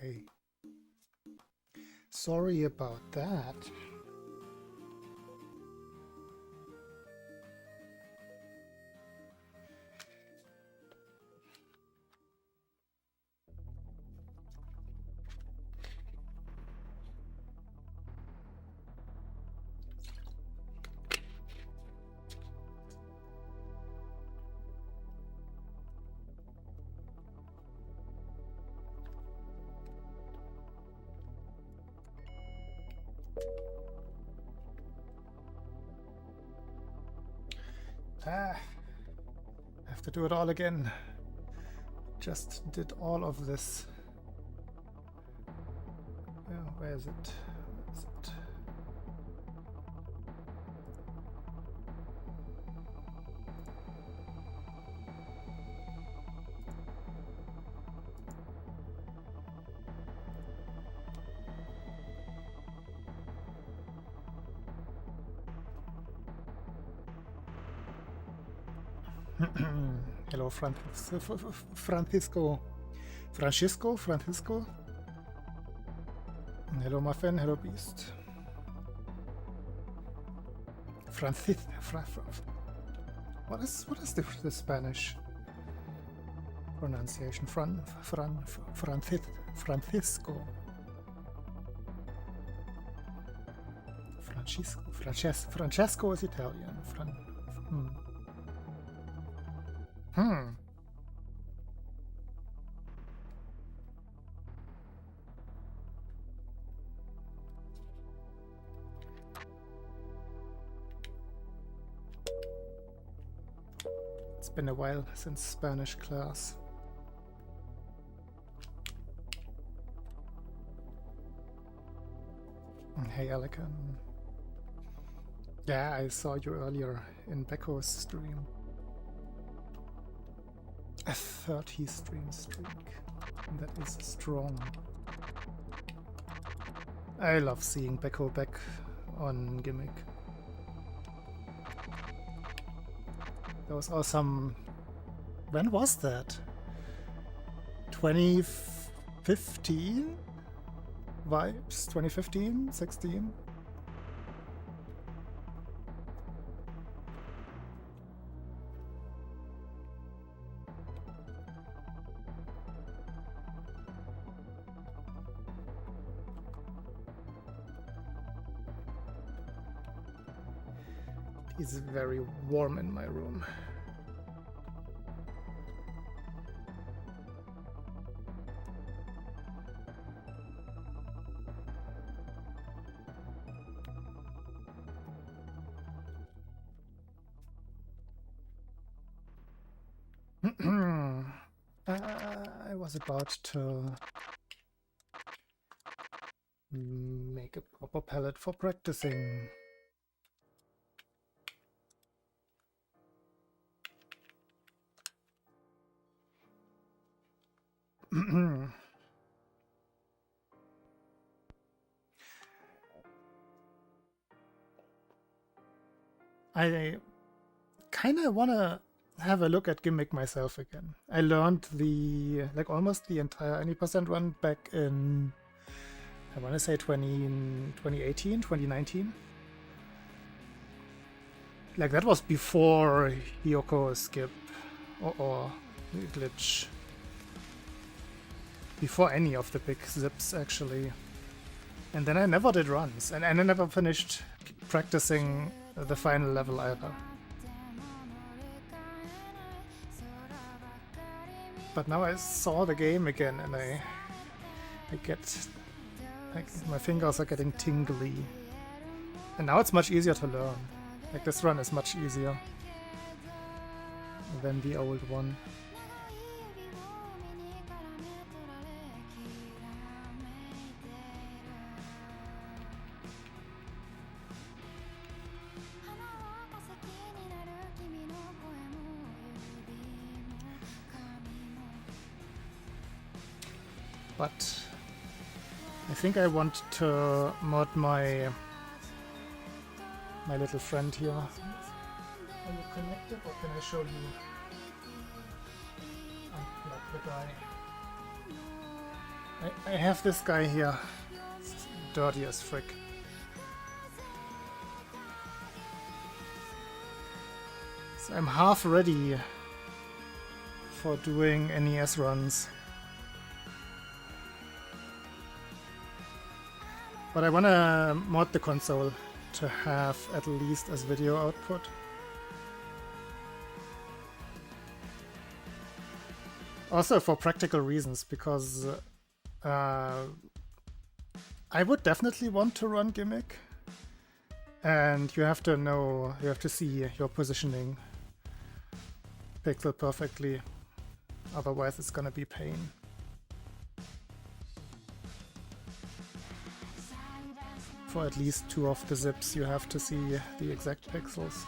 Okay. Sorry about that. Have to do it all again. Just did all of this. Where is it? Where is it? Hello, Francisco. Hello, Muffin. Hello, Beast. What is the Spanish pronunciation? Francisco. Francesco is Italian. It's been a while since Spanish class. Hey, Alican. Yeah, I saw you earlier in Becco's stream. A 30 stream streak. That is strong. I love seeing Becco back on Gimmick. There was awesome. When was that? 2015 vibes? 2015? 16? It's very warm in my room. I was about to make a proper palette for practicing. I kind of want to have a look at Gimmick myself again. I learned almost the entire any percent run back in, I want to say 2018, 2019. Like that was before Hyoko skip or glitch. Before any of the big zips, actually. And then I never did runs, and I never finished practicing the final level either. But now I saw the game again, and I get, like, my fingers are getting tingly. And now it's much easier to learn. Like, this run is much easier than the old one. But I think I want to mod my little friend here. Are you connected, or can I show you? Unplug the guy. I have this guy here. It's dirty as frick. So I'm half ready for doing NES runs. But I wanna mod the console to have at least as video output. Also for practical reasons, because I would definitely want to run Gimmick, and you have to see your positioning pixel perfectly, otherwise it's gonna be pain. For at least 2 of the zips you have to see the exact pixels.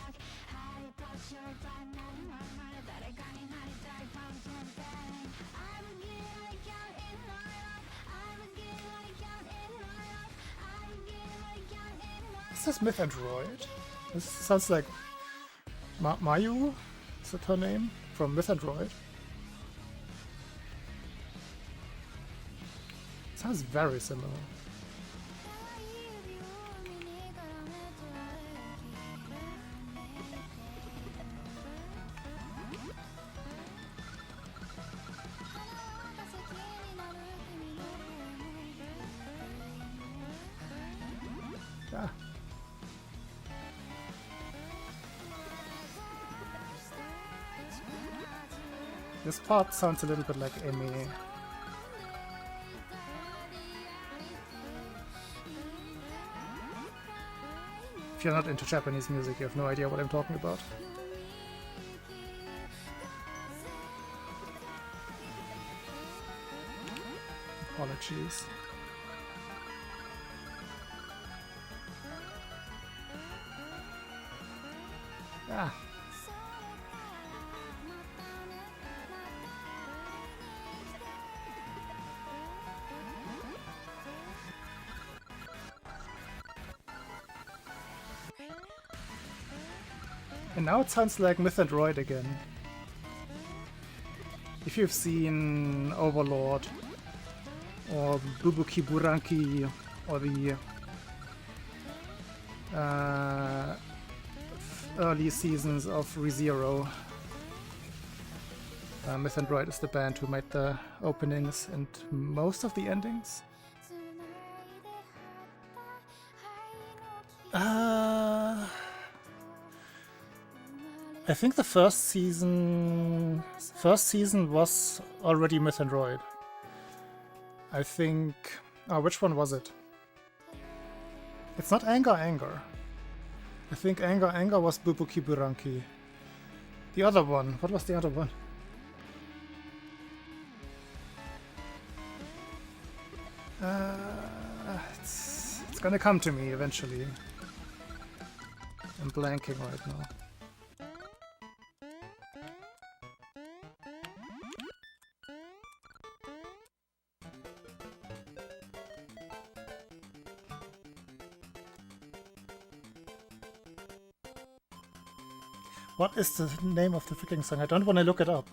Is this Myth Android? This sounds like Mayu? Is that her name? From Myth Android? Sounds very similar. Ah. This part sounds a little bit like Amy. If you're not into Japanese music, you have no idea what I'm talking about. Apologies. Ah. And now it sounds like Myth Android again. If you've seen Overlord or Bubuki Buranki or the early seasons of ReZero, Myth Android is the band who made the openings and most of the endings. I think the first season was already Myth Android. I think... Oh, which one was it? It's not Anger. I think Anger was Bubuki Buranki. The other one, what was the other one? It's gonna come to me eventually. I'm blanking right now. What is the name of the freaking song? I don't want to look it up.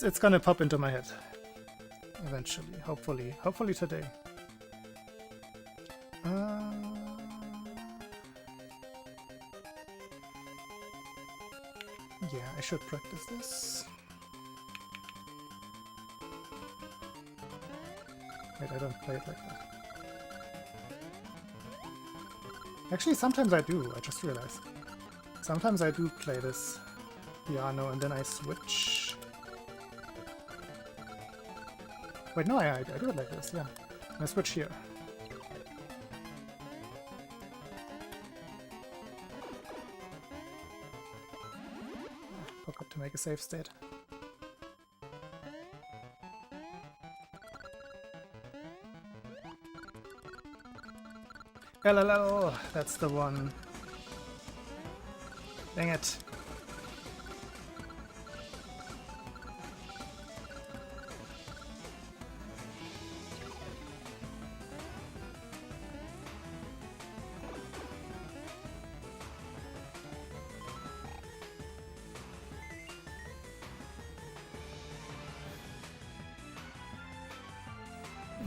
It's gonna pop into my head eventually. Hopefully today. Yeah, I should practice this. Wait, I don't play it like that. Actually, sometimes I do, I just realized. Sometimes I do play this piano and then I switch. Wait, no, I do it like this, yeah. I switch here. Forgot to make a save state. LLL, that's the one. Dang it.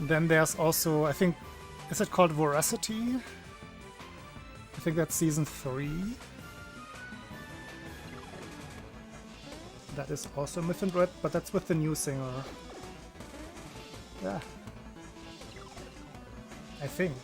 Then there's also, I think, is it called Voracity? I think that's season 3. That is also Myth and Red, but that's with the new singer. Yeah. I think.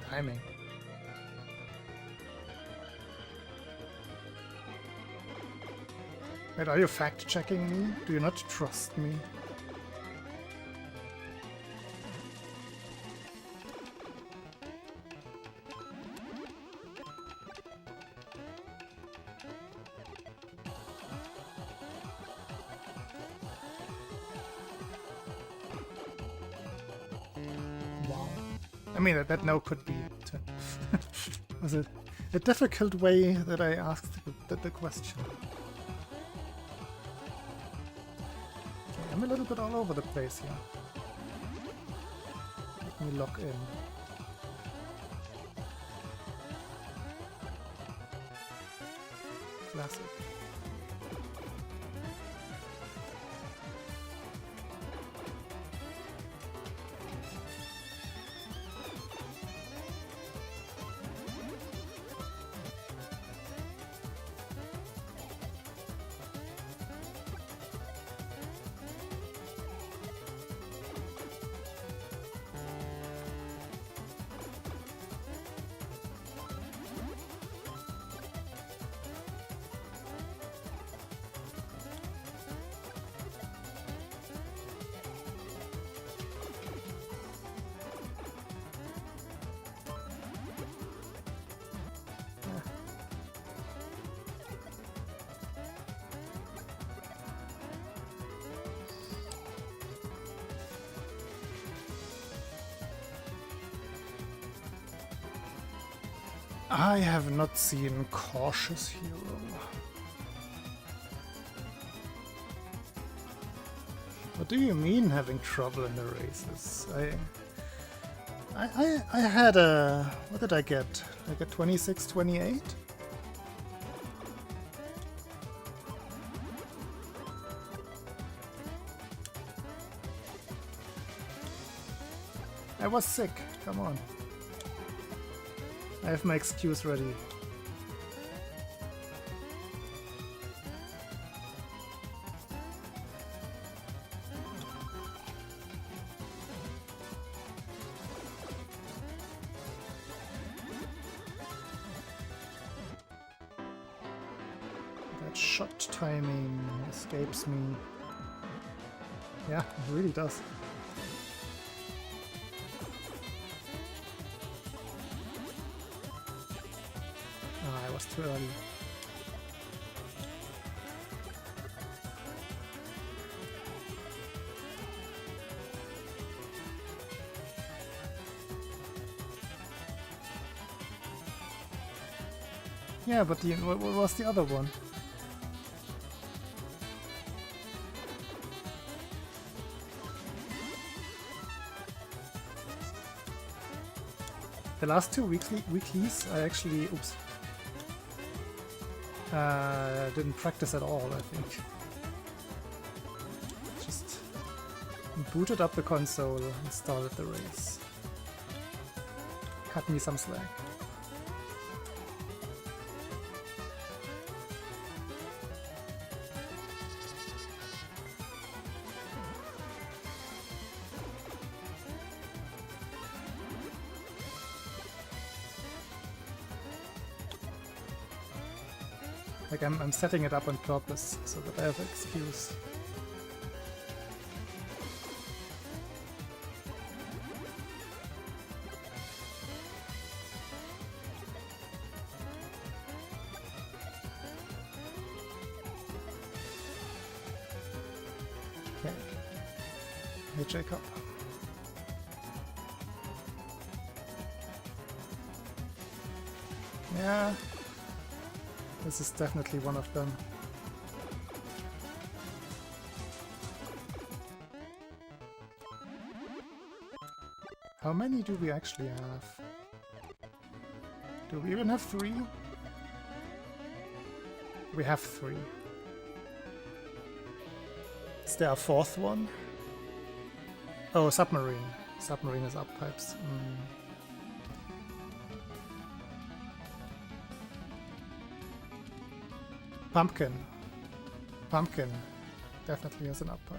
Timing. Wait, are you fact-checking me? Do you not trust me? Wow. I mean, that no could be. Was it a difficult way that I asked the question? Okay, I'm a little bit all over the place here. Let me lock in. Classic. I have not seen Cautious Hero. What do you mean having trouble in the races? I had a... what did I get? I got 26, 28? I was sick, come on. I have my excuse ready. That shot timing escapes me. Yeah, it really does. Too early. Yeah, but what was the other one? The last two weeklies, I actually, oops. Didn't practice at all, I think. Just booted up the console and started the race. Cut me some slack. Like I'm setting it up on purpose so that I have an excuse. Okay. Hey, Jacob. Yeah. This is definitely one of them. How many do we actually have? Do we even have 3? We have 3. Is there a 4th one? Oh, submarine. Submarine is up pipes. Pumpkin. Pumpkin definitely has an up pipe.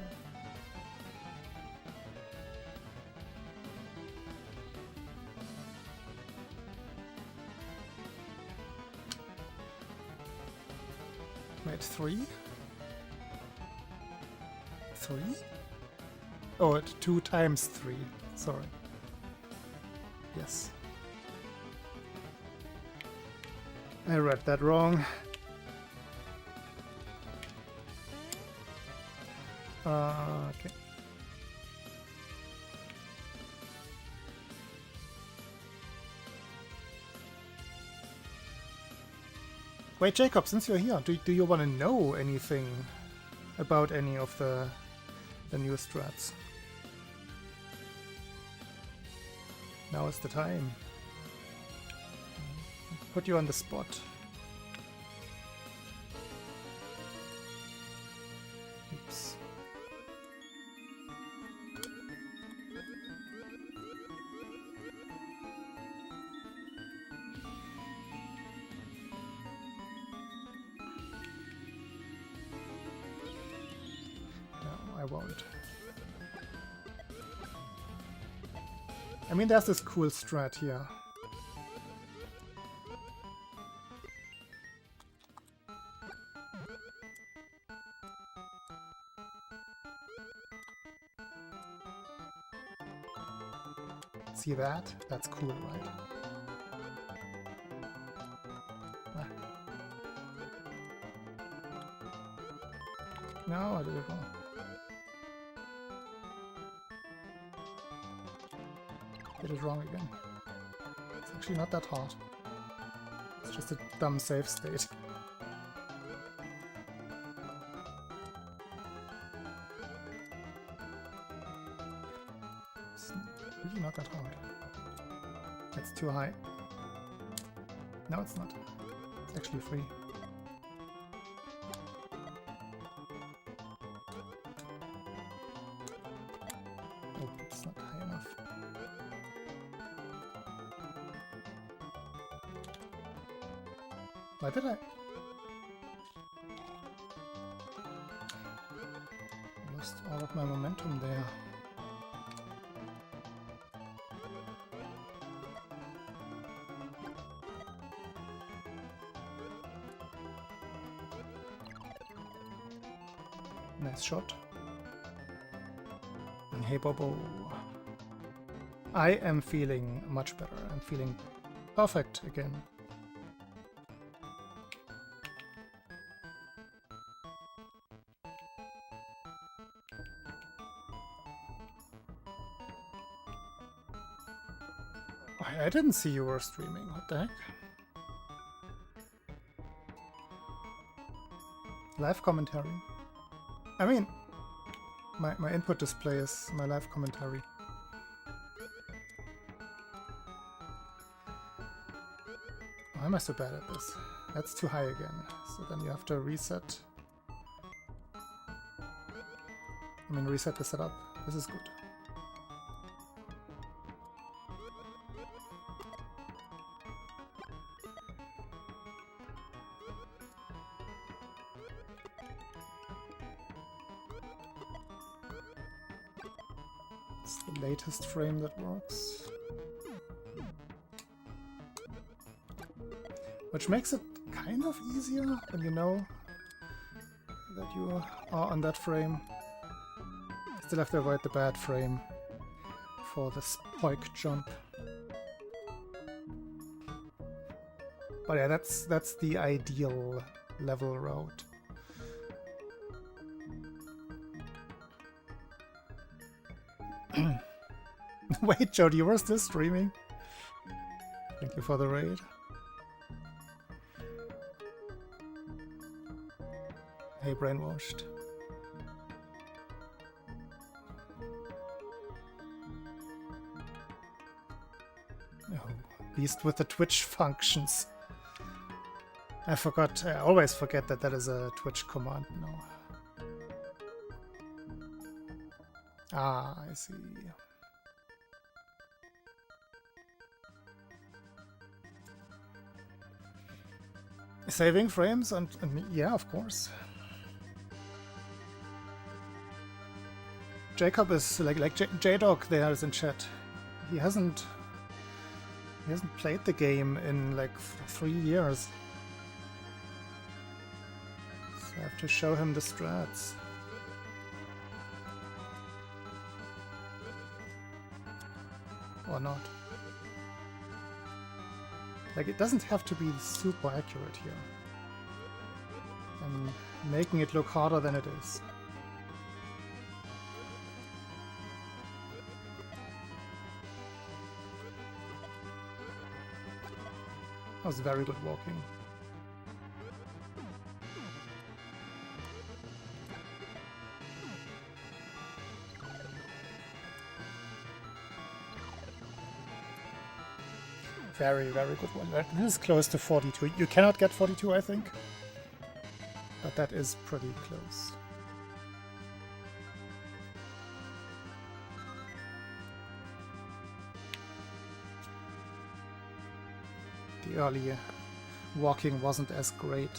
Wait, 3? 3? Oh, 2 times 3. Sorry. Yes. I read that wrong. Okay. Wait, Jacob, since you're here, do you want to know anything about any of the new strats? Now is the time. Put you on the spot. Oops. I won't. I mean, there's this cool strat here. See that? That's cool, right? Ah. No, I did it wrong. Did it wrong again. It's actually not that hard. It's just a dumb save state. It's really not that hard. It's too high. No, it's not. It's actually free. Oh, it's not high enough. Why did I? Lost all of my momentum there. Nice shot. And hey, Bobo. I am feeling much better. I'm feeling perfect again. I didn't see you were streaming. What the heck? Live commentary. I mean, my input display is my live commentary. Why am I so bad at this? That's too high again. So then you have to reset. I mean, reset the setup. This is good. It's the latest frame that works. Which makes it kind of easier when you know that you are on that frame. Still have to avoid the bad frame for the spike jump. But yeah, that's the ideal level route. Wait, Jody, you were still streaming? Thank you for the raid. Hey, brainwashed. Oh, beast with the Twitch functions. I forgot, I always forget that that is a Twitch command now. Ah, I see. Saving frames and yeah, of course. Jacob is like J-Dog there is in chat. He hasn't played the game in like 3 years. So I have to show him the strats. Or not. Like, it doesn't have to be super accurate here. I'm making it look harder than it is. That was very good walking. Very, very good one. This is close to 42. You cannot get 42, I think. But that is pretty close. The early walking wasn't as great,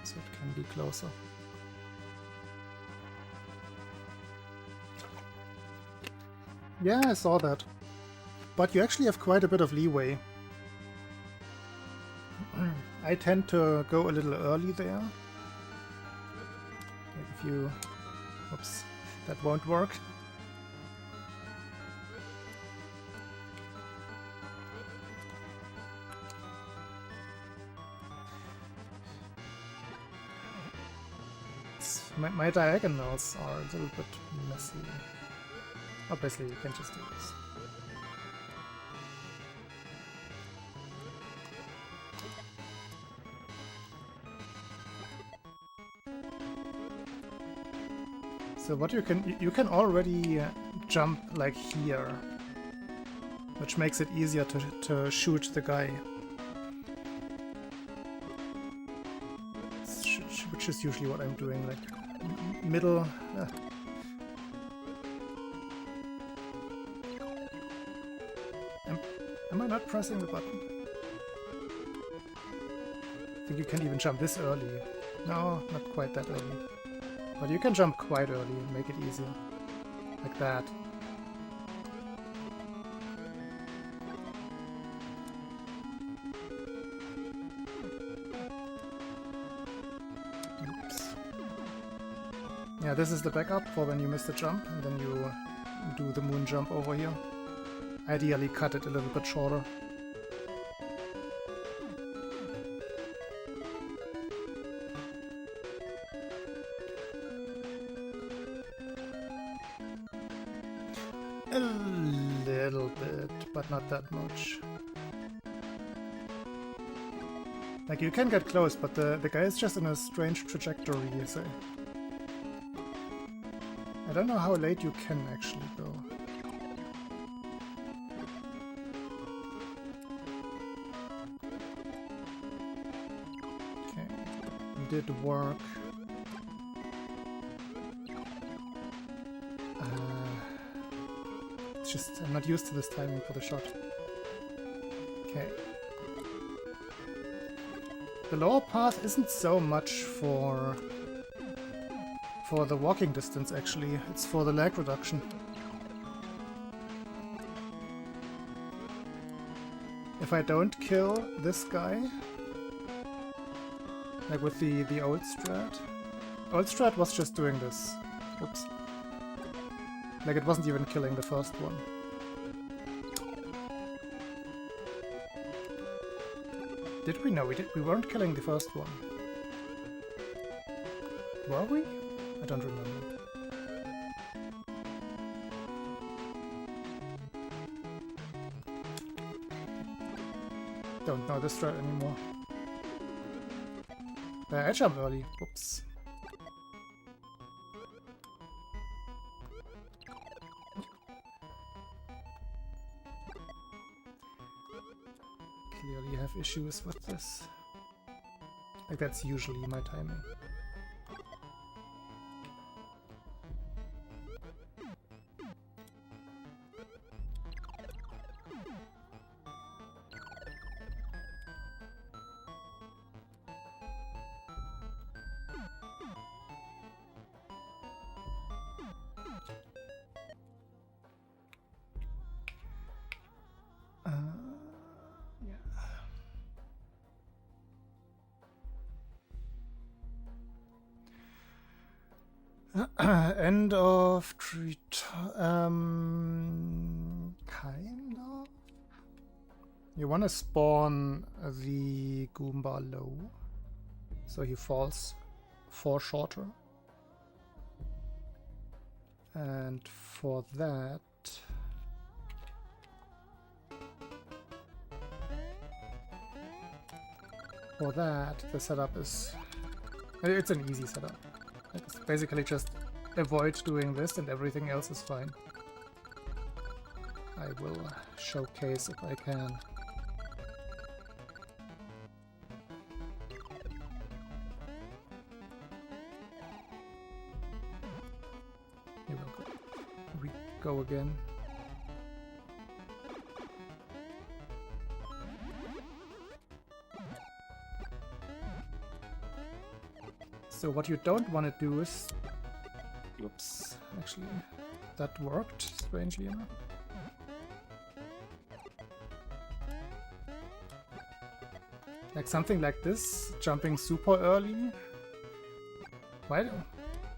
so it can be closer. Yeah, I saw that. But you actually have quite a bit of leeway. I tend to go a little early there. Like if you... Oops, that won't work. My diagonals are a little bit messy. Obviously, you can just do this. So what you can already jump like here, which makes it easier to shoot the guy. Which is usually what I'm doing, like middle. Am I not pressing the button? I think you can even jump this early. No, not quite that early. But you can jump quite early and make it easier. Like that. Oops. Yeah, this is the backup for when you miss the jump, and then you do the moon jump over here. Ideally cut it a little bit shorter. A little bit, but not that much. Like, you can get close, but the guy is just in a strange trajectory, so... I don't know how late you can actually go. Okay, did work. Just, I'm not used to this timing for the shot. Okay. The lower path isn't so much for the walking distance, actually. It's for the lag reduction. If I don't kill this guy, Like with the old strat. Old strat was just doing this. Oops. Like it wasn't even killing the first one. Did we? No, we did. We weren't killing the first one. Were we? I don't remember. Don't know this strat anymore. I jump early. Whoops. Clearly have issues with this. Like that's usually my timing. End of treat. Kind of. You want to spawn the Goomba low, so he falls 4 shorter. And for that, the setup is... It's an easy setup. It's basically just avoid doing this and everything else is fine. I will showcase if I can. Here we go again. So what you don't want to do is... Oops, actually, that worked, strangely enough. Like something like this, jumping super early. Why?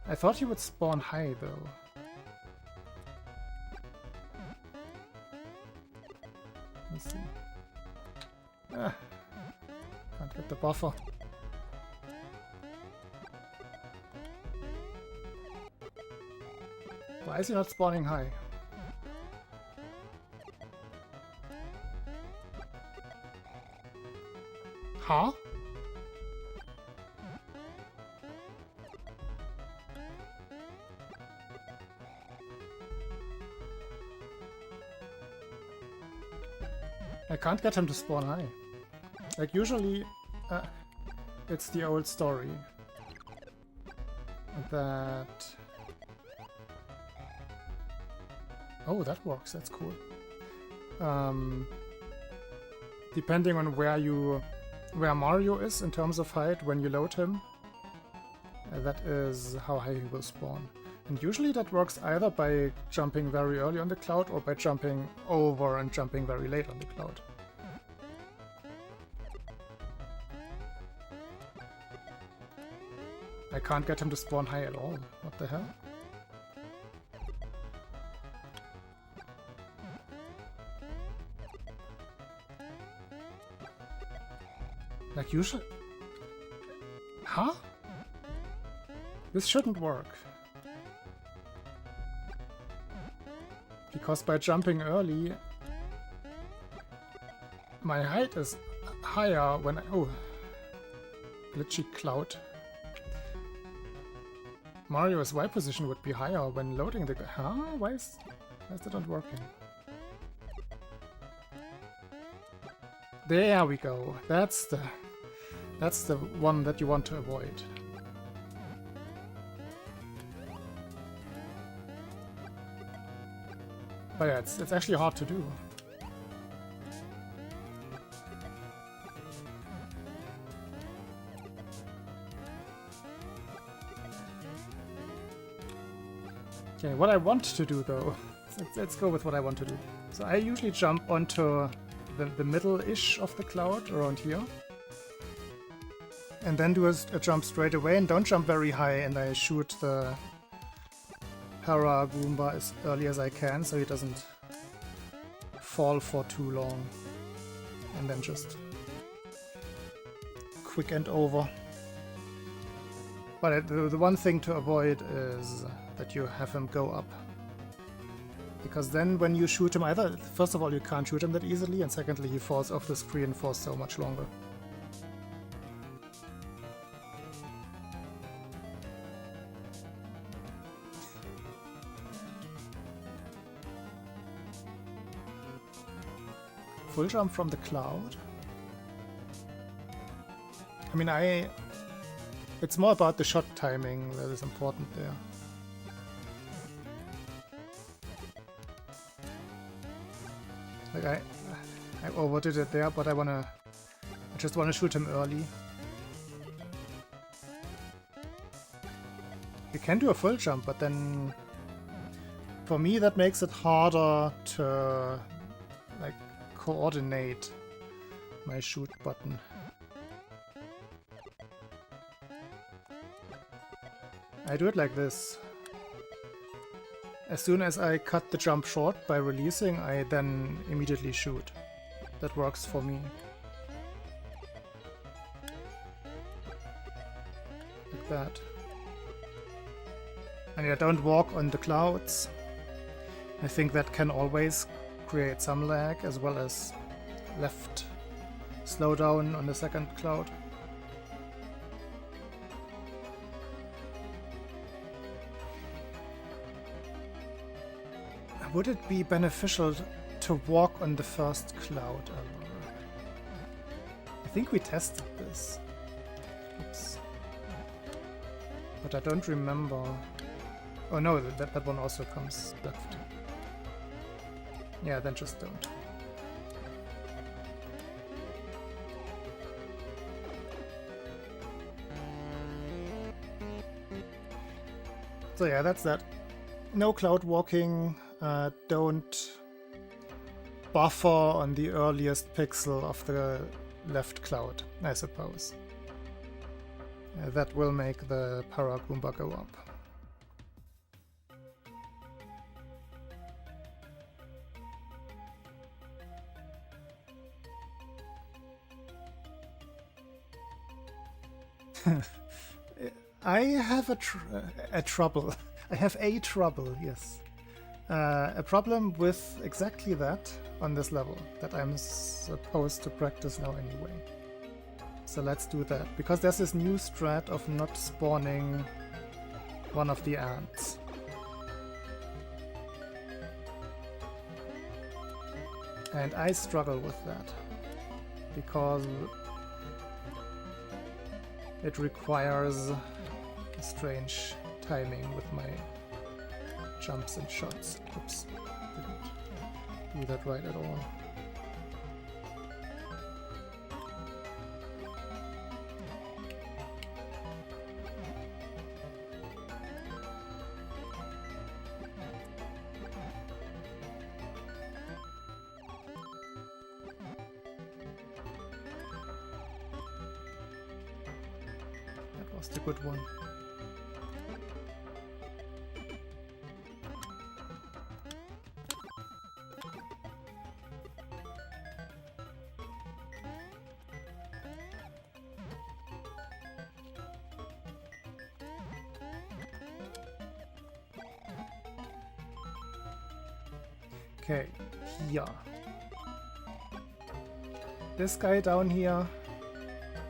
I thought he would spawn high, though. Let's see. Ah, can't get the buffer. Why is he not spawning high? Huh? I can't get him to spawn high. Like usually, it's the old story that... Oh, that works. That's cool. Depending on where Mario is in terms of height when you load him, that is how high he will spawn. And usually that works either by jumping very early on the cloud or by jumping over and jumping very late on the cloud. I can't get him to spawn high at all. What the hell? Like usually... Huh? This shouldn't work. Because by jumping early, my height is higher when I... Oh. Glitchy cloud. Mario's Y position would be higher when loading the... Huh? Why is that not working? There we go. That's the one that you want to avoid. But yeah, it's actually hard to do. Okay, what I want to do though, let's go with what I want to do. So I usually jump onto the middle-ish of the cloud, around here. and then do a jump straight away, and don't jump very high, and I shoot the Para Goomba as early as I can so he doesn't fall for too long, and then just quick and over. But the one thing to avoid is that you have him go up, because then when you shoot him, either first of all you can't shoot him that easily, and secondly he falls off the screen for so much longer. Full jump from the cloud? I mean, it's more about the shot timing that is important there. Like I overdid it there, but I just wanna shoot him early. You can do a full jump, but then for me that makes it harder to like coordinate my shoot button. I do it like this. As soon as I cut the jump short by releasing, I then immediately shoot. That works for me. Like that. And yeah, don't walk on the clouds. I think that can always create some lag, as well as left slowdown on the second cloud. Would it be beneficial to walk on the first cloud? I think we tested this. Oops. But I don't remember. Oh no, that one also comes left. Yeah, then just don't. So yeah, that's that. No cloud walking. Don't buffer on the earliest pixel of the left cloud, I suppose. That will make the Para Goomba go up. I have a trouble. I have a trouble, yes. A problem with exactly that on this level that I'm supposed to practice now anyway. So let's do that, because there's this new strat of not spawning one of the ants. And I struggle with that, because it requires a strange timing with my jumps and shots. Oops, didn't do that right at all. That was the good one. Okay, here. This guy down here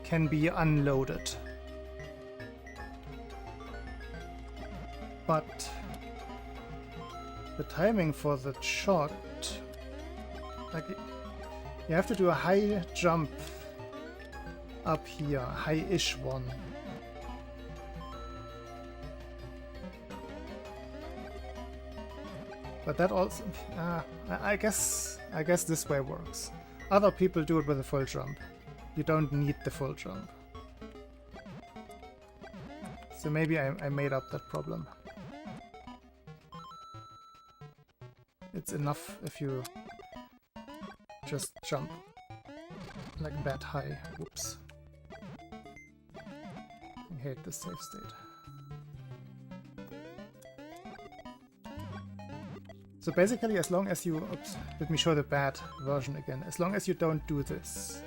can be unloaded. But the timing for the shot, like, you have to do a high jump up here, high-ish one. But that also, I guess this way works. Other people do it with a full jump. You don't need the full jump. So maybe I made up that problem. It's enough if you just jump like that high. Whoops. hate this save state. So basically, as long as you... Oops, let me show the bad version again. As long as you don't do this,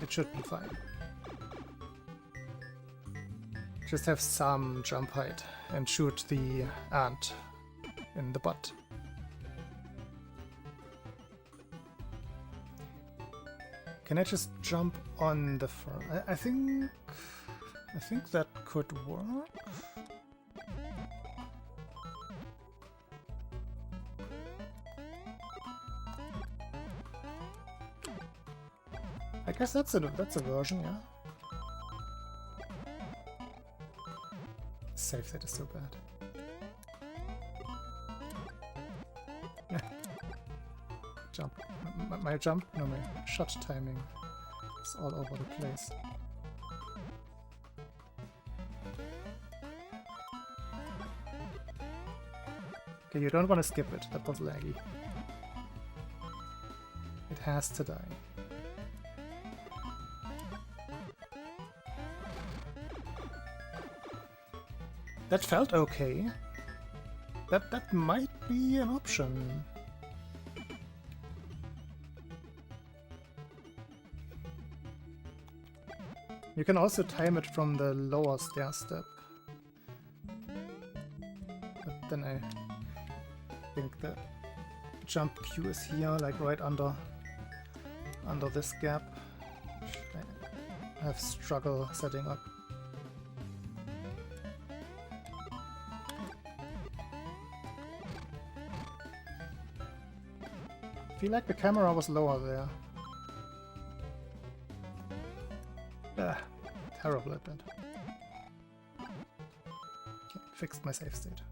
it should be fine. Just have some jump height and shoot the ant in the butt. Can I just jump on the front? I think that could work. I guess that's a version, yeah. Save that is so bad. Jump. My jump? No, my shot timing is all over the place. Okay, you don't want to skip it. That was laggy. It has to die. That felt okay. That might be an option. You can also time it from the lower stair step. But then I think the jump queue is here, like right under this gap. I have struggle setting up. I feel like the camera was lower there. Terrible at that. Okay, fixed my save state.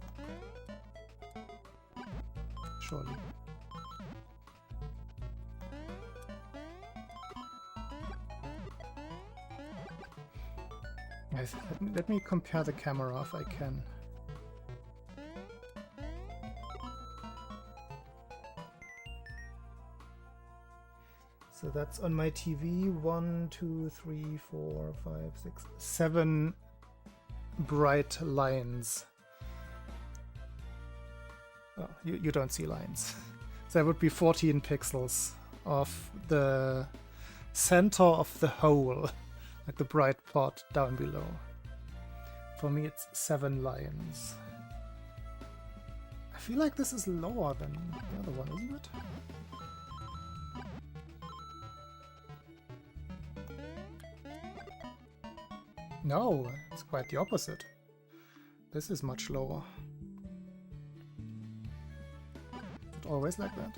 Surely. Guys, let me compare the camera if I can. So that's on my TV, 1, 2, 3, 4, 5, 6, 7 bright lines. Oh, you don't see lines. So that would be 14 pixels of the center of the hole, like the bright part down below. For me it's 7 lines. I feel like this is lower than the other one, isn't it? No, it's quite the opposite. This is much lower. Is it always like that?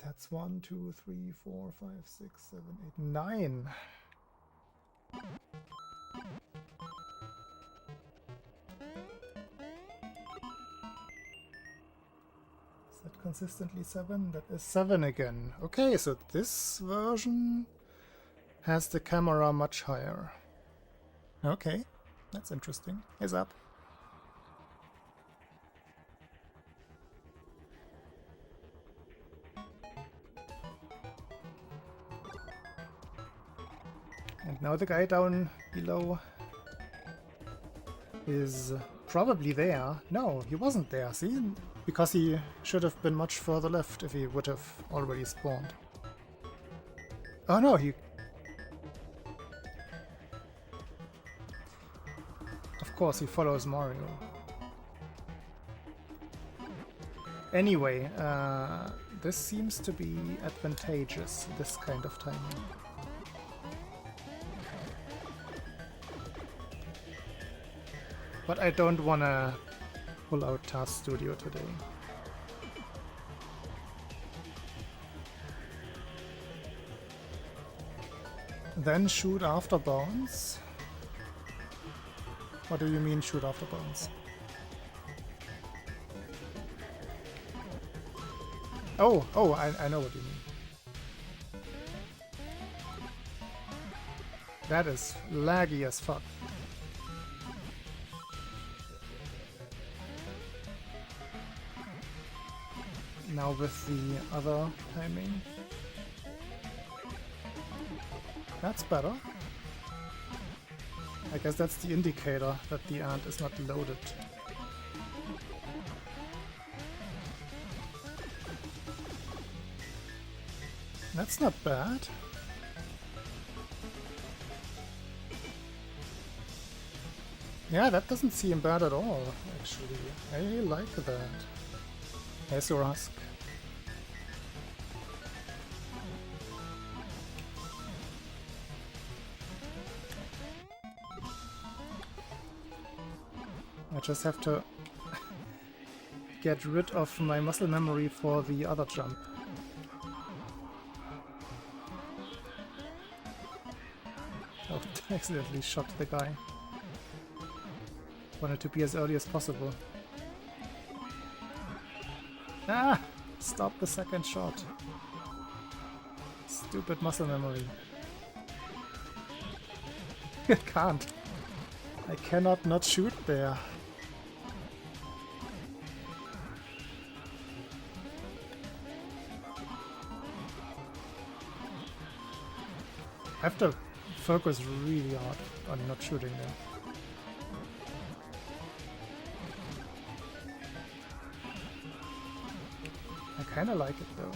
That's 1, 2, 3, 4, 5, 6, 7, 8, 9. Consistently 7? That is 7 again. Okay, so this version has the camera much higher. Okay, that's interesting. Heads up. And now the guy down below is probably there. No, he wasn't there, see? Because he should have been much further left if he would have already spawned. Oh no, he... Of course, he follows Mario. Anyway, this seems to be advantageous, this kind of timing. But I don't wanna pull out Task Studio today. Then shoot after bounds? What do you mean shoot after bounds? Oh, I know what you mean. That is laggy as fuck. Now with the other timing. That's better. I guess that's the indicator that the ant is not loaded. That's not bad. Yeah, that doesn't seem bad at all, actually. I like that. Yes, you ask. I just have to get rid of my muscle memory for the other jump. Oh, I accidentally shot the guy. Wanted to be as early as possible. Ah! Stop the second shot. Stupid muscle memory. I can't. I cannot not shoot there. I have to focus really hard on not shooting there. I kinda like it though.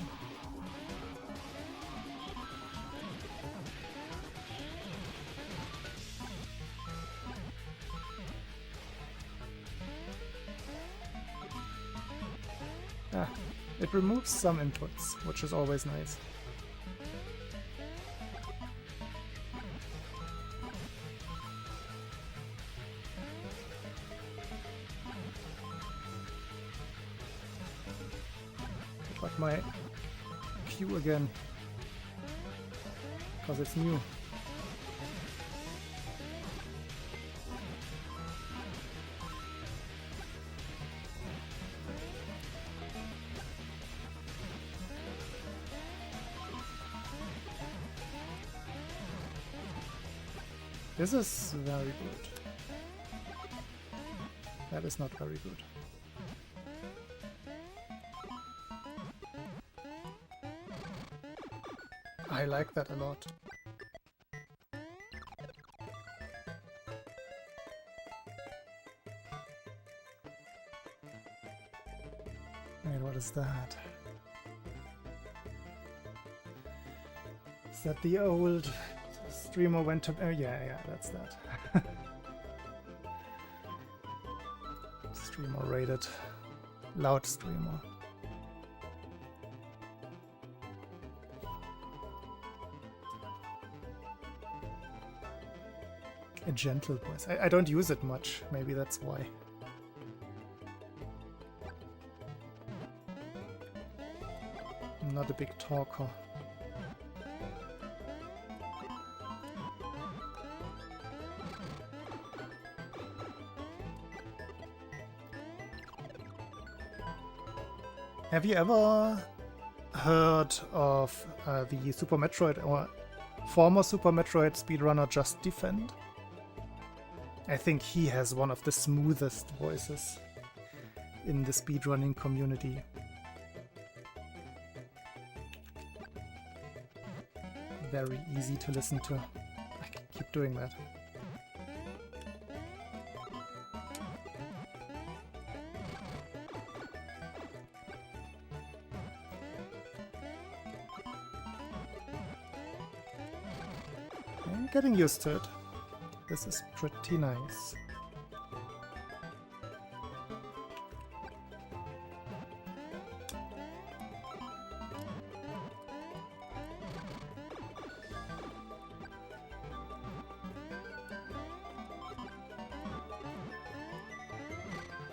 Ah, it removes some inputs, which is always nice. Like my Q again, because it's new. This is very good. That is not very good. I like that a lot. Wait, what is that? Is that the old streamer went to... yeah, that's that. Streamer rated. Loud streamer. A gentle voice. I don't use it much. Maybe that's why. I'm not a big talker. Have you ever heard of the Super Metroid or former Super Metroid speedrunner Just Defend? I think he has one of the smoothest voices in the speedrunning community. Very easy to listen to. I can keep doing that. I'm getting used to it. This is pretty nice.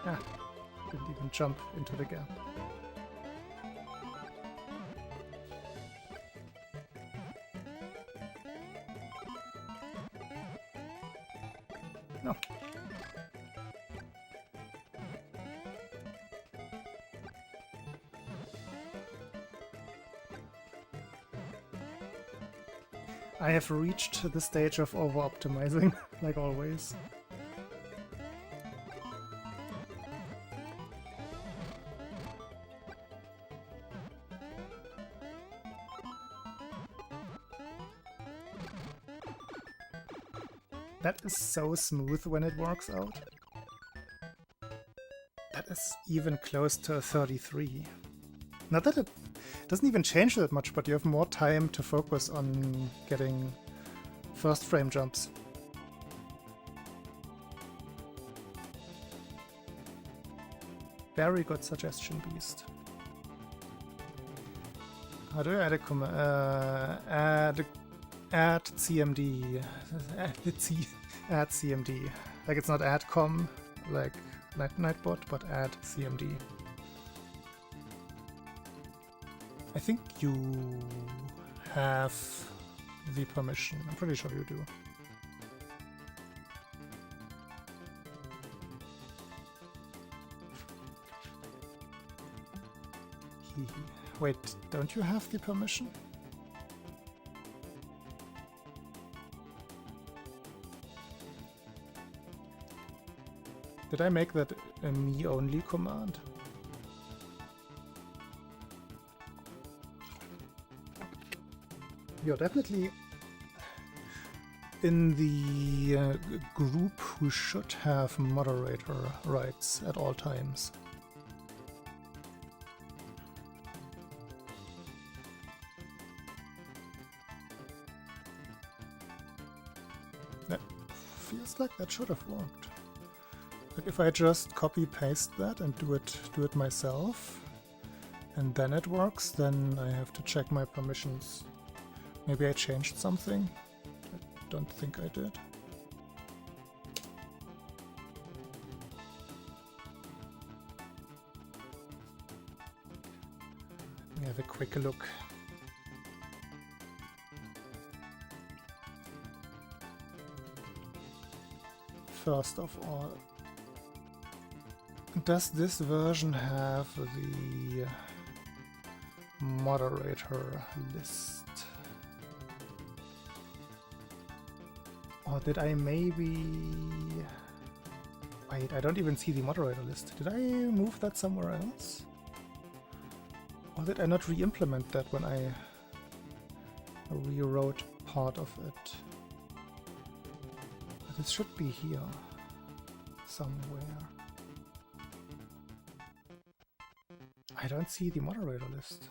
Ah, didn't even jump into the gap. No. I have reached the stage of over-optimizing, like always. That is so smooth when it works out. That is even close to 33. Not that it doesn't even change that much, but you have more time to focus on getting first frame jumps. Very good suggestion, Beast. How do I add a command? Add CMD. Add CMD. Like it's not add com, like Nightbot, but add CMD. I think you have the permission. I'm pretty sure you do. Wait, don't you have the permission? Did I make that a me-only command? You're definitely in the group who should have moderator rights at all times. That feels like that should have worked. Like if I just copy paste that and do it myself, and then it works, then I have to check my permissions. Maybe I changed something? I don't think I did. Let me have a quick look. First of all, does this version have the moderator list? Or did I maybe... Wait, I don't even see the moderator list. Did I move that somewhere else? Or did I not re-implement that when I rewrote part of it? But it should be here somewhere. I don't see the moderator list.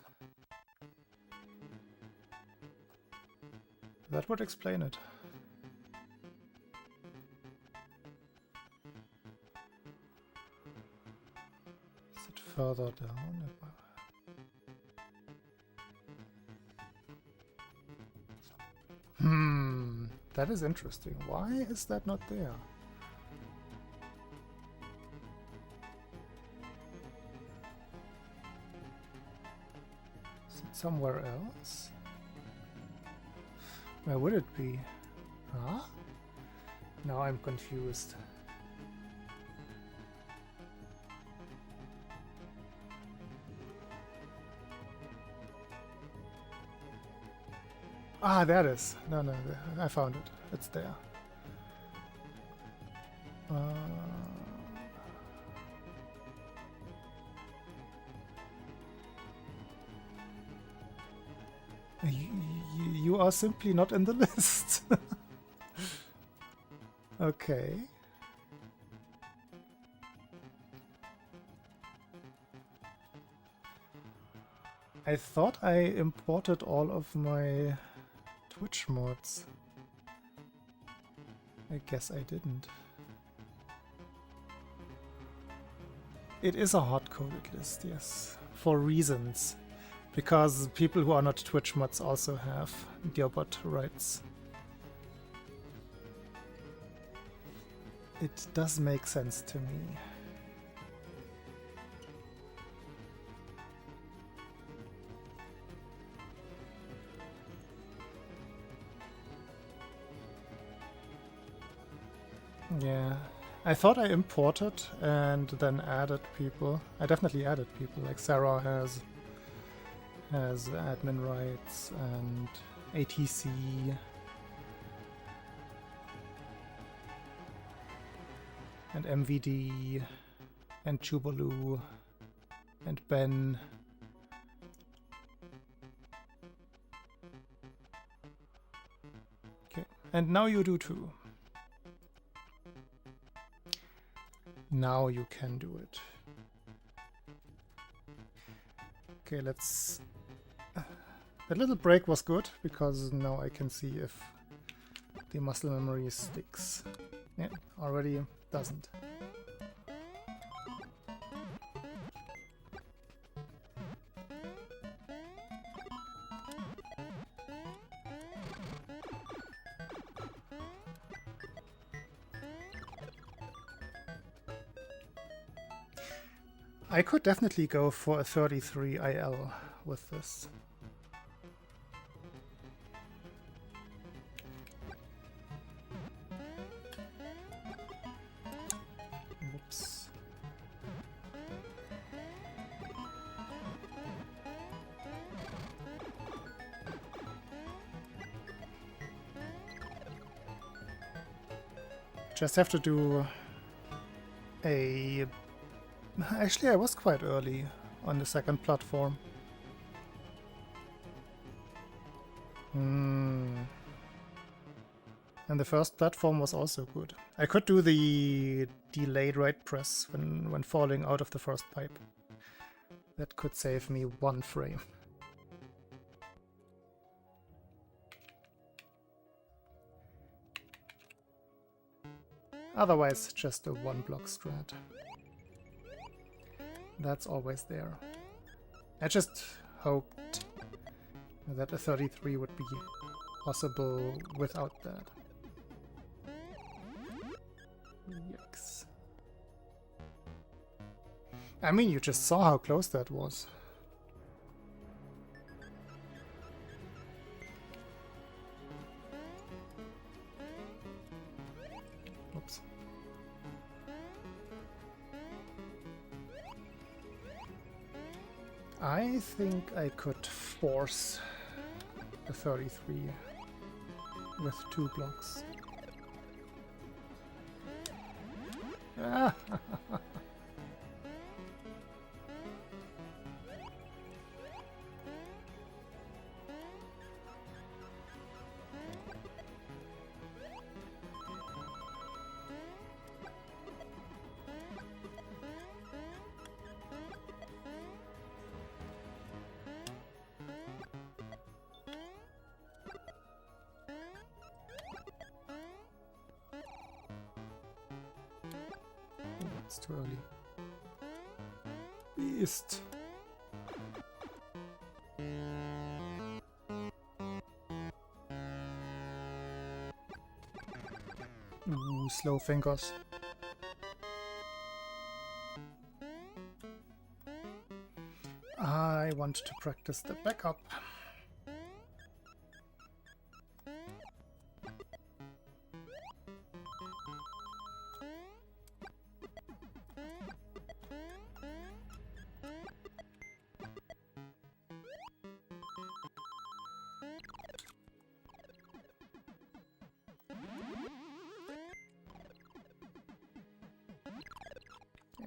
That would explain it. Is it further down? That is interesting. Why is that not there? Is it somewhere else? Where would it be? Huh? Now I'm confused. Ah, there it is. No, I found it. It's there. You are simply not in the list. Okay. I thought I imported all of my Twitch mods. I guess I didn't. It is a hard-coded list, yes, for reasons. Because people who are not Twitch mods also have Dearbot rights. It does make sense to me. Yeah, I thought I imported and then added people. I definitely added people, like Sarah has admin rights and ATC. And MVD and Jubalu and Ben. Okay, and now you do too. now you can do it. Okay, let's... That little break was good, because now I can see if the muscle memory sticks. Yeah, already doesn't. I could definitely go for a 33 IL with this. Whoops. Just have to do a... Actually, I was quite early on the second platform. And the first platform was also good. I could do the delayed right press when falling out of the first pipe. That could save me 1 frame. Otherwise, just a 1-block strat. That's always there. I just hoped that a 33 would be possible without that. Yikes. I mean, you just saw how close that was. Oops. I think I could force a 33 with 2 blocks. Ah. It's too early. Beast! Ooh, slow fingers. I want to practice the backup.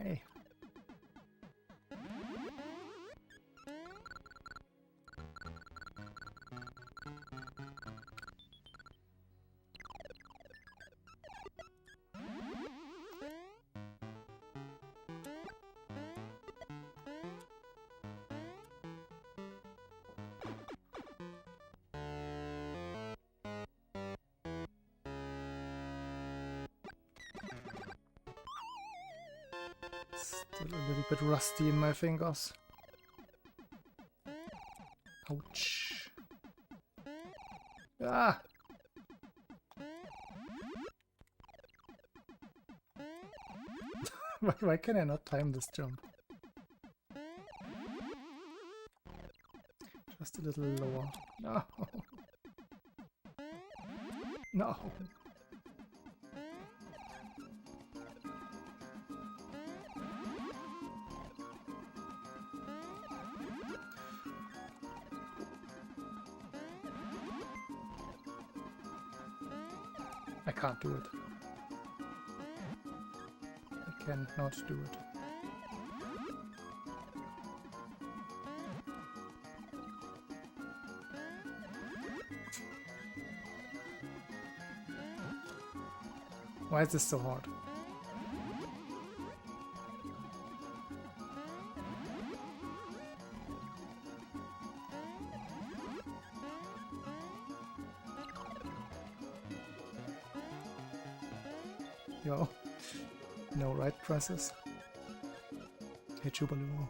Hey. Still a little bit rusty in my fingers. Ouch. Ah! Why can I not time this jump? Just a little lower. No! No! I can't do it. I cannot do it. Why is this so hard? Yo. No right presses. Hey, Chubaloo.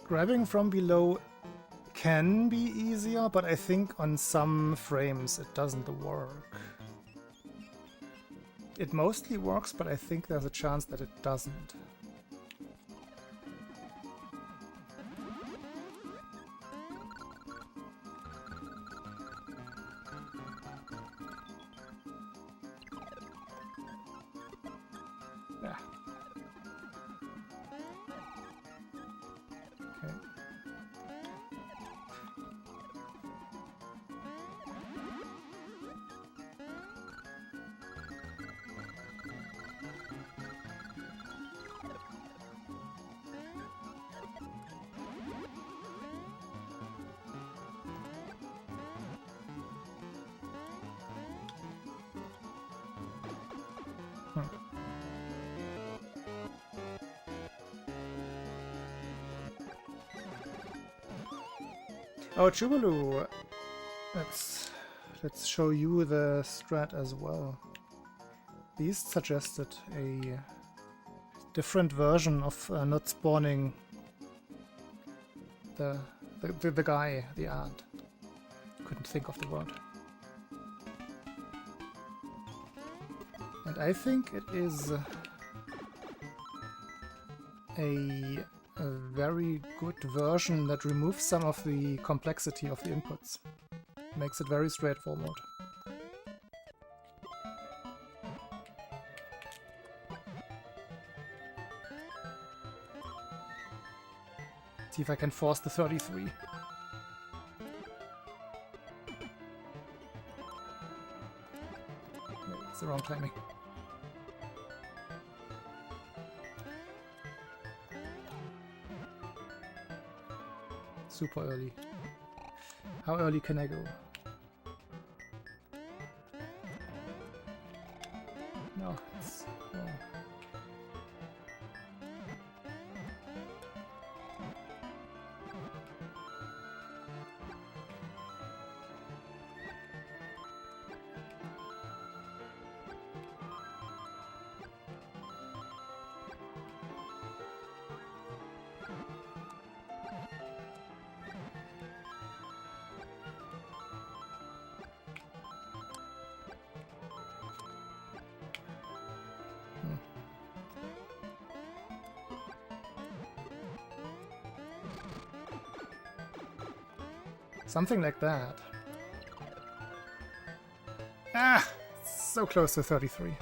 Grabbing from below can be easier, but I think on some frames it doesn't work. It mostly works, but I think there's a chance that it doesn't. Yeah. Okay. Oh, Chubaloo! Let's show you the strat as well. Beast suggested a different version of not spawning the guy, the ant. Couldn't think of the word. And I think it is a very good version that removes some of the complexity of the inputs. Makes it very straightforward. See if I can force the 33. No, it's the wrong timing. Super early. How early can I go? No, it's... Oh. Something like that. Ah! So close to 33.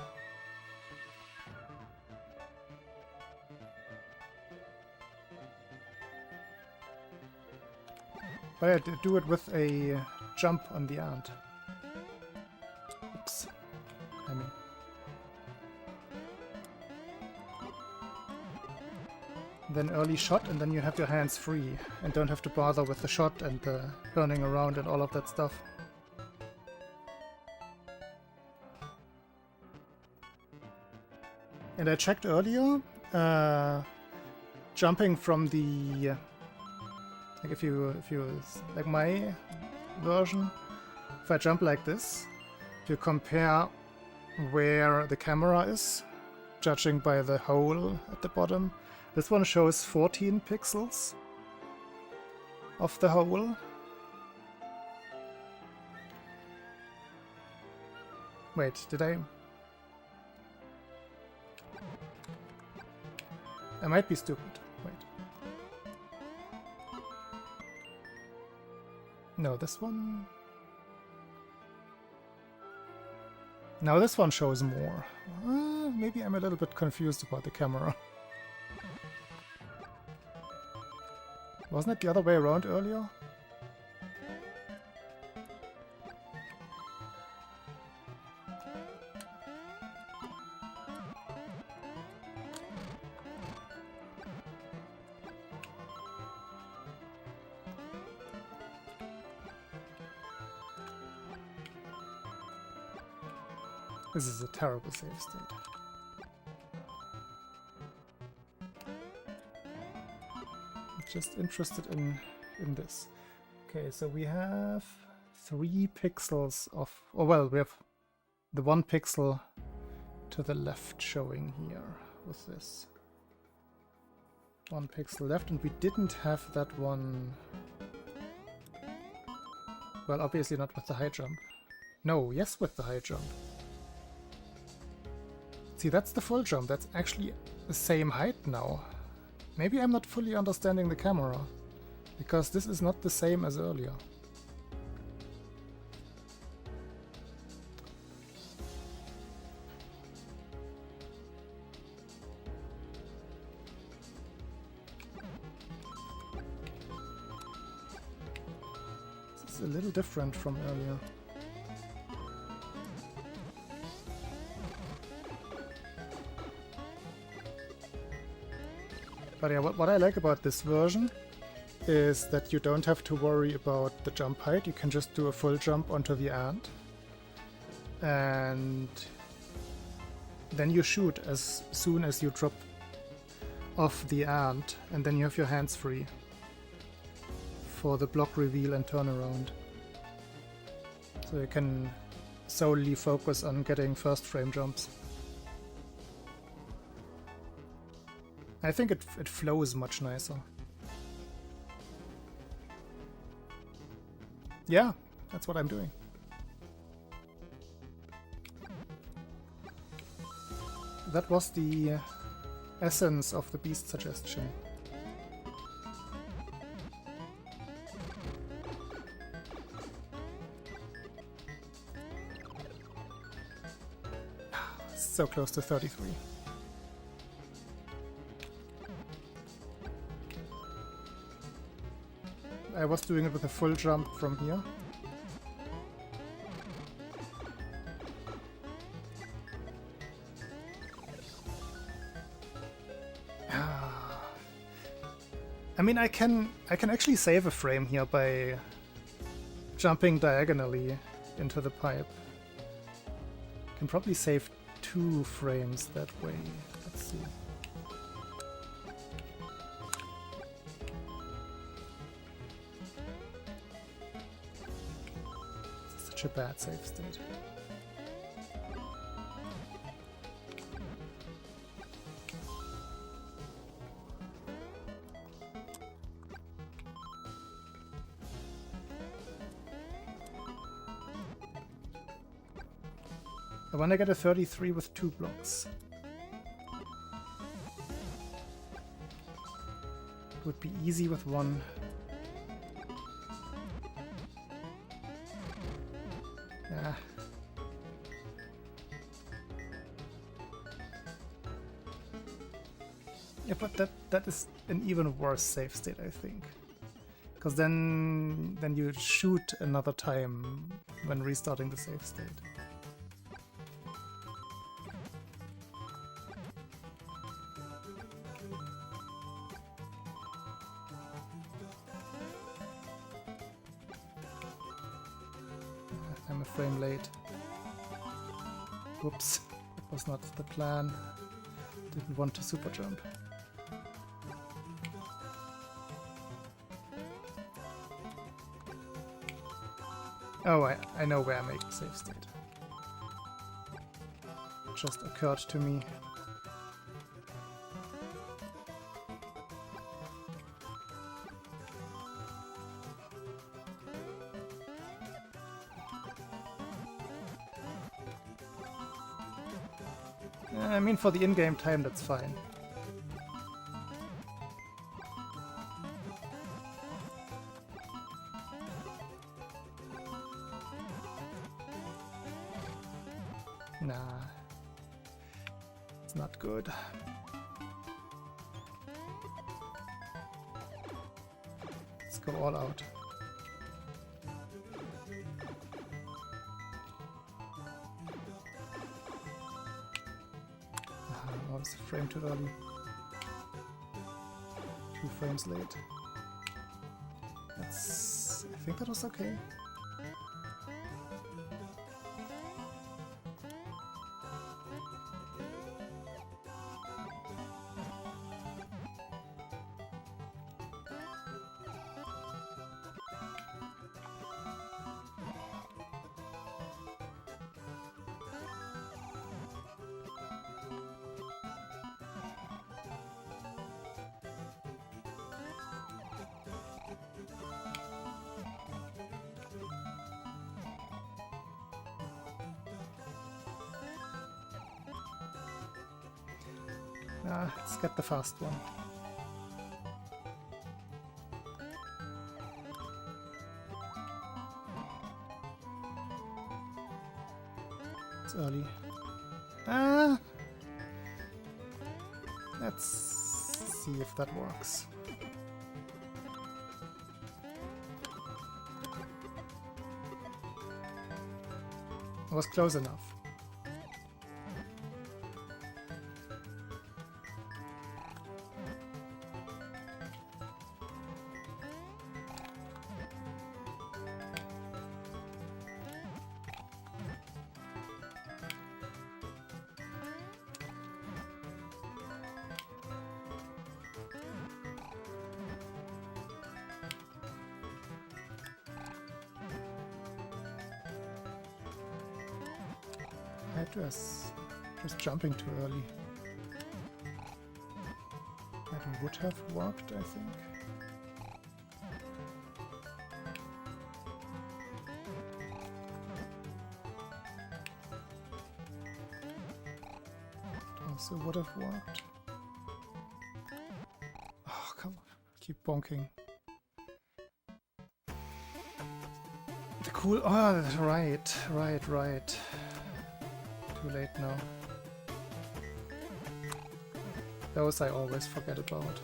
But I did do it with a jump on the ant. Oops. I mean... Then early shot, and then you have your hands free and don't have to bother with the shot and the turning around and all of that stuff. And I checked earlier, jumping from the like if you like my version, if I jump like this, if you compare where the camera is, judging by the hole at the bottom. This one shows 14 pixels of the hole. Wait, did I might be stupid. Wait. No, this one... Now this one shows more. Maybe I'm a little bit confused about the camera. Wasn't it the other way around earlier? This is a terrible save state. I'm just interested in this. Okay, so we have 3 pixels of... Oh well, we have the 1 pixel to the left showing here with this. 1 pixel left, and we didn't have that one. Well, obviously not with the high jump. No, yes, with the high jump. See, that's the full jump. That's actually the same height now. Maybe I'm not fully understanding the camera, because this is not the same as earlier. This is a little different from earlier. But yeah, what I like about this version is that you don't have to worry about the jump height. You can just do a full jump onto the ant. And then you shoot as soon as you drop off the ant, and then you have your hands free for the block reveal and turnaround. So you can solely focus on getting first frame jumps. I think it flows much nicer. Yeah, that's what I'm doing. That was the essence of the beast suggestion. So close to 33. I was doing it with a full jump from here. I mean, I can actually save a frame here by jumping diagonally into the pipe. Can probably save 2 frames that way. Let's see. A bad save state. I want to get a 33 with 2 blocks. It would be easy with 1. Yeah, but that is an even worse save state, I think. Because then you shoot another time when restarting the save state. I'm a frame late. Whoops, that was not the plan. Didn't want to super jump. Oh, I know where I make the save state. It just occurred to me. I mean, for the in-game time, that's fine. Nah, it's not good. Let's go all out. Oh, it's a frame too early. 2 frames late. That's... I think that was okay. Let's get the fast one. It's early. Let's see if that works. It was close enough. Just jumping too early. That would have worked, I think. It also would have worked. Oh, come on. Keep bonking. The cool... Oh, right. Too late now. Those I always forget about.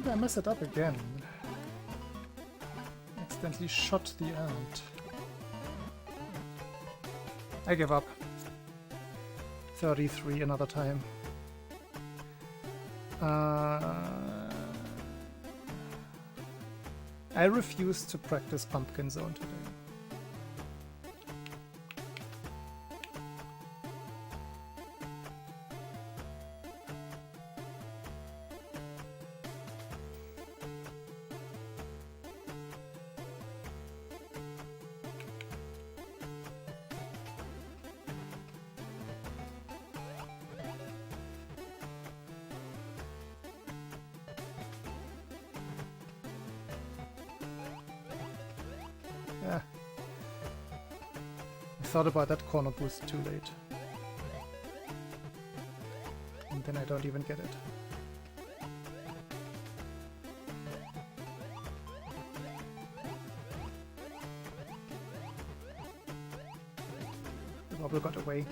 Did I mess it up again? Accidentally shot the ant. I give up. 33 another time. I refuse to practice Pumpkin Zone today. Yeah. I thought about that corner boost too late. And then I don't even get it. The bubble got away.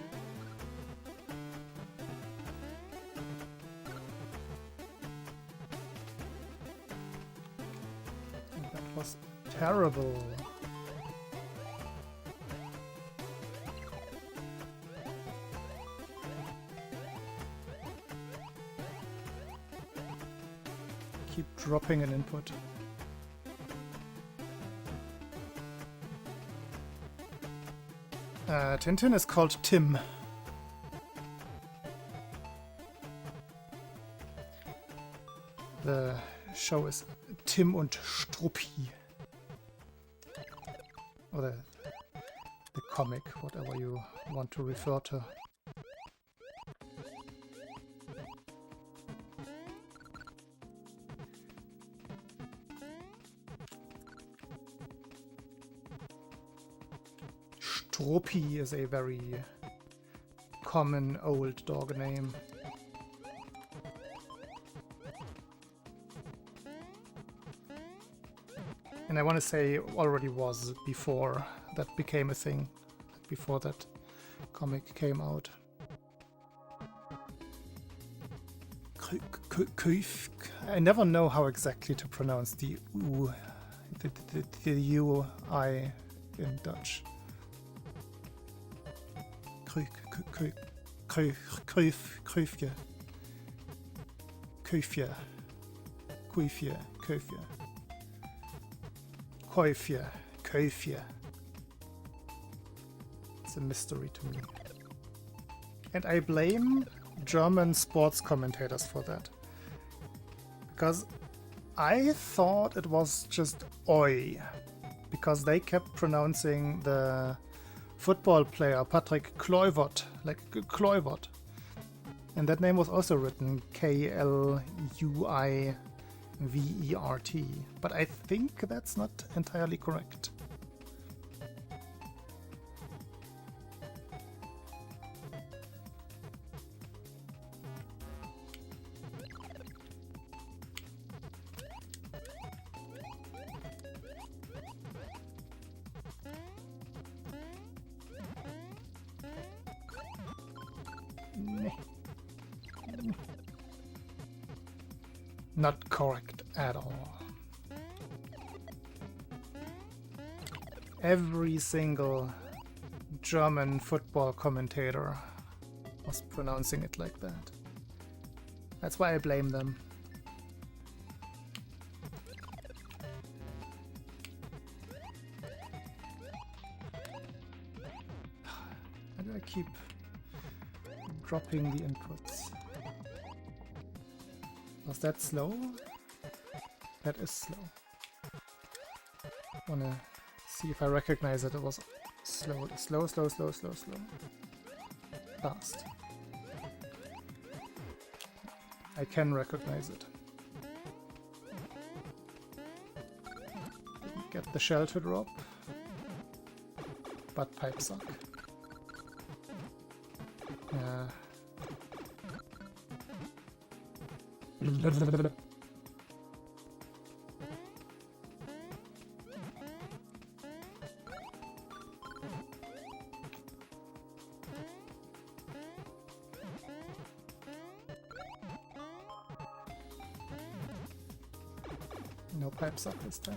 And that was terrible. Keep dropping an input. Tintin is called Tim. The show is Tim und Struppi. Or the comic, whatever you want to refer to. Struppi is a very common old dog name. And I want to say already was before that became a thing, before that comic came out. I never know how exactly to pronounce the U, the U-I in Dutch. Kuifje. Häufje, Köfje. It's a mystery to me. And I blame German sports commentators for that. Because I thought it was just Oi. Because they kept pronouncing the football player Patrick Kluivert, like Kluivert. And that name was also written Kluivert. But I think that's not entirely correct. Not correct at all. Every single German football commentator was pronouncing it like that. That's why I blame them. How do I keep dropping the inputs? Was that slow? That is slow. Wanna see if I recognize it. It was slow, slow, slow, slow, slow, slow. Fast. I can recognize it. Didn't get the shell to drop. But pipes suck. No pipes up this time.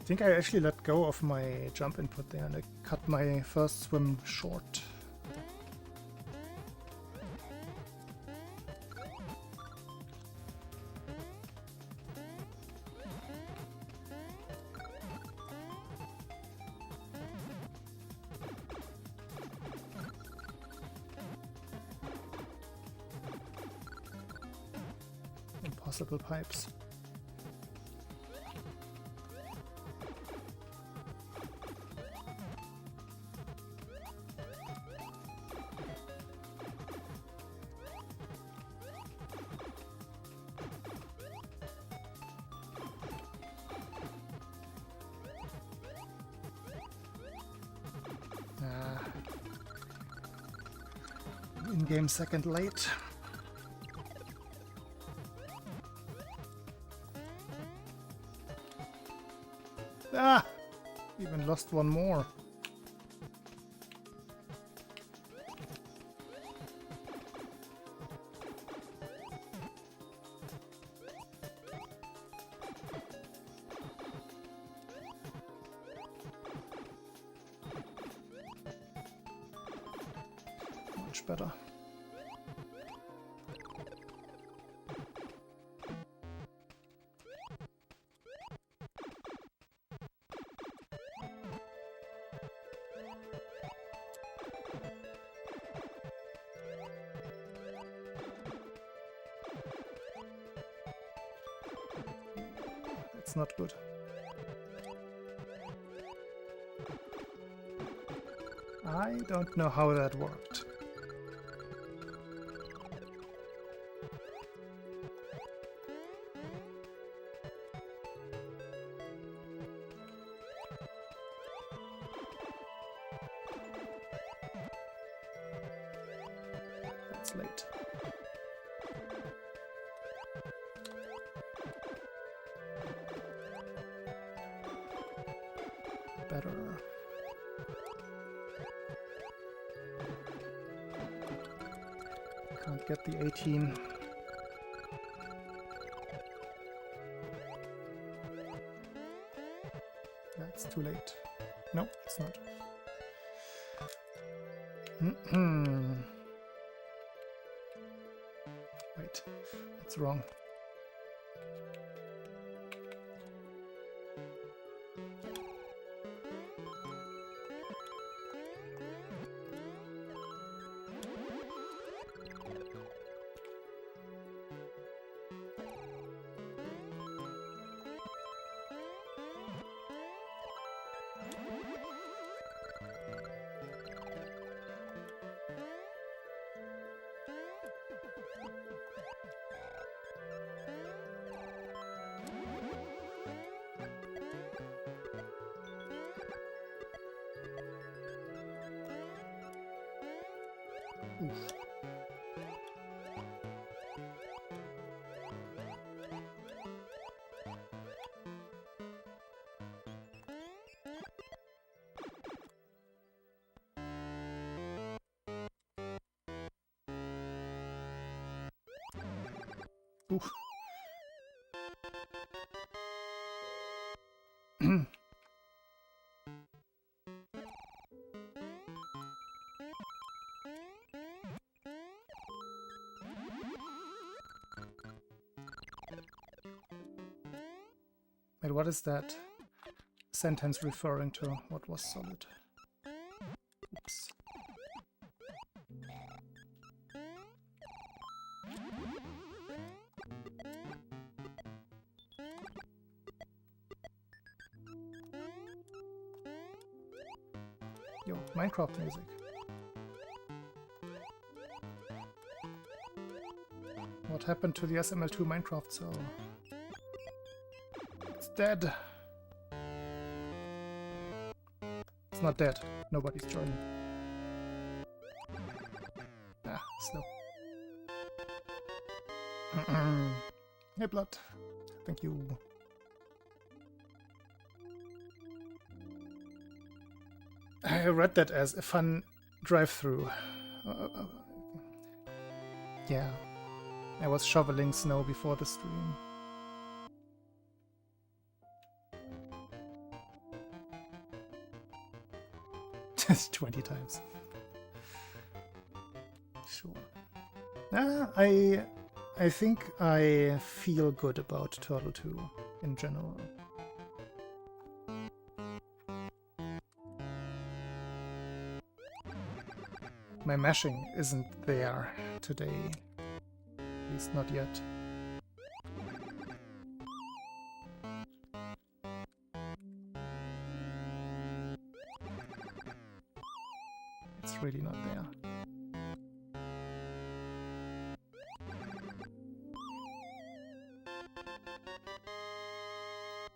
I think I actually let go of my jump input there and I cut my first swim short. Impossible pipes. In-game second late. Ah! Even lost one more. Much better. That's not good. I don't know how that worked. That's late. better. Can't get the 18. That's too late. No, it's not. Wait, that's wrong. Oof. Oof. Wait, what is that sentence referring to? What was solid? Oops. Yo, Minecraft music. What happened to the SML2 Minecraft server? It's dead. It's not dead. Nobody's joining. Ah, slow. Hey, Blood. Thank you. I read that as a fun drive-through. Yeah. I was shoveling snow before the stream. Just 20 times. Sure. I think I feel good about Turtle 2 in general. My mashing isn't there today. At least not yet. It's really not there.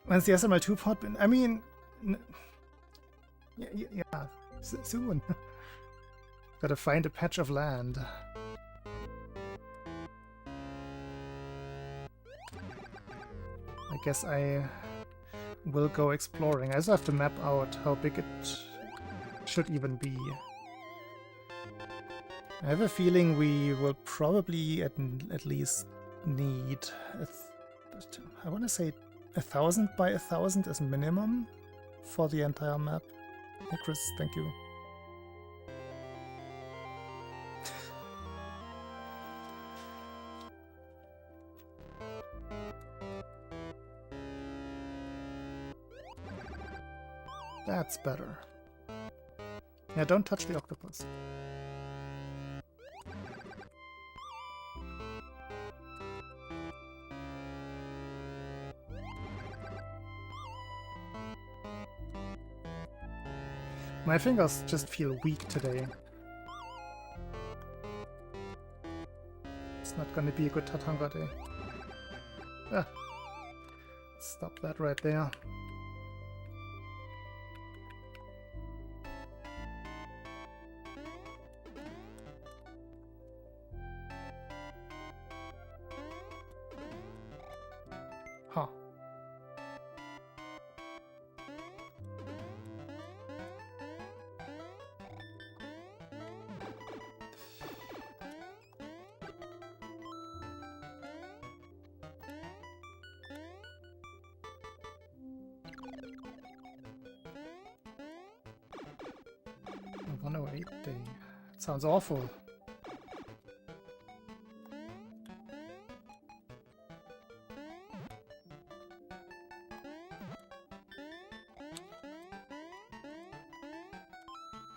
When's the SML2 pod been? I mean, yeah, soon. Gotta find a patch of land. I guess I will go exploring. I also have to map out how big it should even be. I have a feeling we will probably at least need, I want to say 1,000 by 1,000 as minimum for the entire map. Hey Chris, thank you. That's better. Yeah, don't touch the octopus. My fingers just feel weak today. It's not gonna be a good Tatanga day. Ah. Stop that right there. Huh. A 108 day. That sounds awful.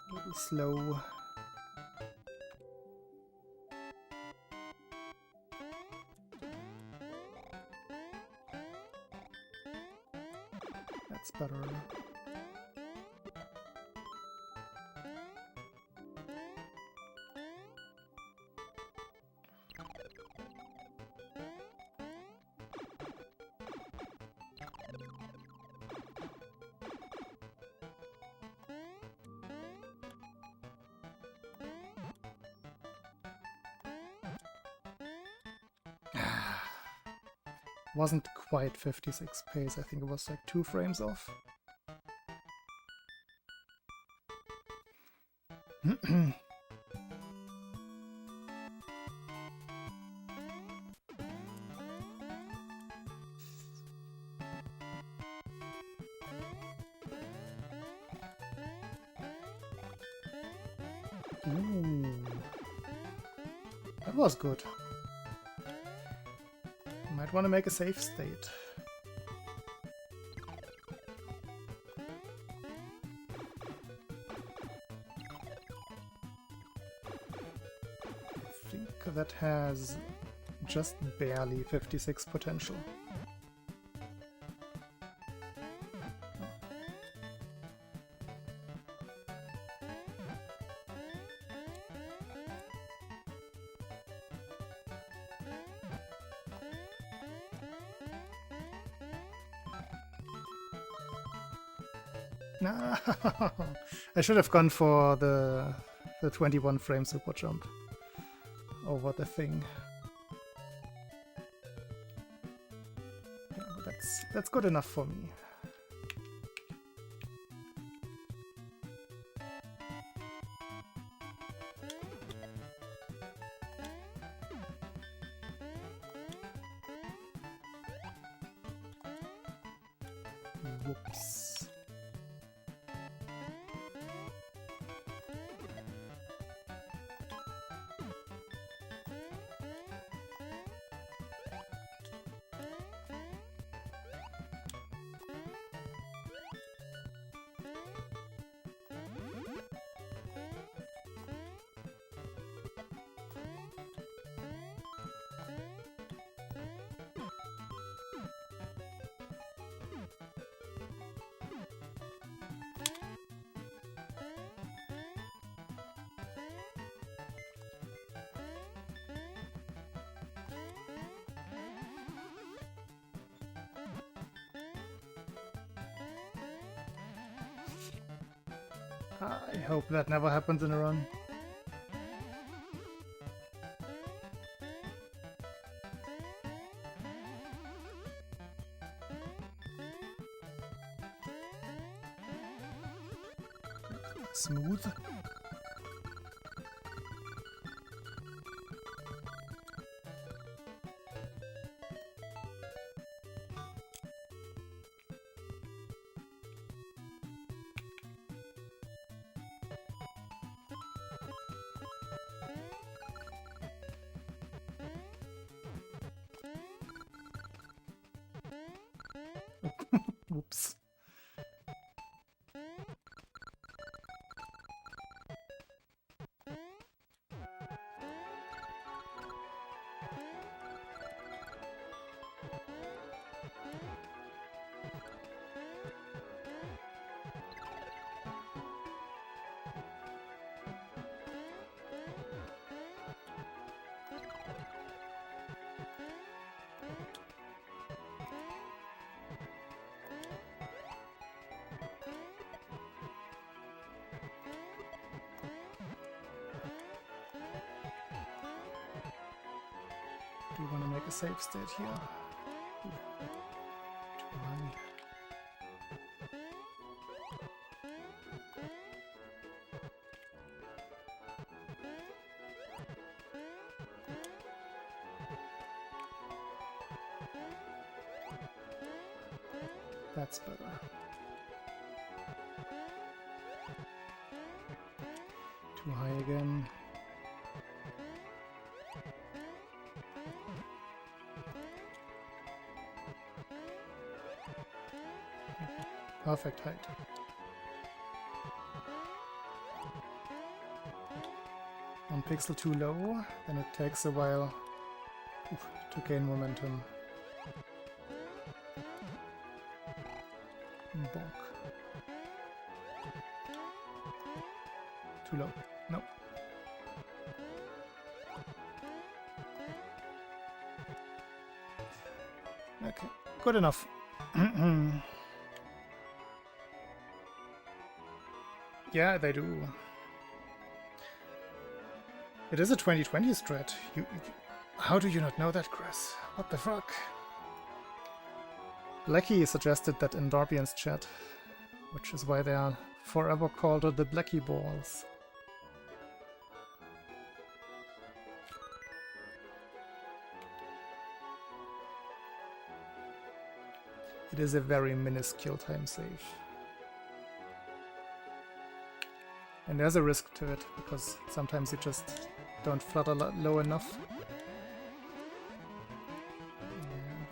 A little slow. That's better. Wasn't quite 56 pace, I think it was like 2 frames off. Ooh. That was good. Might want to make a save state. I think that has just barely 56 potential. No. I should have gone for the 21 frame super jump over the thing. Yeah, but that's good enough for me. Whoops. I hope that never happens in a run. Smooth. Oops. Do you want to make a save state here? Try. That's better. Too high again. Perfect height. One pixel too low, then it takes a while to gain momentum. Bonk. Too low. No. Okay, good enough. Yeah, they do. It is a 2020 strat. How do you not know that, Chris? What the fuck? Blackie suggested that in Darbian's chat, which is why they are forever called the Blackie balls. It is a very minuscule time save. And there's a risk to it, because sometimes you just don't flutter low enough.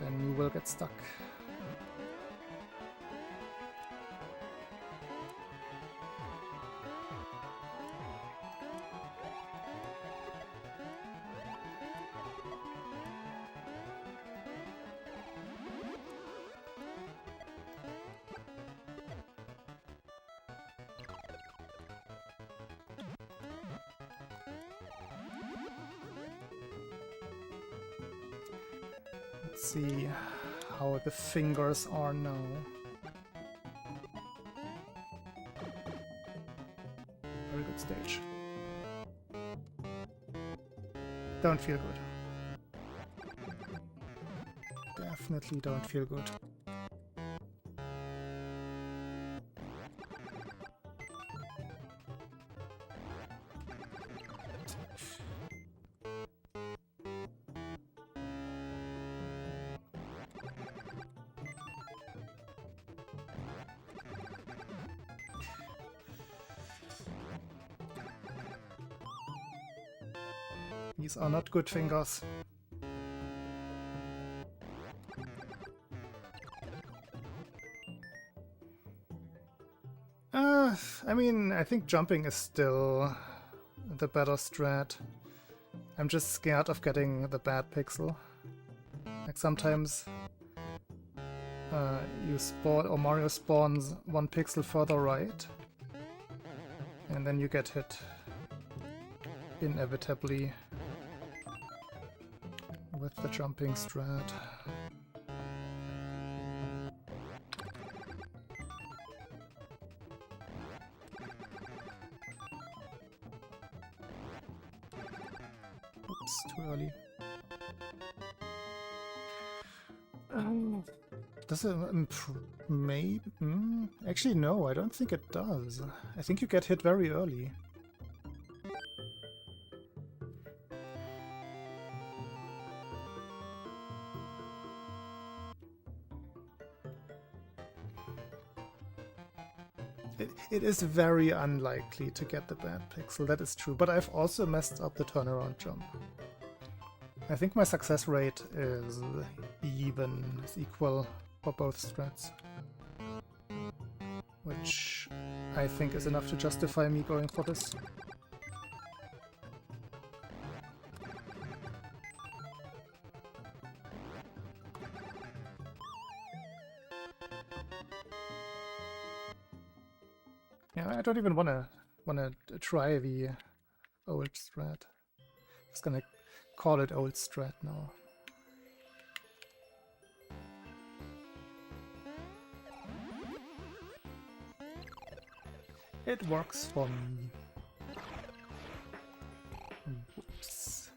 And then you will get stuck. Let's see how the fingers are now. Very good stage. Don't feel good. Definitely don't feel good. These are not good fingers. I mean, I think jumping is still the better strat. I'm just scared of getting the bad pixel. Like sometimes you spawn, or Mario spawns one pixel further right, and then you get hit inevitably with the jumping strat. Oops, too early. Does it maybe? Actually, no, I don't think it does. I think you get hit very early. It is very unlikely to get the bad pixel, that is true, but I've also messed up the turnaround jump. I think my success rate is equal for both strats, which I think is enough to justify me going for this. Yeah, I don't even wanna try the old strat. Just gonna call it old strat now. It works for me. Whoops.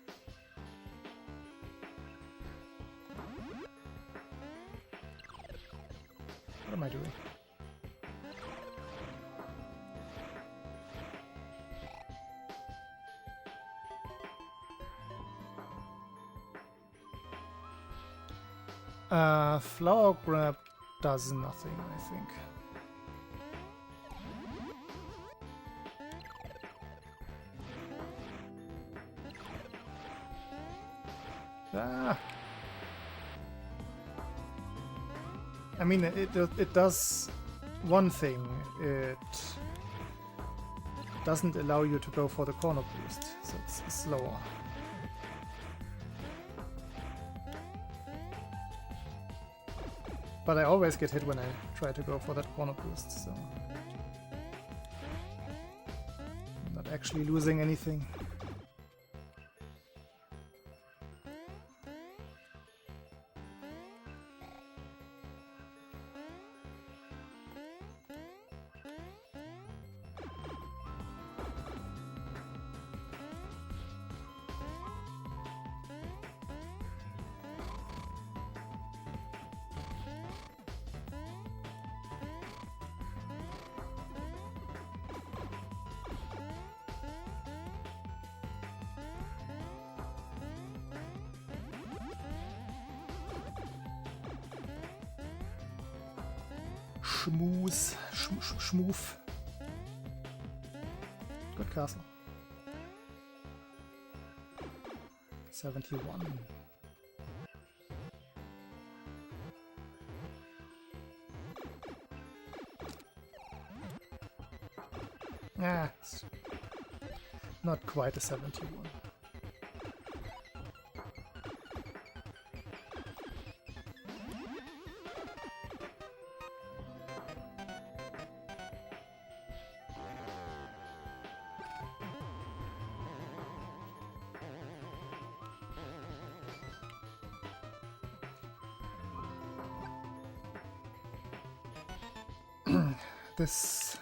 What am I doing? Flower grab does nothing, I think. Ah! I mean, it does one thing. It doesn't allow you to go for the corner boost, so it's slower. But I always get hit when I try to go for that corner boost, so I'm not actually losing anything. Schmoof. Good castle. 71. Ah, it's not quite a 71. This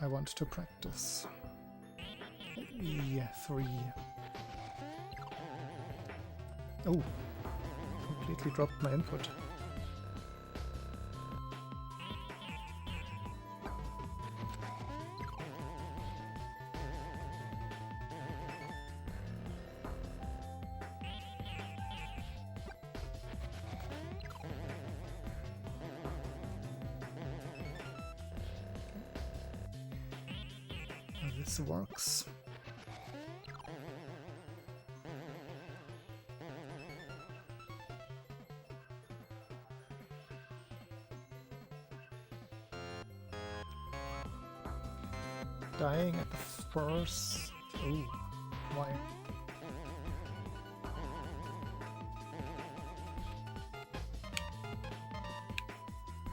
I want to practice. E3. Oh, completely dropped my input. This works. Dying at the first. Ooh, why?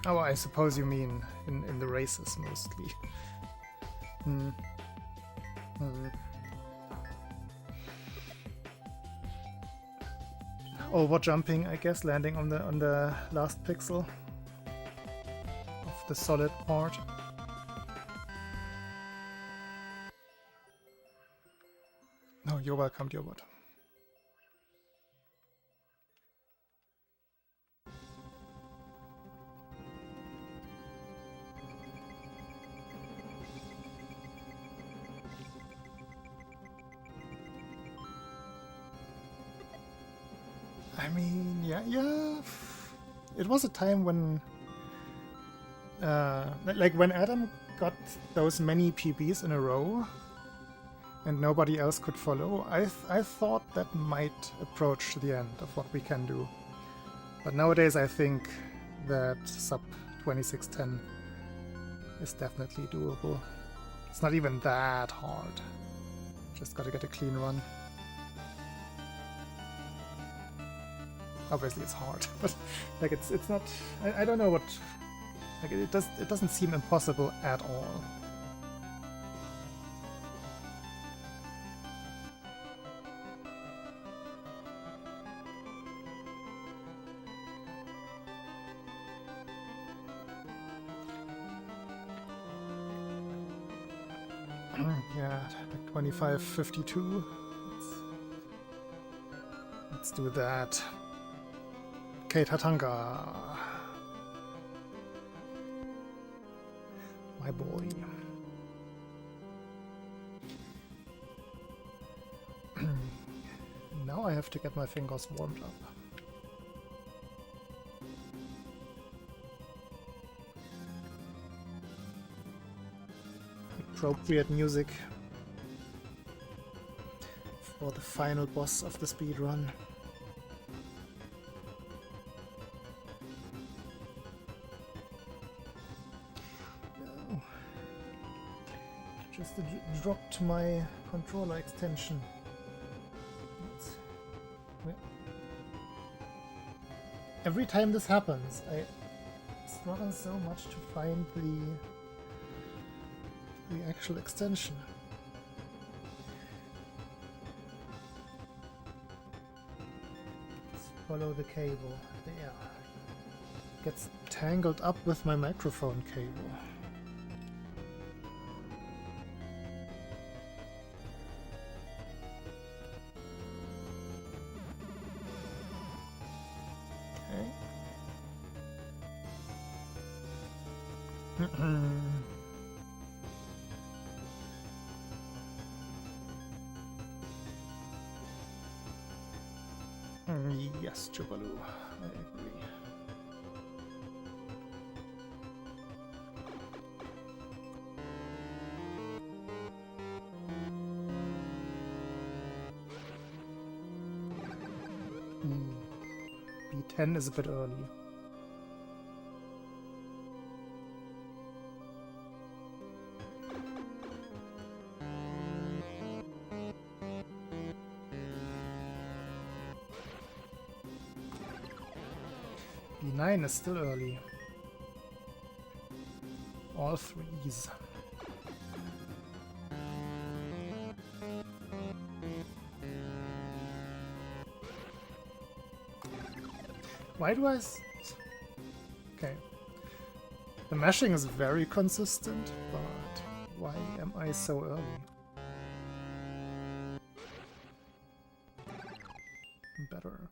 Oh, I suppose you mean in the races mostly. Over jumping, I guess, landing on the last pixel of the solid part. No, you're welcome, dear bot. I mean, yeah. It was a time when, like when Adam got those many PBs in a row, and nobody else could follow. I thought that might approach the end of what we can do, but nowadays I think that sub 2610 is definitely doable. It's not even that hard. Just gotta get a clean run. Obviously it's hard, but like it's not. I don't know what. Like it doesn't seem impossible at all. Yeah, like 25.52. Let's do that. Okay, Tatanga. My boy. Now I have to get my fingers warmed up. appropriate music for the final boss of the speedrun. No. Just dropped my controller extension. Every time this happens, I struggle so much to find the actual extension. Let's follow the cable. There. Gets tangled up with my microphone cable. Yes, Jubalu, I agree. B10 is a bit early. B9 is still early. All threes. Why do I... Okay. The mashing is very consistent, but why am I so early? Better.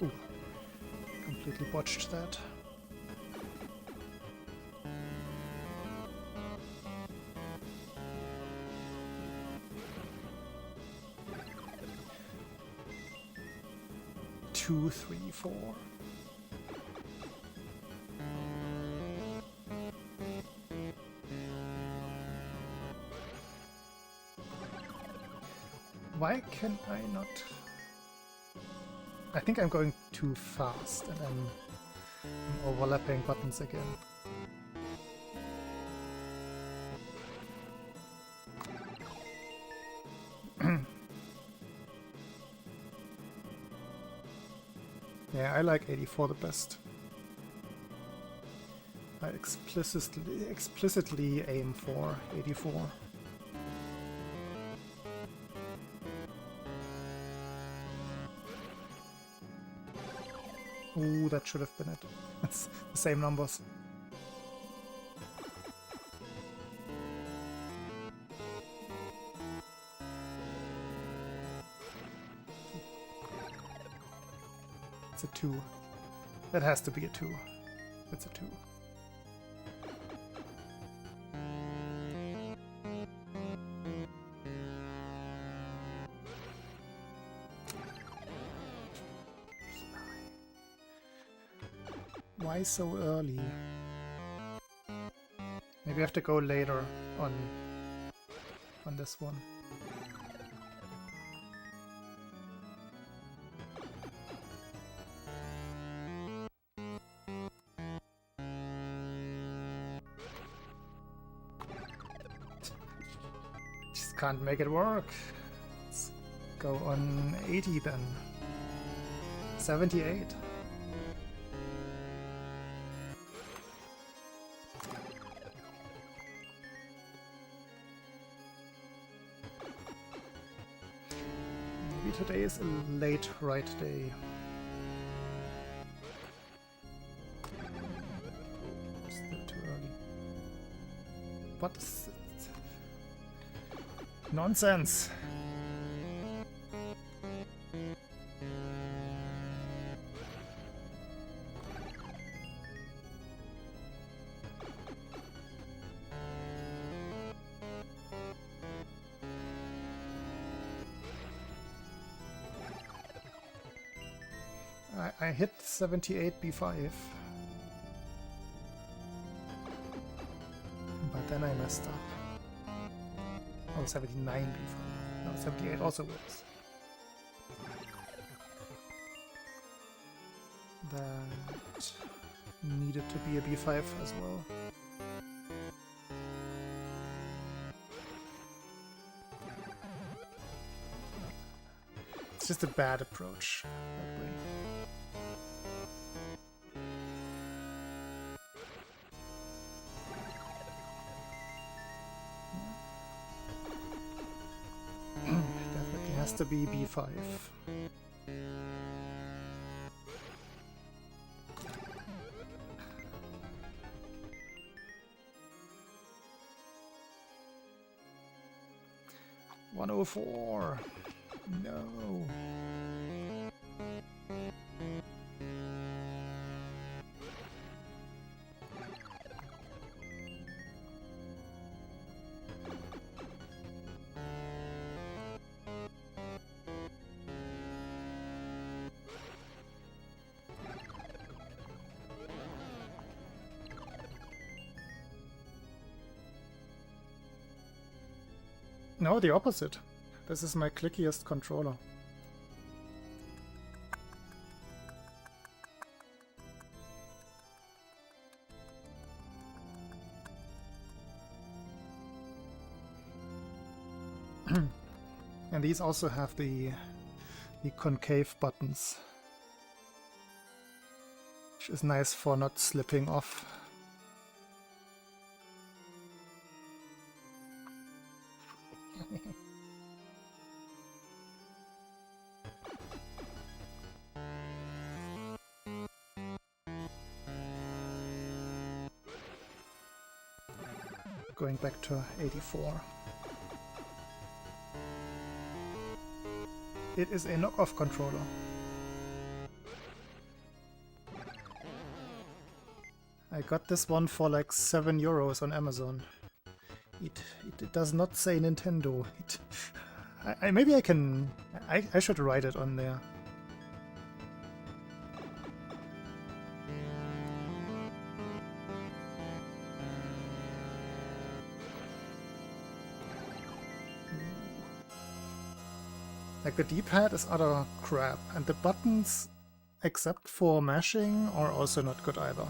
Ooh. Completely botched that. Two, three, four. Why can I not? I think I'm going too fast and I'm overlapping buttons again. Yeah, I like 84 the best. I explicitly aim for 84. Ooh, that should have been it. It's the same numbers. It's a 2. That has to be a 2. It's a 2. Why so early? Maybe I have to go later on this one. Just can't make it work. Let's go on 80 then. 78. Today is a late right day. Still too early. What is it? Nonsense! I hit 78 B5. But then I messed up. Oh, 79 B5. No, 78 also works. That needed to be a B5 as well. It's just a bad approach that way. Definitely has to be B5. $104. No. No, the opposite. This is my clickiest controller. And these also have the concave buttons, which is nice for not slipping off. Going back to 84. It is a knockoff controller. I got this one for like €7 on Amazon. It does not say Nintendo. Maybe I can... I should write it on there. Like the D-pad is utter crap, and the buttons, except for mashing, are also not good either.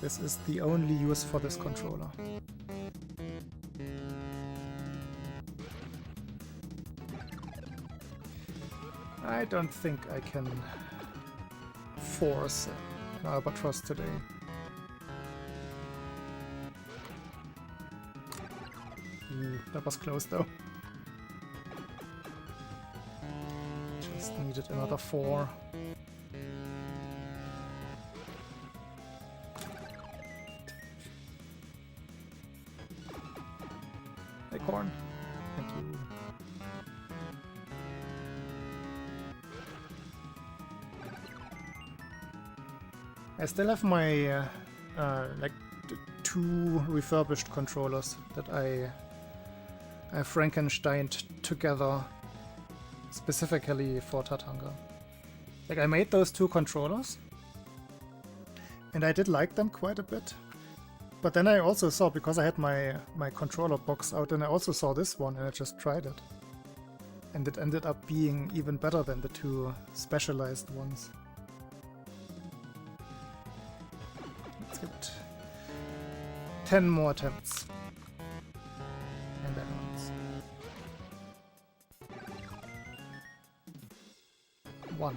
This is the only use for this controller. I don't think I can force an albatross today. That was close though. Just needed another 4. Acorn. Thank you. I still have my like 2 refurbished controllers that I Frankensteined together specifically for Tatanga. Like, I made those 2 controllers and I did like them quite a bit, but then I also saw, because I had my controller box out, and I also saw this one and I just tried it, and it ended up being even better than the 2 specialized ones. Let's get 10 more attempts. And that one's 1.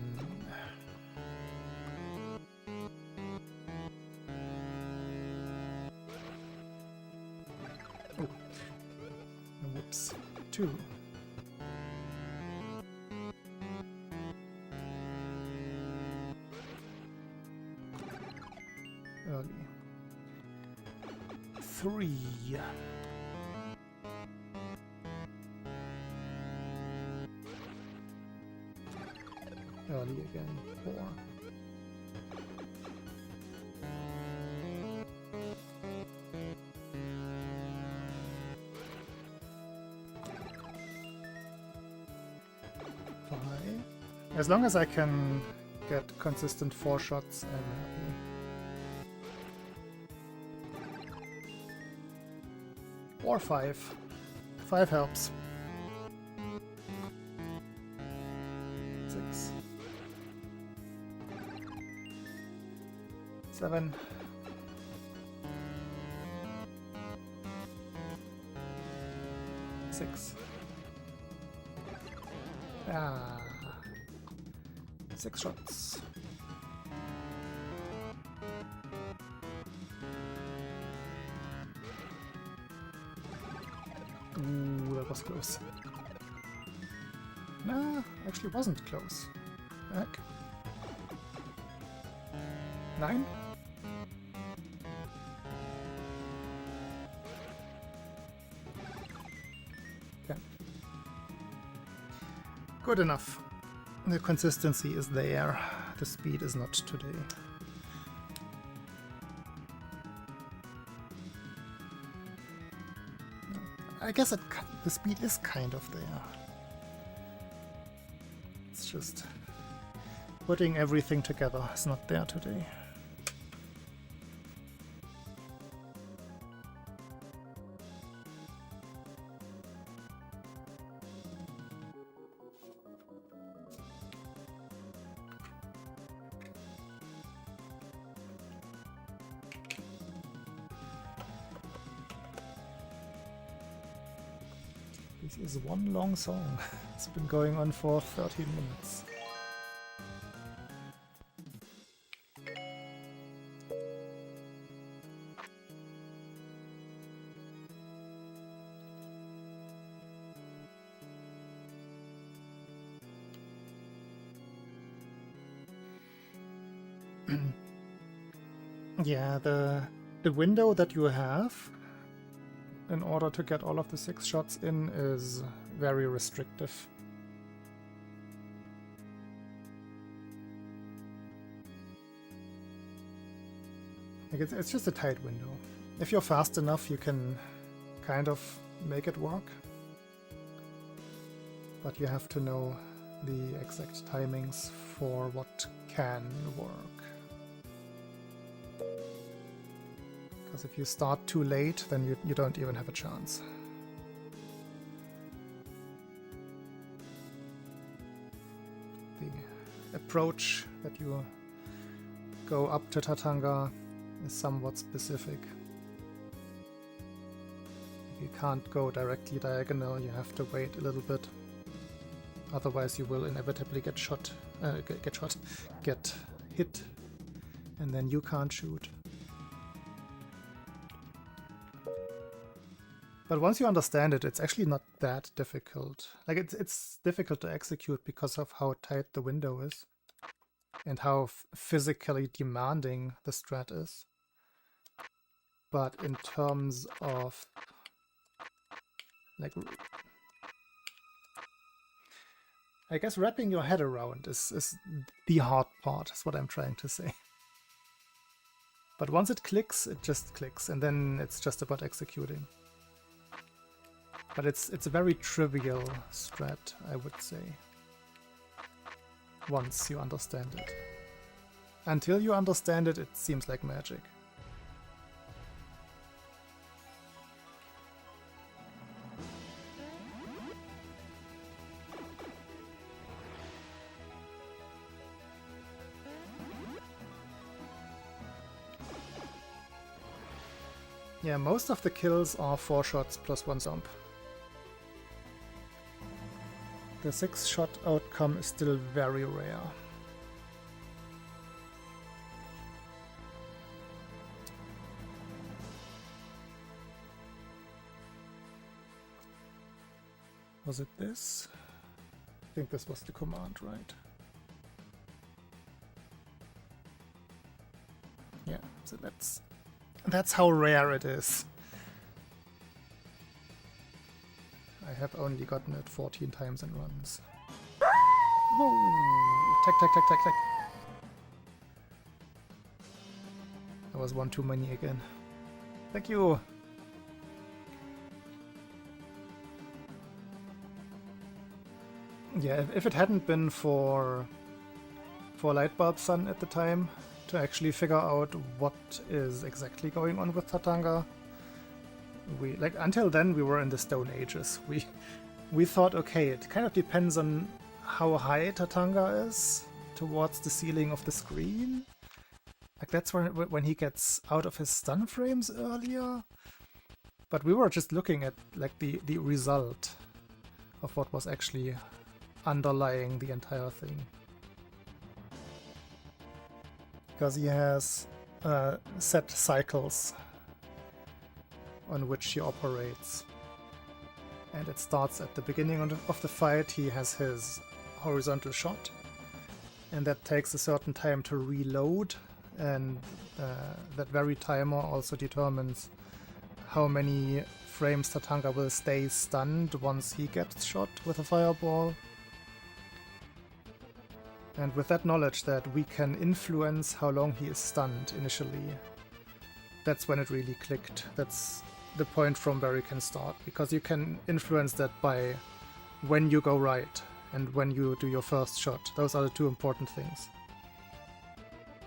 Oh. Whoops. 2. Early. 3. Early again. 4. As long as I can get consistent 4 shots, I'm happy. Or 5. 5 helps. 6. 7. 6. 6 shots. Ooh, that was close. Nah, actually wasn't close. Heck. 9? Okay. Good enough. The consistency is there. The speed is not today. I guess the speed is kind of there. It's just putting everything together is not there today. This is one long song. It's been going on for 13 minutes. Yeah, the window that you have in order to get all of the 6 shots in is very restrictive. Like it's just a tight window. If you're fast enough, you can kind of make it work. But you have to know the exact timings for what can work. Because if you start too late, then you don't even have a chance. The approach that you go up to Tatanga is somewhat specific. You can't go directly diagonal, you have to wait a little bit. Otherwise you will inevitably get hit, and then you can't shoot. But once you understand it, it's actually not that difficult. Like it's difficult to execute because of how tight the window is and how physically demanding the strat is. But in terms of like, I guess wrapping your head around is the hard part, is what I'm trying to say. But once it clicks, it just clicks, and then it's just about executing. But it's a very trivial strat, I would say, once you understand it. Until you understand it, it seems like magic. Yeah, most of the kills are 4 shots plus 1 jump. The 6-shot outcome is still very rare. Was it this? I think this was the command, right? Yeah, so that's how rare it is. I have only gotten it 14 times in runs. Whoa! Tech. That was one too many again. Thank you! Yeah, if it hadn't been for Lightbulb Sun at the time to actually figure out what is exactly going on with Tatanga, we until then we were in the Stone Ages. We thought, okay, it kind of depends on how high Tatanga is towards the ceiling of the screen. Like that's when he gets out of his stun frames earlier. But we were just looking at like the result of what was actually underlying the entire thing. Because he has set cycles on which he operates. And it starts at the beginning of the fight. He has his horizontal shot, and that takes a certain time to reload, and that very timer also determines how many frames Tatanga will stay stunned once he gets shot with a fireball. And with that knowledge that we can influence how long he is stunned initially, that's when it really clicked. That's the point from where you can start, because you can influence that by when you go right and when you do your first shot. Those are the two important things.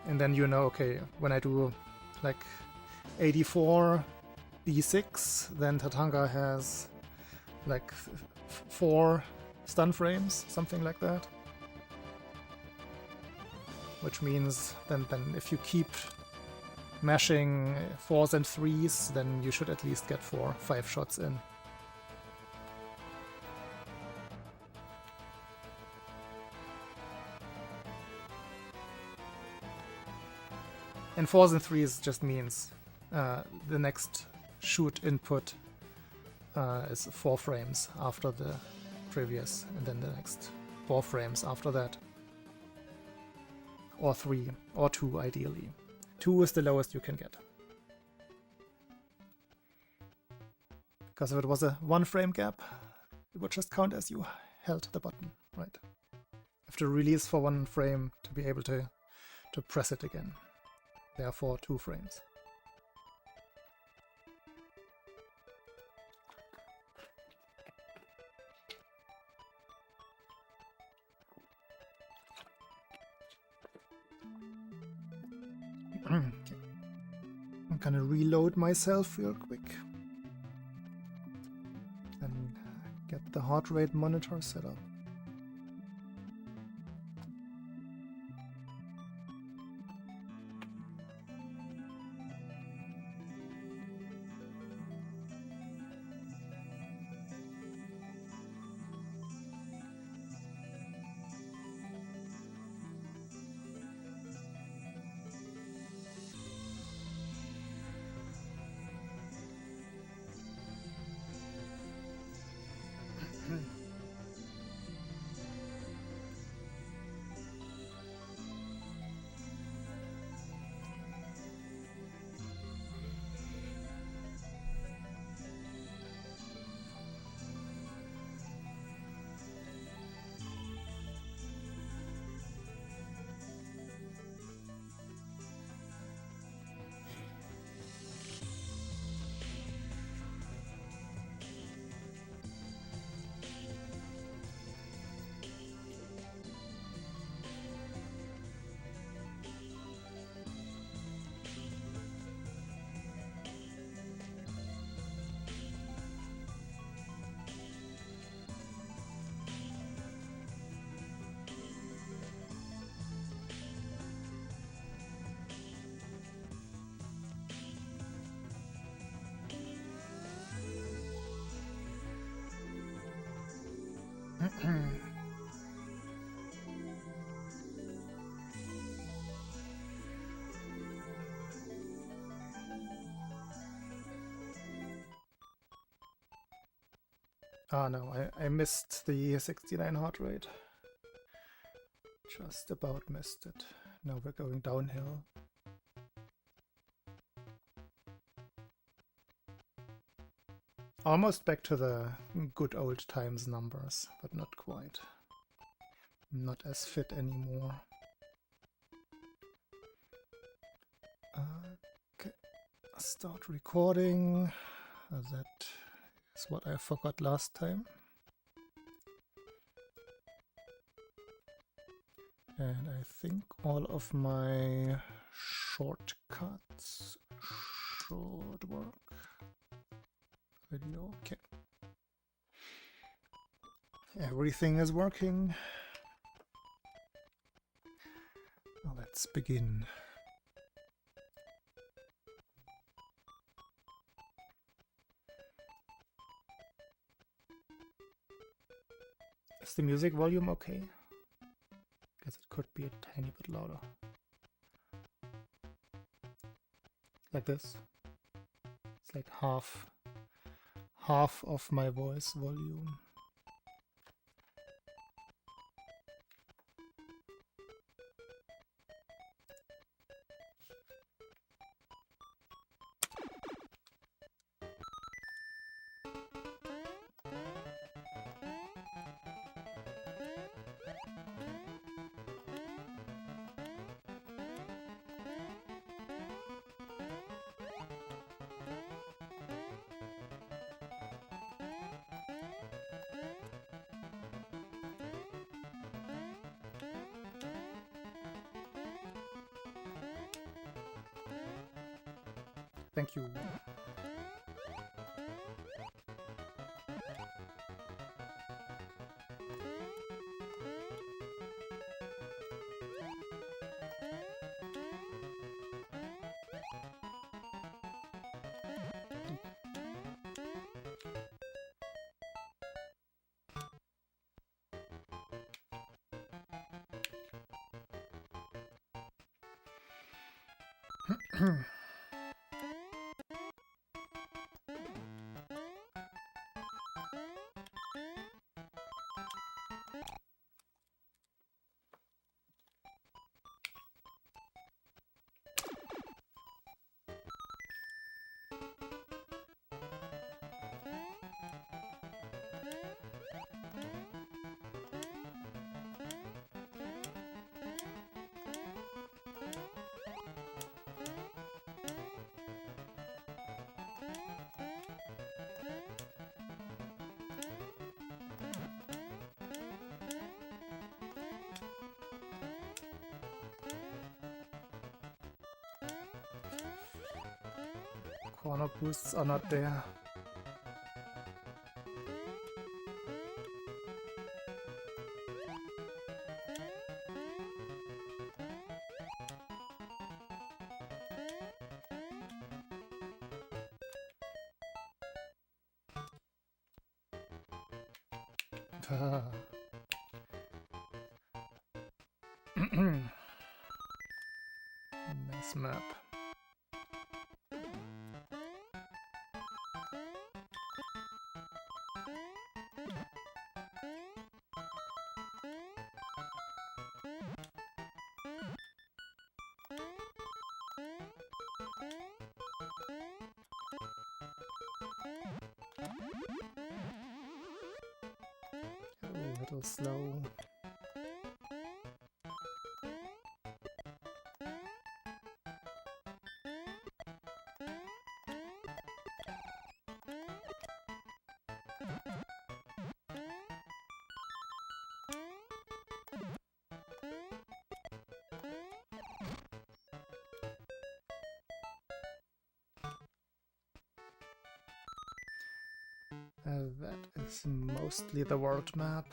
And then you know, okay, when I do like 84 B6, then Tatanga has like 4 stun frames, something like that. Which means then if you keep mashing 4s and 3s, then you should at least get 5 shots in. And 4s and 3s just means the next shoot input is 4 frames after the previous, and then the next 4 frames after that. Or 3, or 2 ideally. 2 is the lowest you can get. Because if it was a 1 frame gap, it would just count as you held the button, right? You have to release for 1 frame to be able to press it again. Therefore 2 frames. Okay. I'm gonna reload myself real quick and get the heart rate monitor set up. Ah no, I missed the 69 heart rate. Just about missed it. Now we're going downhill. Almost back to the good old times numbers, but not quite. Not as fit anymore. Okay, start recording. That is what I forgot last time. And I think all of my shortcuts should work. Video, okay. Everything is working. Now let's begin. Is the music volume okay? Guess it could be a tiny bit louder. Like this. It's like half of my voice volume. Thank you. Corner boosts are not there. Nice map. A little slow. That is mostly the world map.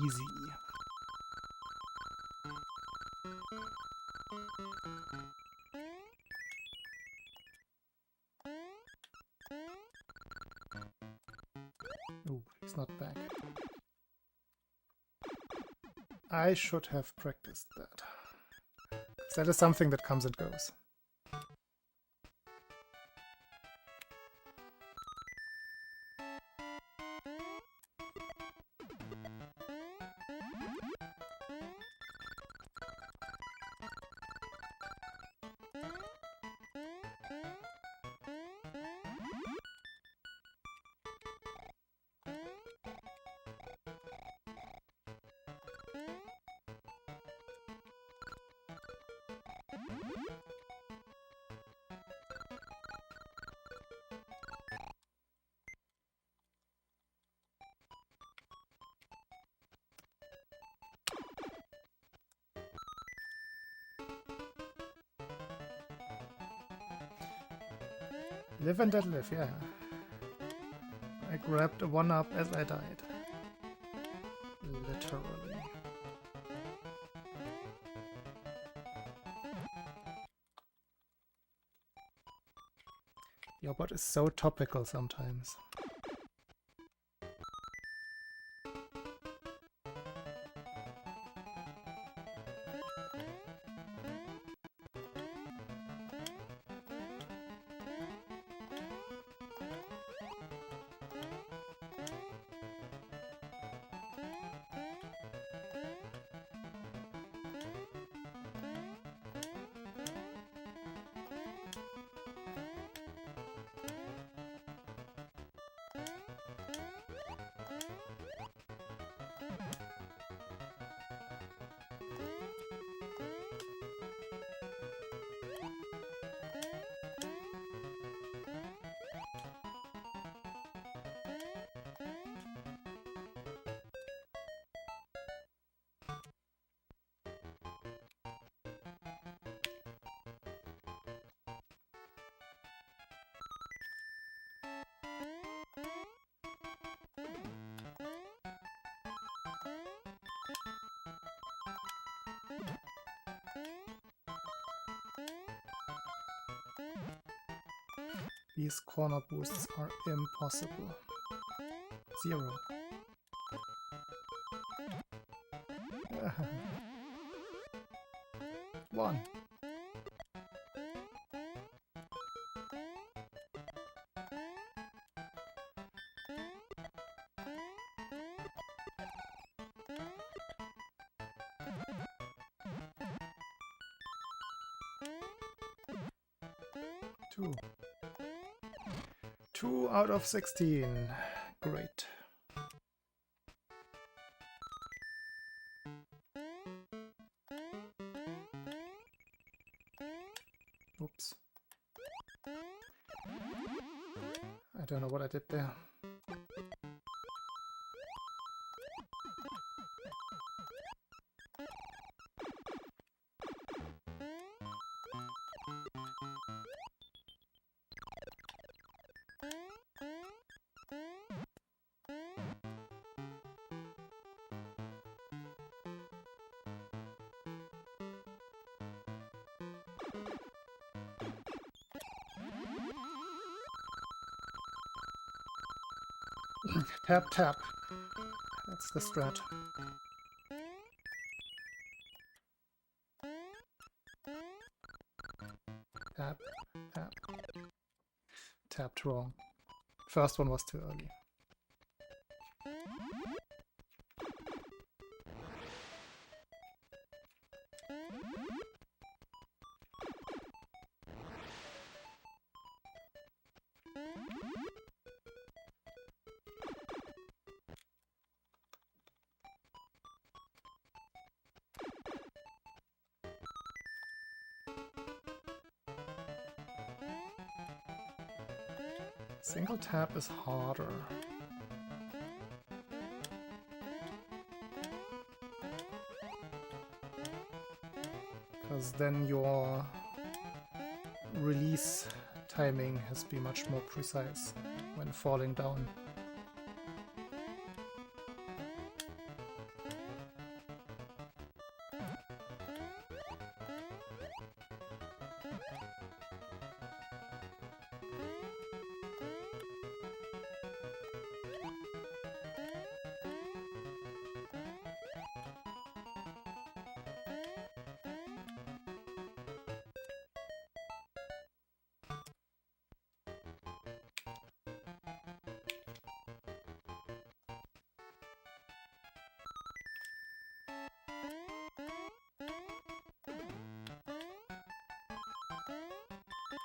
Easy. Oh, he's not back. I should have practiced that. That is something that comes and goes. Live and let live, yeah. I grabbed a 1-up as I died. Literally. Your bot is so topical sometimes. These corner boosts are impossible. 0. 1. Two. 2 out of 16. Great. Oops. I don't know what I did there. Tap, tap. That's the strat. Tap, tap. Tapped wrong. First one was too early. Single tap is harder. Because then your release timing has to be much more precise when falling down.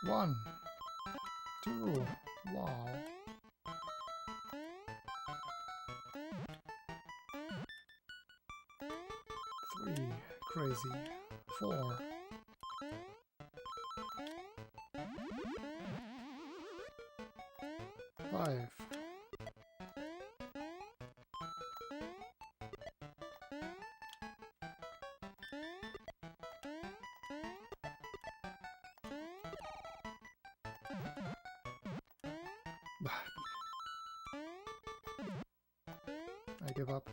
One, 2, wow. 3, crazy. 4. 5. 6. I give up.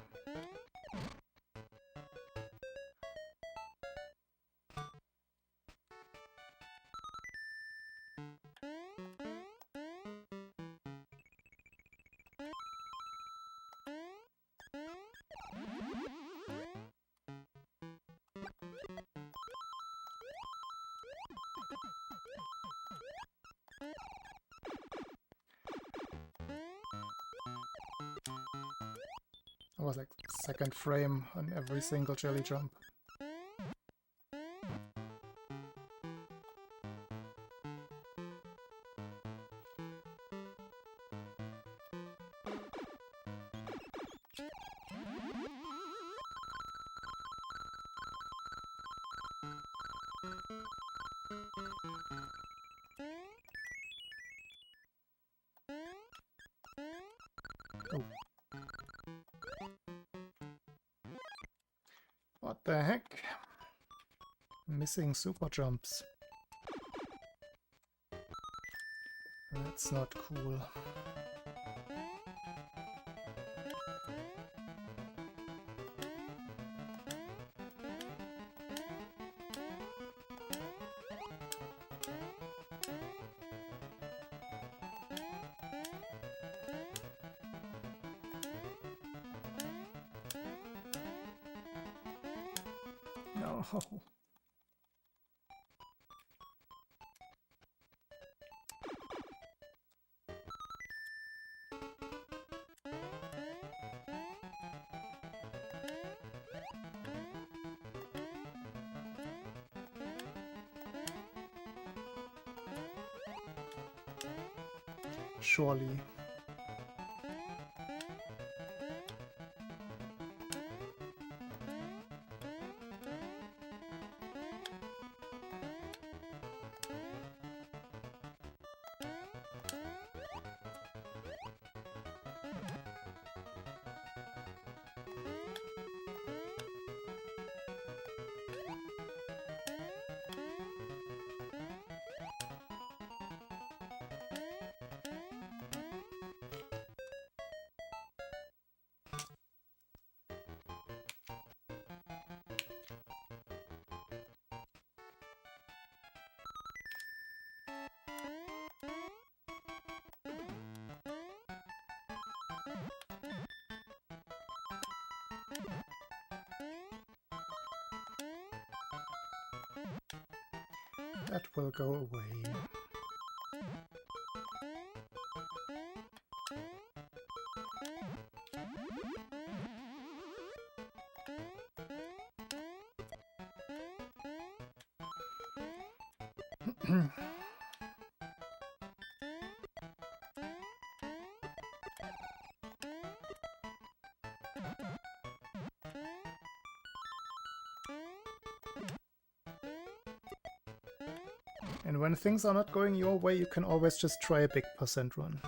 I was like second frame on every single jelly jump. Oh. What the heck? Missing super jumps. That's not cool. No. Surely. That will go away. And when things are not going your way, you can always just try a big percent run.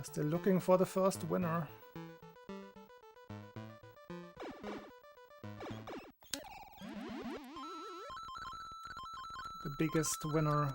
Still looking for the first winner. The biggest winner.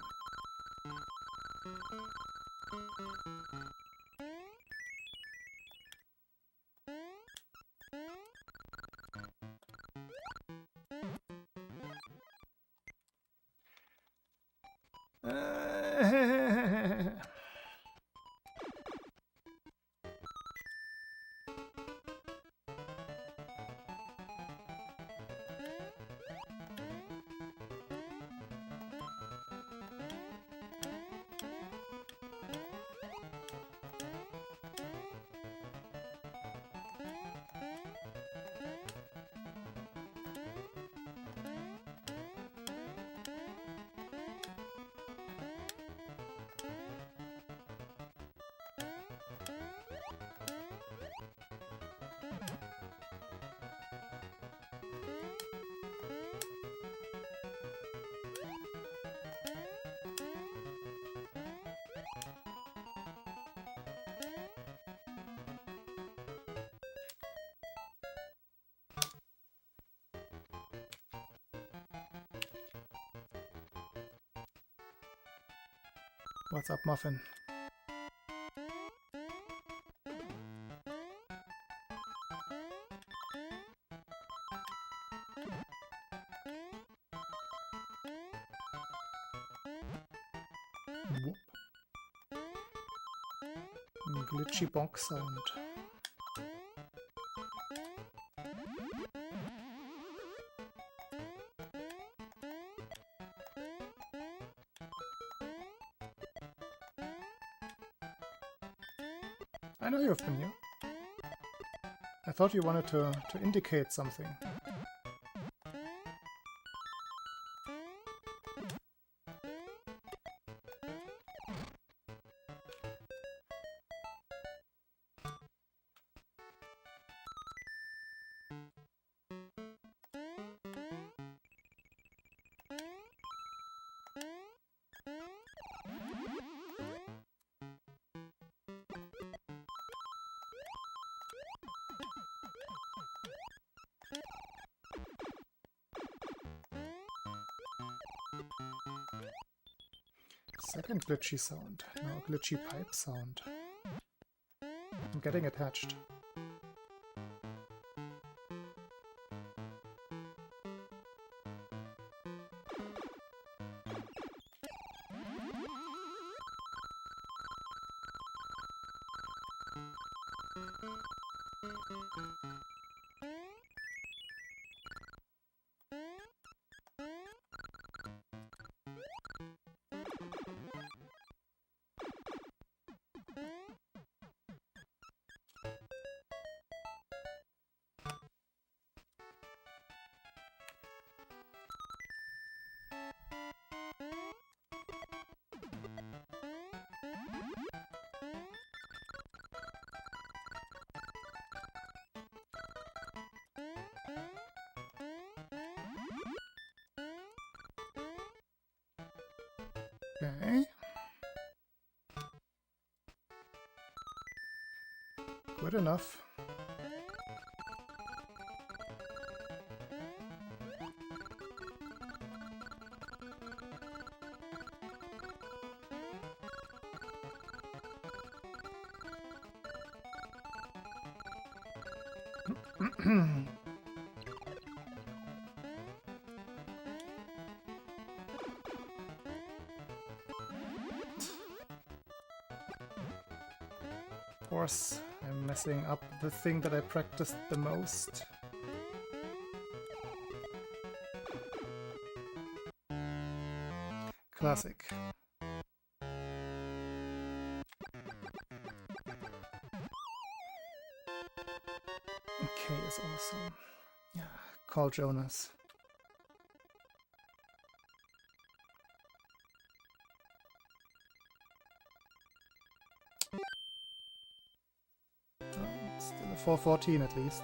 What's up, Muffin? Whoop. Glitchy bonk sound. I know you've been here. I thought you wanted to indicate something. Second glitchy sound. Now glitchy pipe sound. I'm getting attached. Okay. Good enough. Of course, I'm messing up the thing that I practiced the most. Classic. Okay, is awesome. Yeah, call Jonas. Still a 414 at least.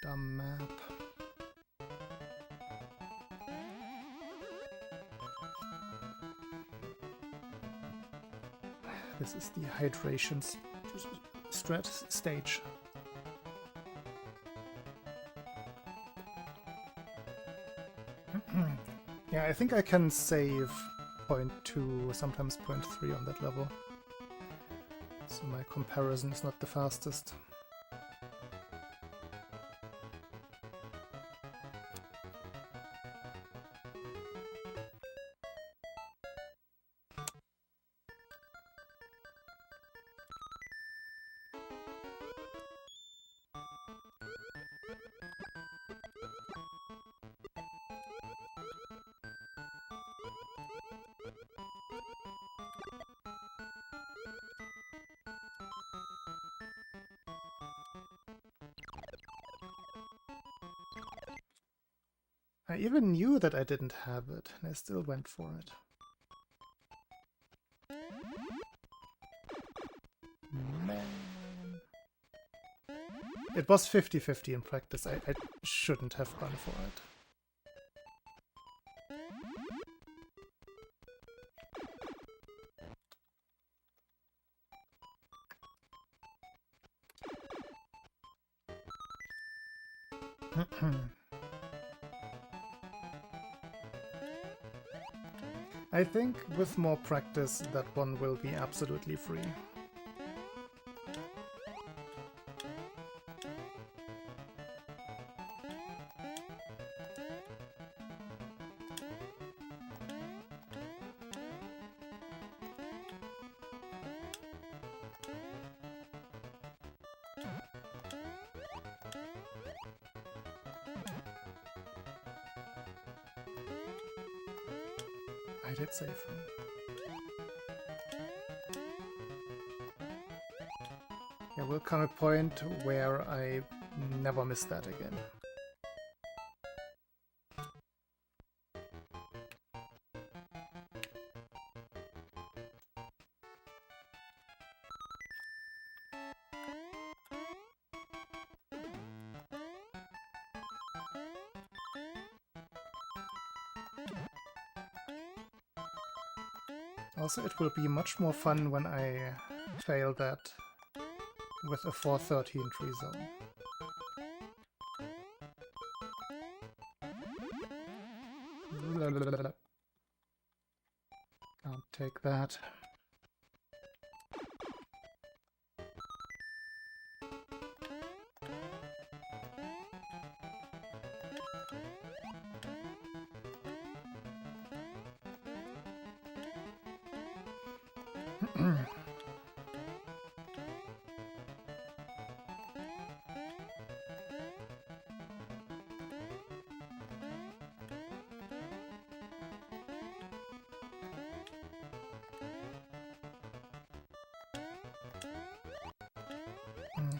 Dumb map. This is the hydration strat stage. Yeah, I think I can save 0.2, sometimes 0.3 on that level. So my comparison is not the fastest. I even knew that I didn't have it, and I still went for it. Man. It was 50-50 in practice. I shouldn't have gone for it. I think with more practice that one will be absolutely free. I did save him. There will come a point where I never miss that again. Also, it will be much more fun when I fail that with a 413 tree zone. Can't take that.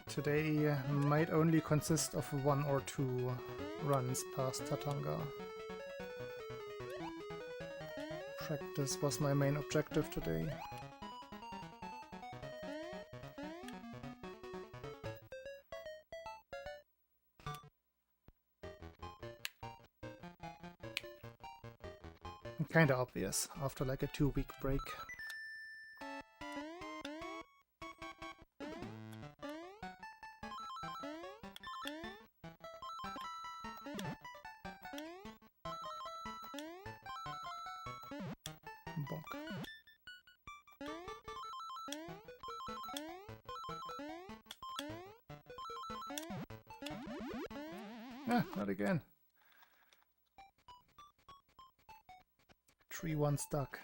Today might only consist of 1 or 2 runs past Tatonga. Practice was my main objective today. Kinda obvious after like a 2-week break. Ah, not again. Tree 1 stuck.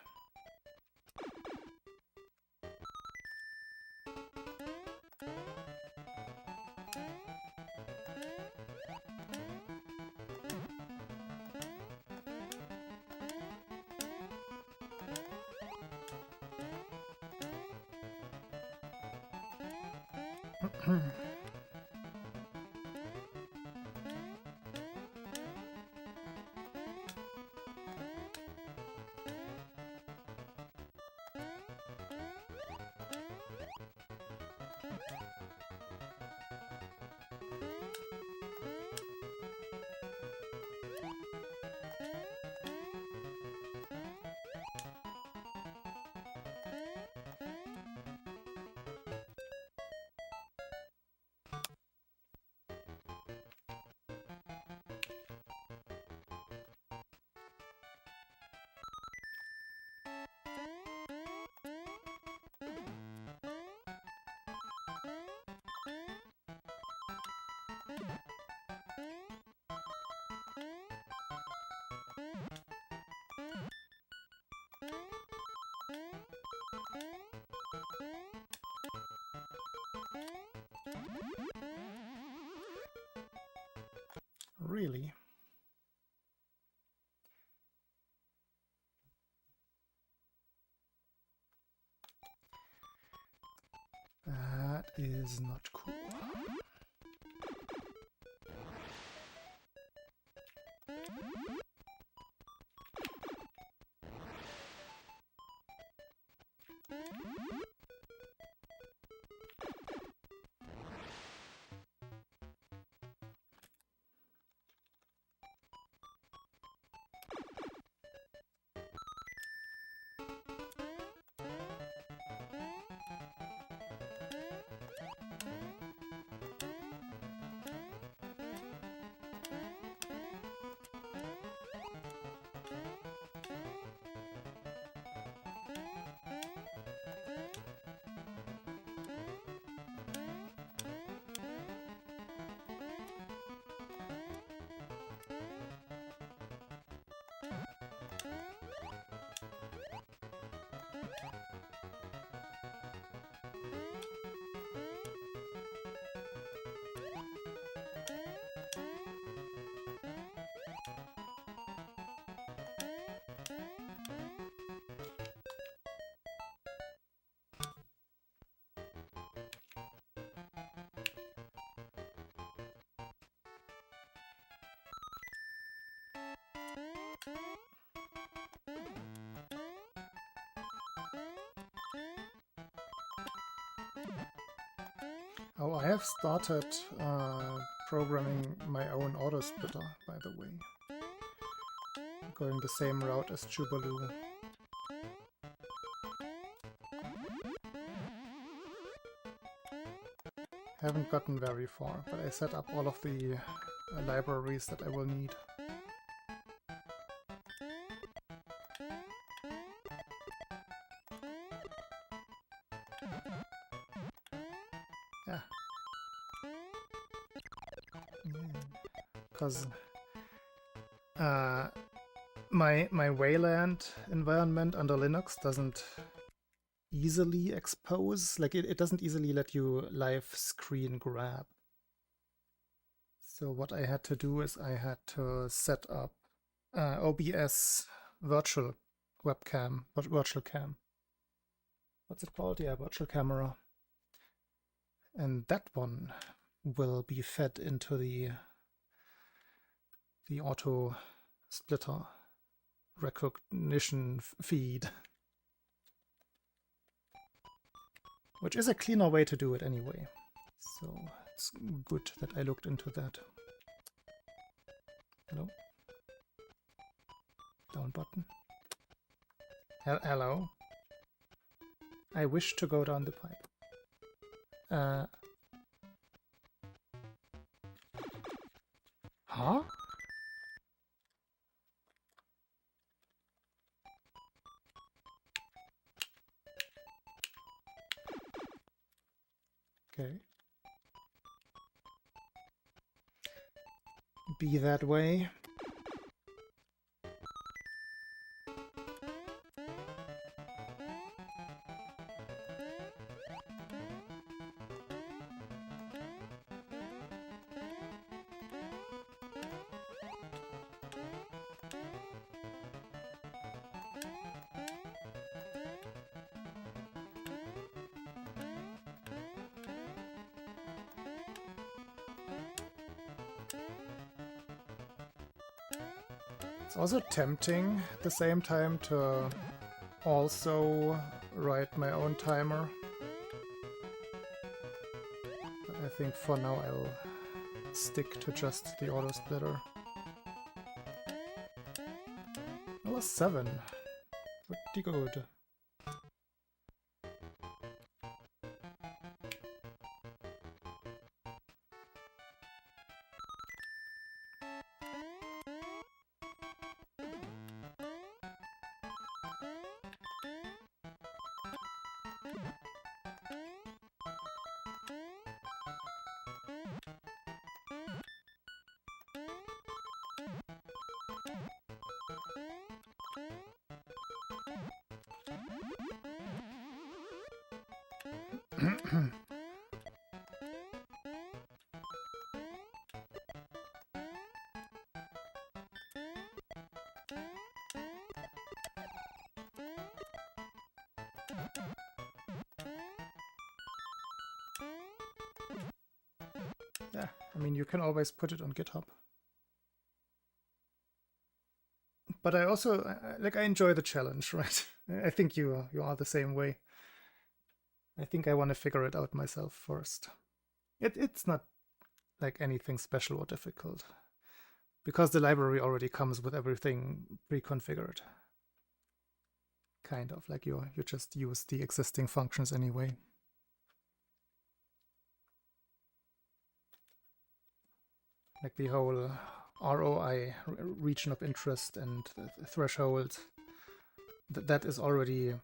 Really? That is not cool. Oh, I have started programming my own auto splitter, by the way. Going the same route as Jubaloo. Haven't gotten very far, but I set up all of the libraries that I will need. Yeah. Because my Wayland environment under Linux doesn't easily expose, like it doesn't easily let you live screen grab. So what I had to do is I had to set up OBS virtual webcam, virtual cam. What's it called? Yeah, virtual camera. And that one will be fed into the auto splitter recognition feed. Which is a cleaner way to do it anyway. So it's good that I looked into that. Hello? Down button. Hello? I wish to go down the pipe. Huh? Okay. Be that way. It's also tempting at the same time to also write my own timer. But I think for now I'll stick to just the auto splitter. That was 7. Pretty good. Yeah, I mean, you can always put it on GitHub. But I also, like, I enjoy the challenge, right? I think you are the same way. I think I want to figure it out myself first. It's not like anything special or difficult, because the library already comes with everything pre-configured. Kind of, like you just use the existing functions anyway. Like the whole ROI, region of interest, and threshold, that is already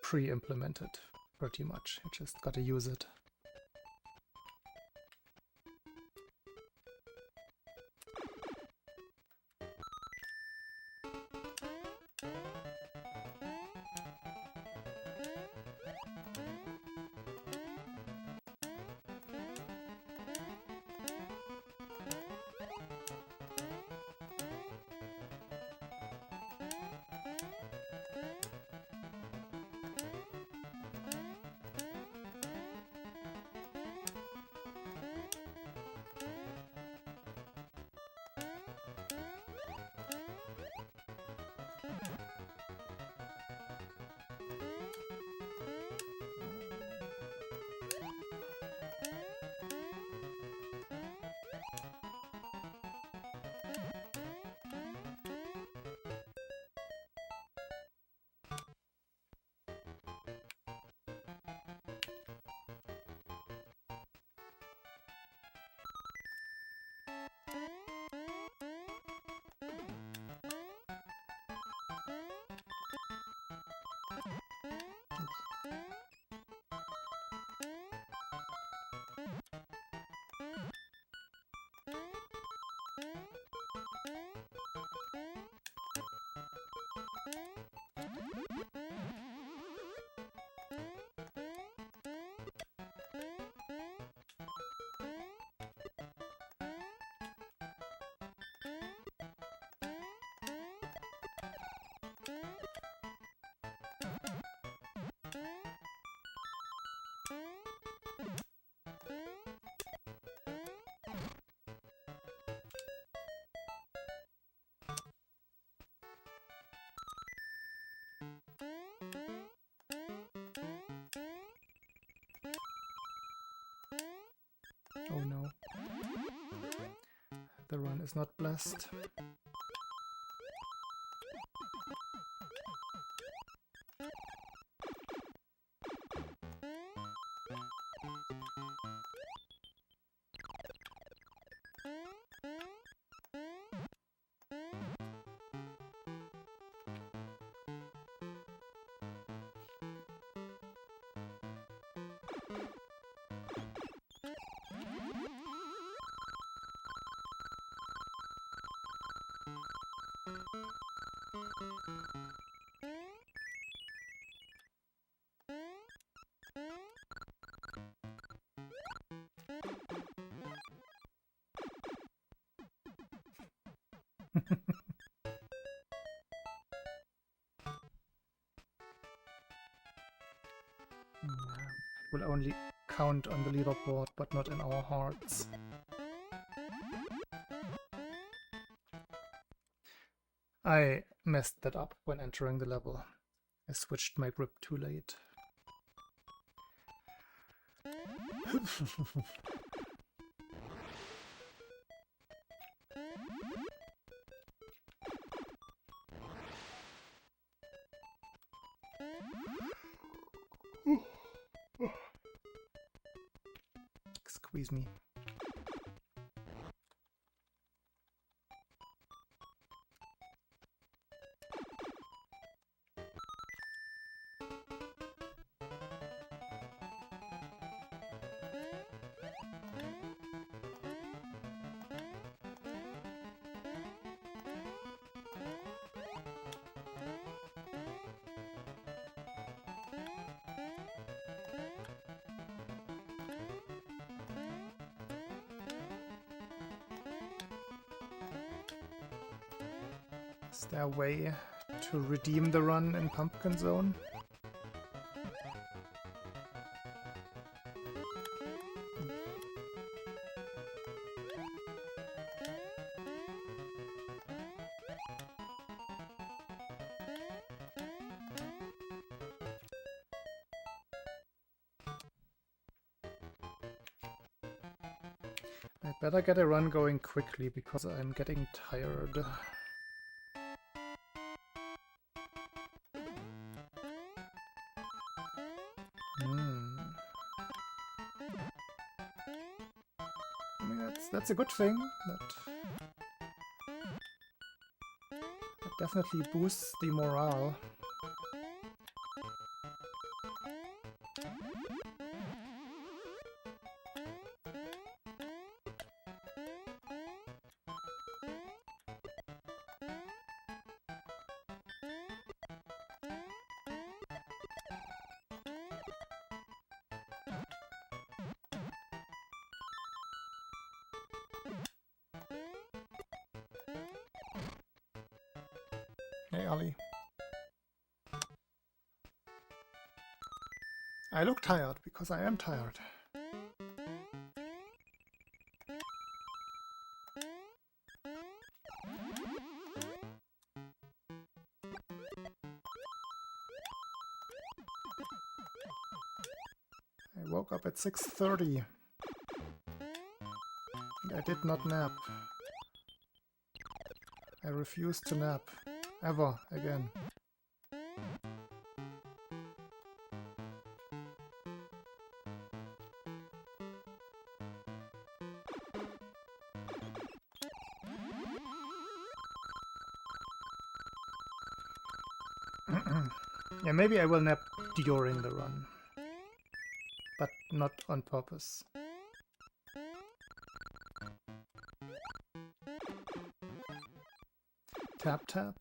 pre-implemented pretty much. You just gotta use it. that the run is not blessed. Will only count on the leaderboard, but not in our hearts. I messed that up when entering the level. I switched my grip too late. Squeeze me. Is there a way to redeem the run in Pumpkin Zone? I'd better get a run going quickly because I'm getting tired. I mean, that's a good thing. That definitely boosts the morale. Hey, Ali. I look tired because I am tired. I woke up at 6:30. And I did not nap. I refuse to nap. Ever again. Yeah, maybe I will nap during the run, but not on purpose. Tap tap.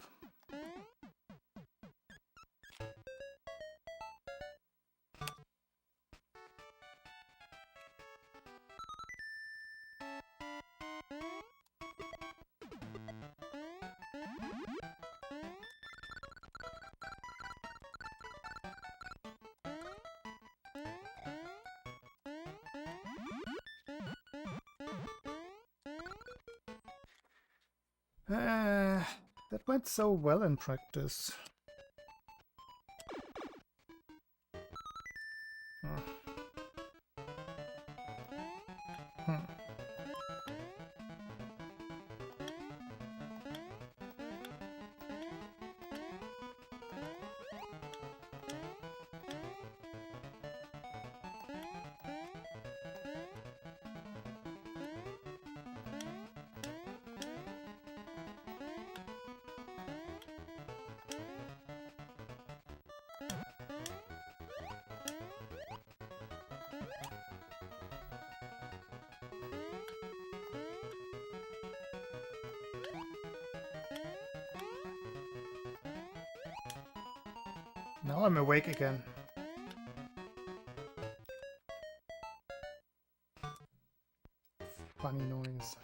That went so well in practice. Now I'm awake again. Funny noise.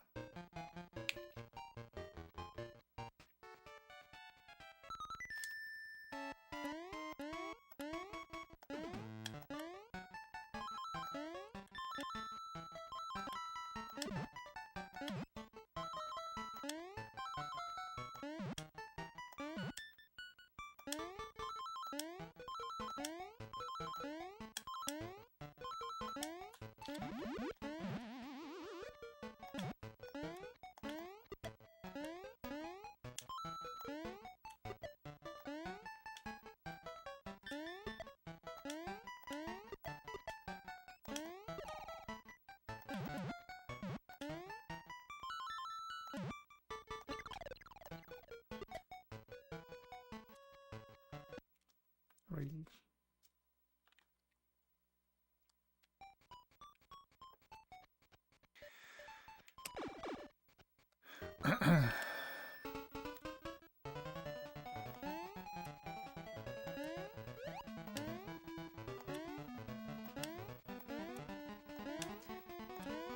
Really?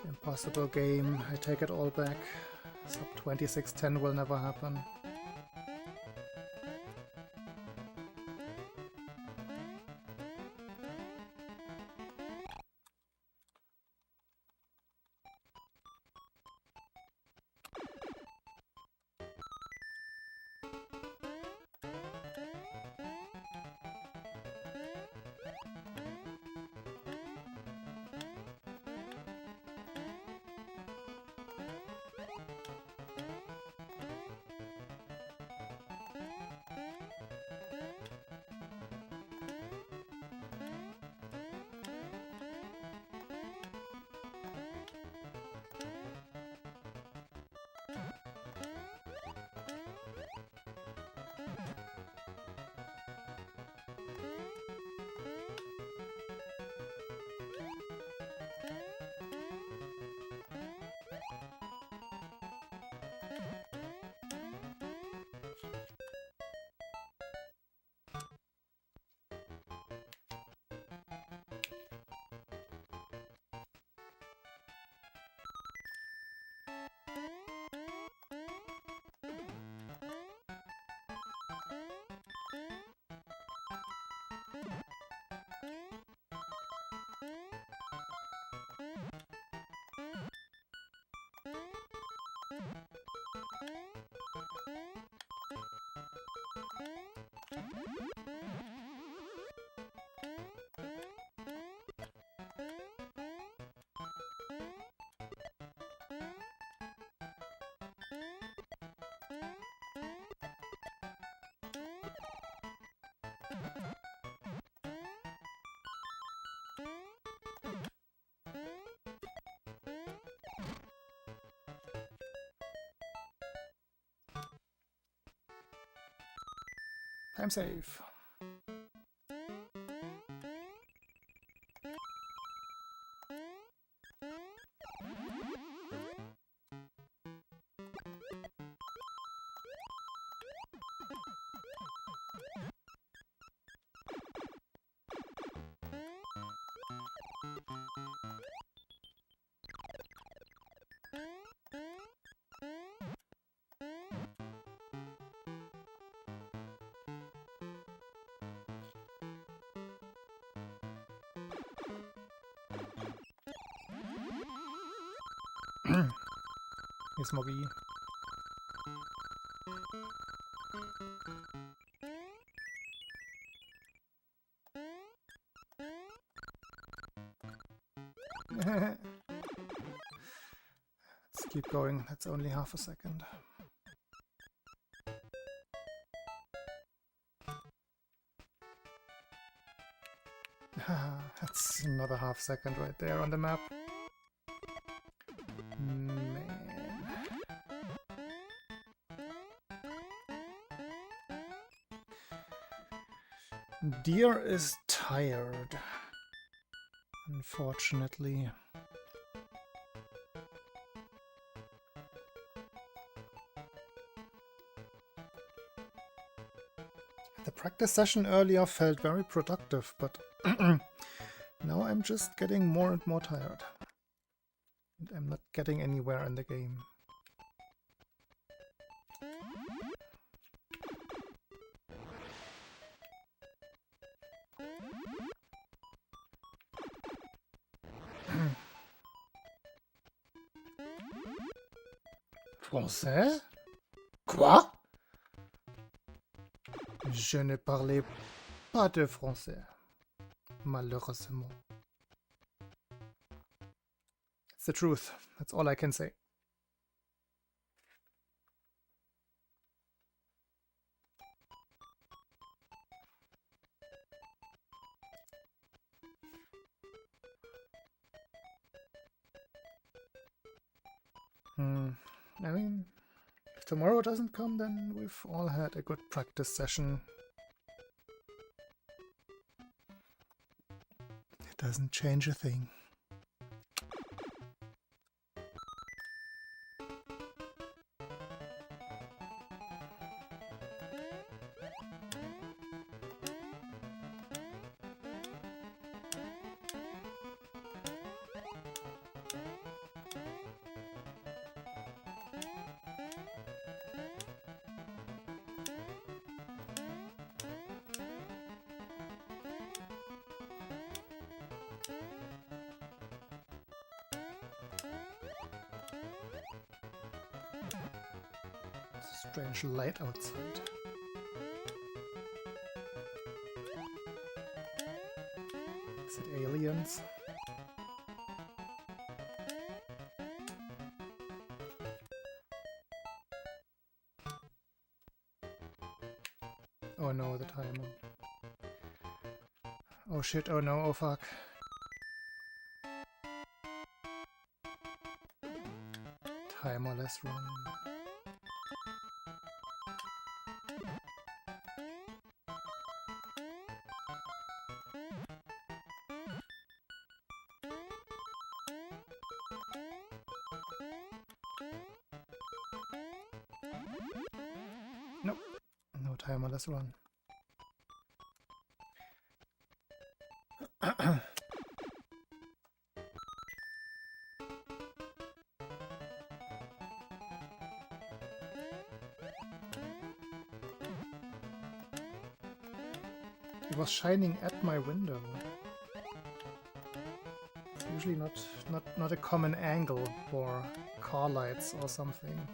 Impossible game. I take it all back. Sub 2610 will never happen. Time save. It's Moggy. Let's keep going. That's only half a second. That's another half second right there on the map. Man. Deer is tired, unfortunately. The practice session earlier felt very productive, but now I'm just getting more and more tired. And I'm not getting anywhere in the game. Français? Quoi? Je ne parlais pas de français, malheureusement. It's the truth. That's all I can say. I mean, if tomorrow doesn't come, then we've all had a good practice session. It doesn't change a thing. Strange light outside. Is it aliens? Oh no, the timer. Oh shit, oh no, oh fuck. Timerless run. Nope, no timerless run. It was shining at my window. It's usually not a common angle for car lights or something.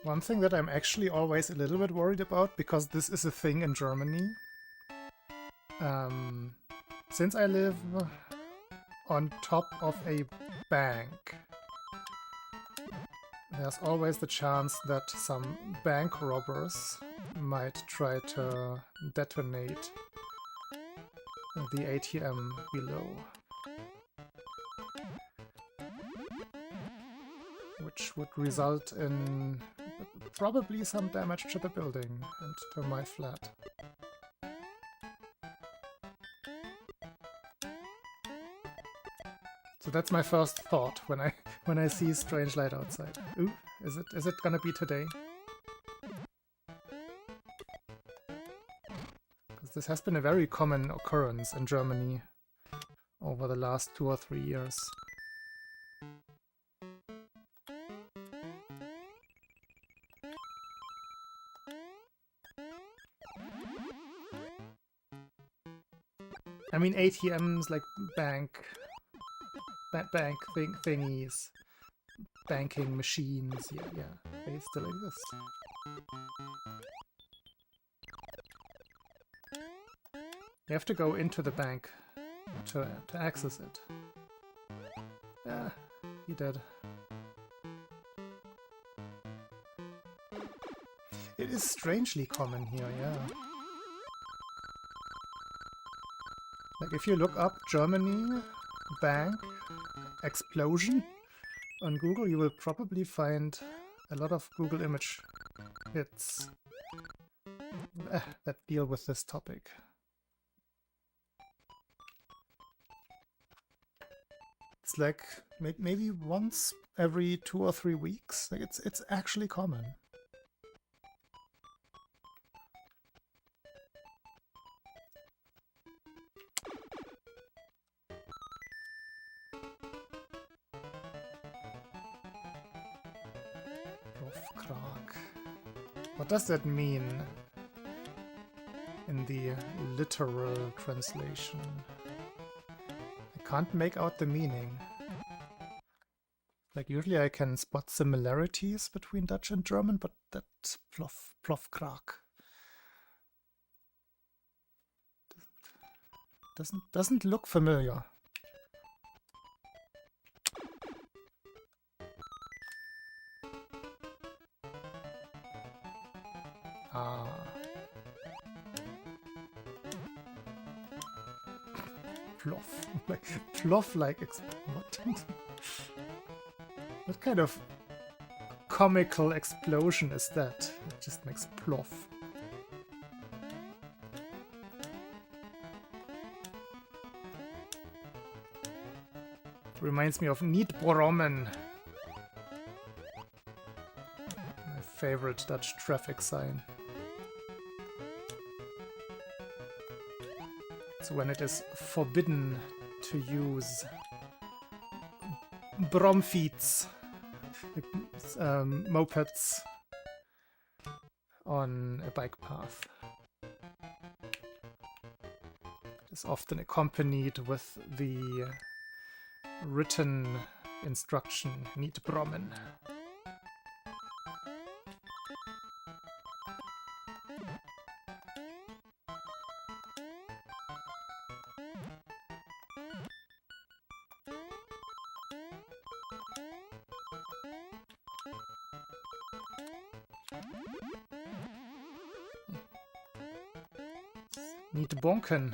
One thing that I'm actually always a little bit worried about, because this is a thing in Germany, since I live on top of a bank, there's always the chance that some bank robbers might try to detonate the ATM below. Which would result in probably some damage to the building and to my flat. So that's my first thought when I see strange light outside. Ooh, is it gonna be today? Because this has been a very common occurrence in Germany over the last 2 or 3 years. I mean, ATMs, like bank thingies, banking machines, yeah, they still exist. You have to go into the bank to access it. Yeah, he did. it is strangely common here, yeah. Like if you look up Germany bank explosion on Google, you will probably find a lot of Google image hits that deal with this topic. It's like maybe once every 2 or 3 weeks. Like it's actually common. What does that mean in the literal translation? I can't make out the meaning. Like usually I can spot similarities between Dutch and German, but that plofkraak doesn't look familiar. Plof. Like, plof like what? What kind of comical explosion is that? It just makes plof. Reminds me of Niet Brommen. My favorite Dutch traffic sign. So when it is forbidden to use bromfiets, like, mopeds, on a bike path. It is often accompanied with the written instruction, Niet brommen. Niet bonken.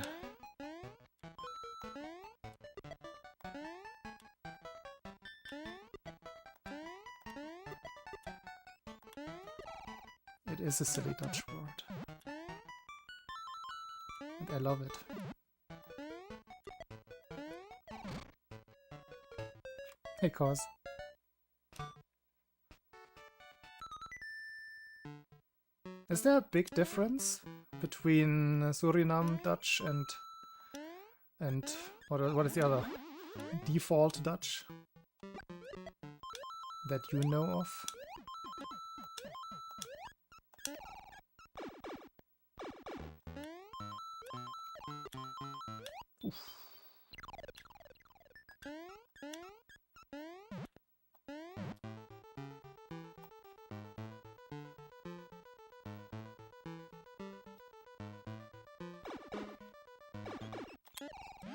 It is a silly Dutch word. And I love it. Hey, Cause. Is there a big difference between Suriname Dutch and what is the other default Dutch that you know of? Oof.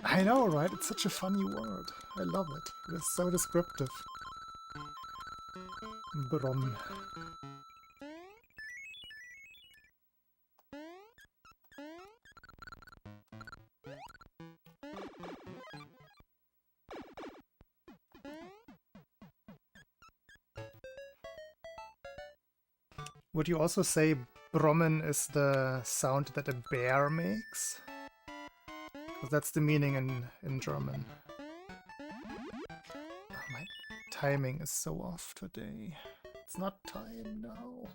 I know, right? It's such a funny word. I love it. It's so descriptive. Brom. Would you also say brommen is the sound that a bear makes? Because that's the meaning in German. Oh, my timing is so off today. It's not time now.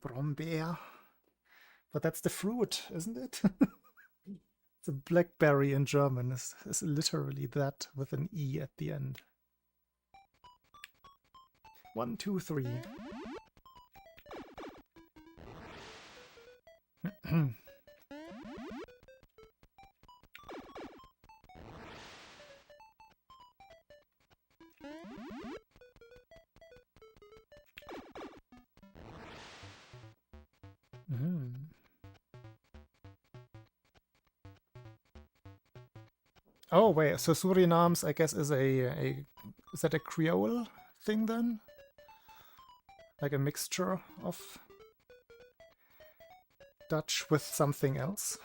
Brombeer. But that's the fruit, isn't it? The blackberry in German is literally that with an E at the end. 1, 2, 3. Oh wait, so Surinams, I guess, is is that a Creole thing then? Like a mixture of Dutch with something else?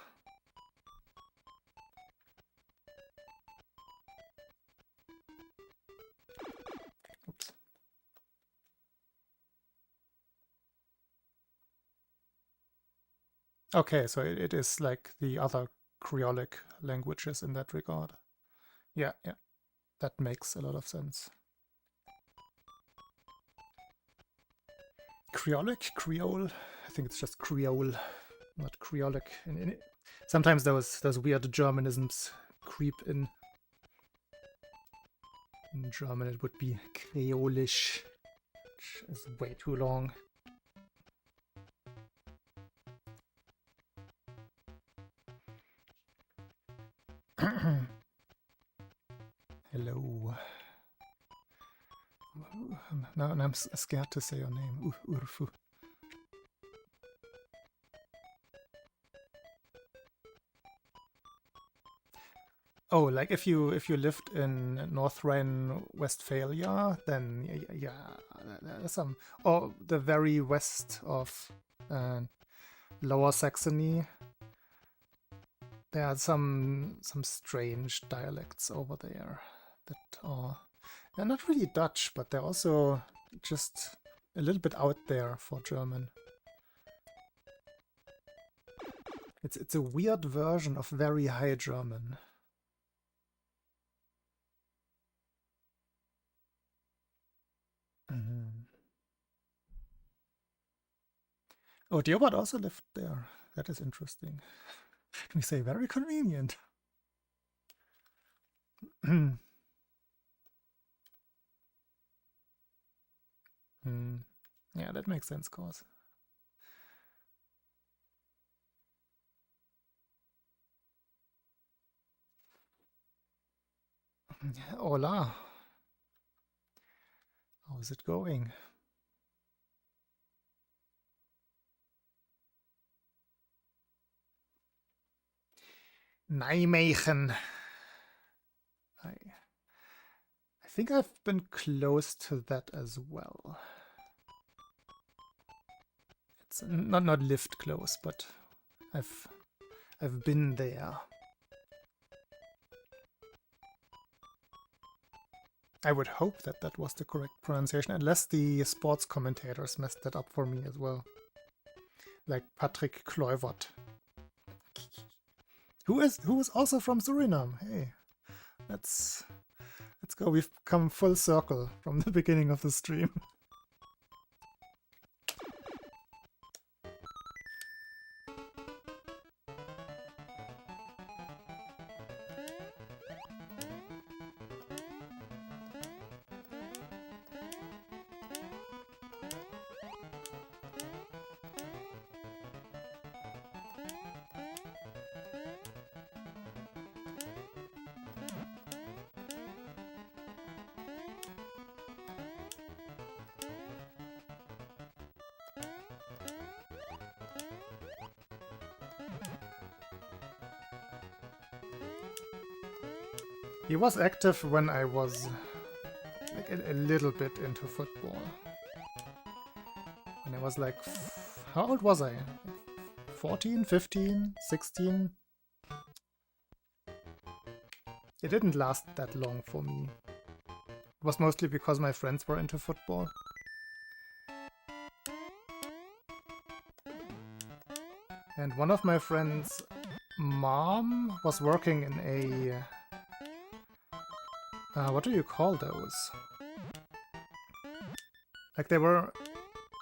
Oops. Okay, so it is like the other Creolic languages in that regard. Yeah, yeah, that makes a lot of sense. Creolic? Creole? I think it's just Creole, not Creolic. Sometimes those weird Germanisms creep in. In German it would be Creolish, which is way too long. Hello. Now I'm scared to say your name. Urfu. Oh, like if you lived in North Rhine-Westphalia, then yeah, there's some, or the very west of Lower Saxony. There are some strange dialects over there that are, they're not really Dutch, but they're also just a little bit out there for German. It's a weird version of very high German. Oh, Diobard also lived there. That is interesting. We say very convenient. Yeah, that makes sense, course. Hola. How's it going? Nijmegen. I think I've been close to that as well. It's not lived close, but I've been there. I would hope that that was the correct pronunciation, unless the sports commentators messed that up for me as well. Like Patrick Kluivert. Who is also from Suriname. Hey, let's go. We've come full circle from the beginning of the stream. He was active when I was like a little bit into football. When I was like, how old was I? 14, 15, 16? It didn't last that long for me. It was mostly because my friends were into football. And one of my friends' mom was working in a... what do you call those? Like they were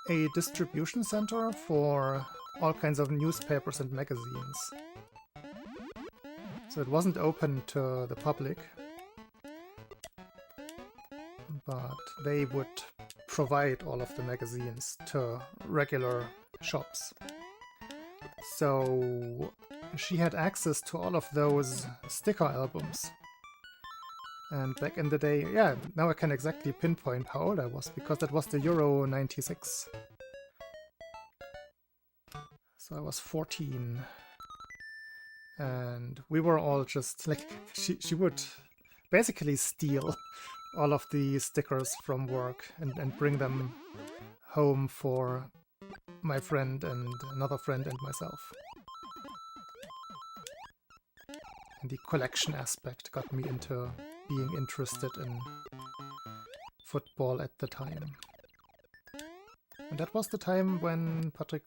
a distribution center for all kinds of newspapers and magazines. So it wasn't open to the public, but they would provide all of the magazines to regular shops. So she had access to all of those sticker albums. And back in the day, yeah, now I can exactly pinpoint how old I was, because that was the Euro 96. So I was 14. And we were all just like, she would basically steal all of the stickers from work and bring them home for my friend and another friend and myself. And the collection aspect got me into being interested in football at the time. And that was the time when Patrick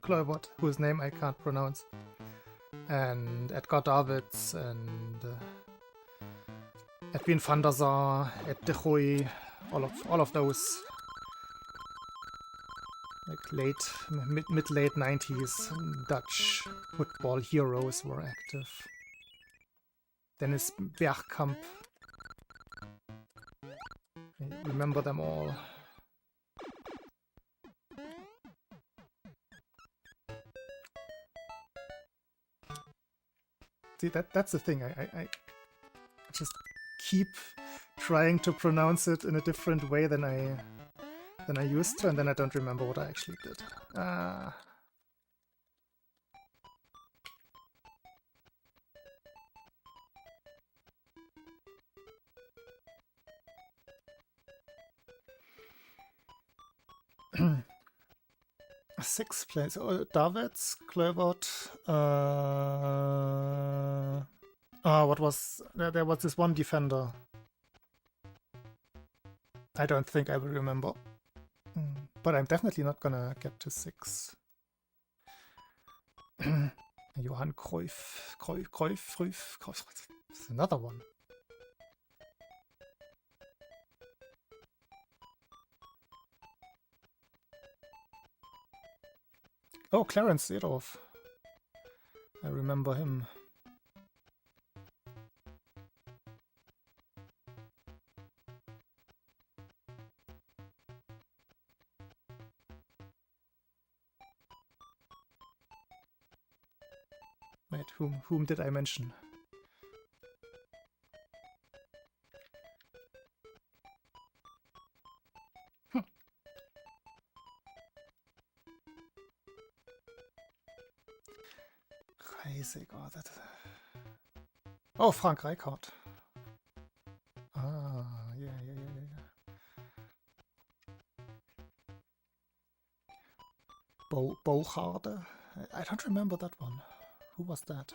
Kluivert, whose name I can't pronounce, and Edgar Davids and Edwin van der Sar, Ed de Goey, all of those like mid-late 90s Dutch football heroes were active. Dennis Bergkamp. I remember them all. See, that's the thing. I just keep trying to pronounce it in a different way than I used to, and then I don't remember what I actually did. Sixth place. Oh, Davids, Kluivert. What was there? Was this one defender? I don't think I will remember. But I'm definitely not gonna get to 6. Johann Cruyff. It's another one. Oh, Clarence Seedorf. I remember him. Wait, whom did I mention? Reisig, oh, that... Oh, Frank Rijkaard. Yeah. Bogarde? I don't remember that one. Who was that?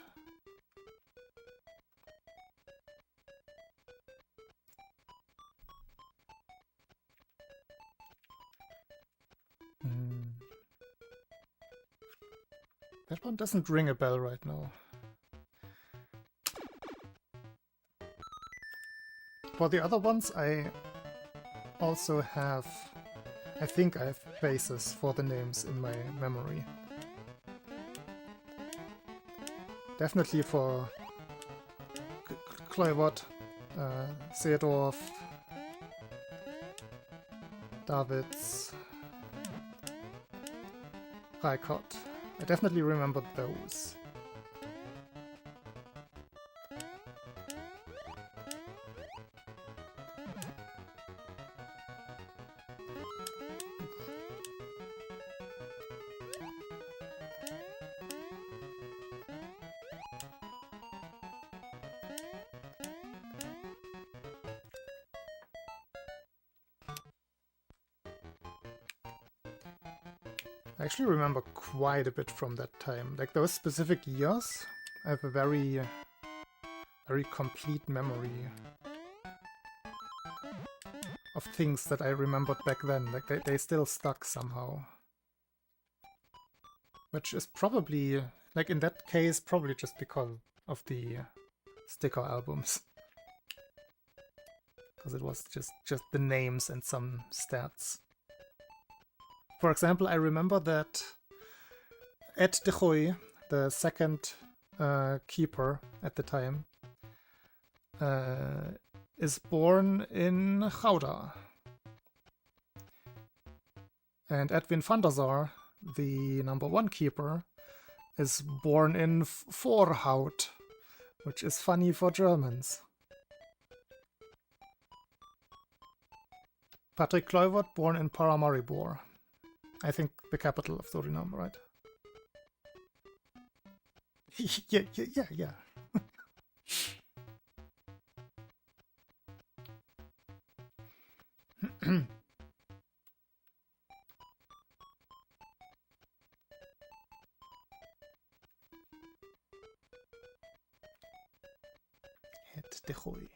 That one doesn't ring a bell right now. For the other ones, I also have... I think I have bases for the names in my memory. Definitely for Kluivert, Seedorf, Davids, Rijkaard. I definitely remembered those. I actually remember quite a bit from that time. Like those specific years, I have a very complete memory of things that I remembered back then. Like they still stuck somehow. Which is probably, like in that case, probably just because of the sticker albums. Because it was just the names and some stats. For example, I remember that Ed de Goey, the second keeper at the time, is born in Gouda. And Edwin van der Sar, the number 1 keeper, is born in Voorhout, which is funny for Germans. Patrick Kluivert, born in Paramaribo. I think the capital of Suriname, right? Yeah. Het de gooi.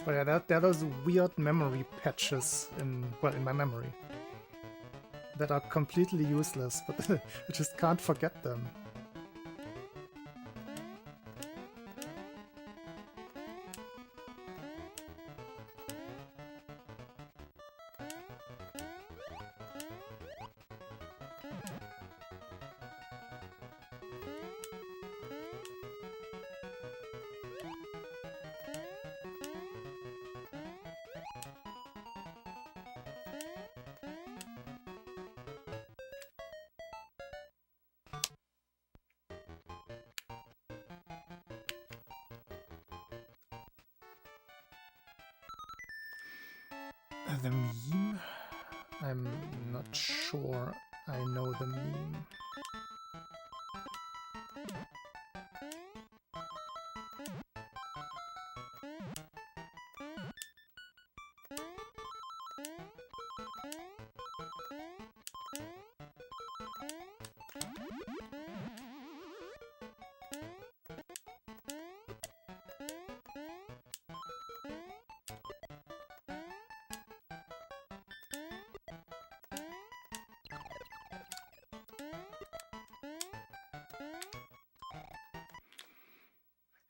But yeah, there are those weird memory patches in my memory that are completely useless, but I just can't forget them. The meme? I'm not sure I know the meme.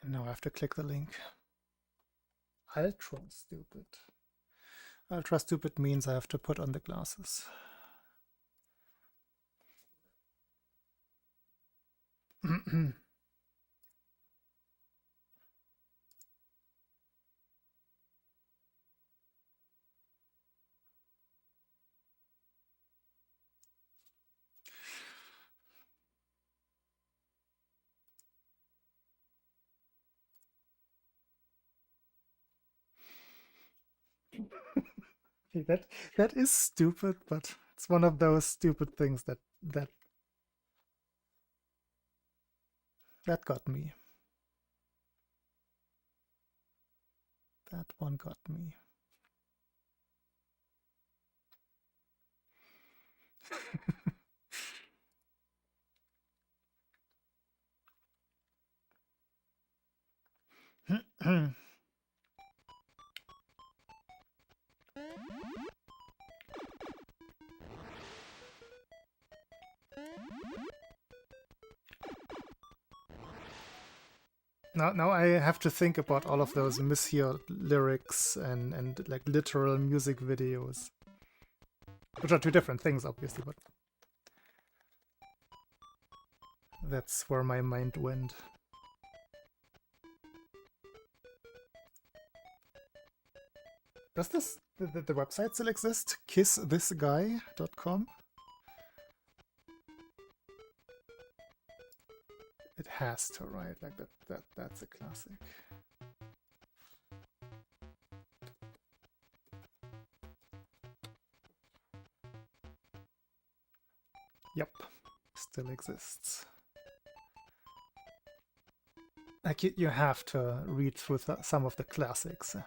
Now I have to click the link. Ultra stupid. Ultra stupid means I have to put on the glasses. that is stupid, but it's one of those stupid things that got me. That one got me. Now I have to think about all of those misheard lyrics and like literal music videos, which are two different things, obviously, but that's where my mind went. Does the website still exist? kissthisguy.com? It has to, right? Like that's a classic. Yep, still exists. Like you have to read through some of the classics.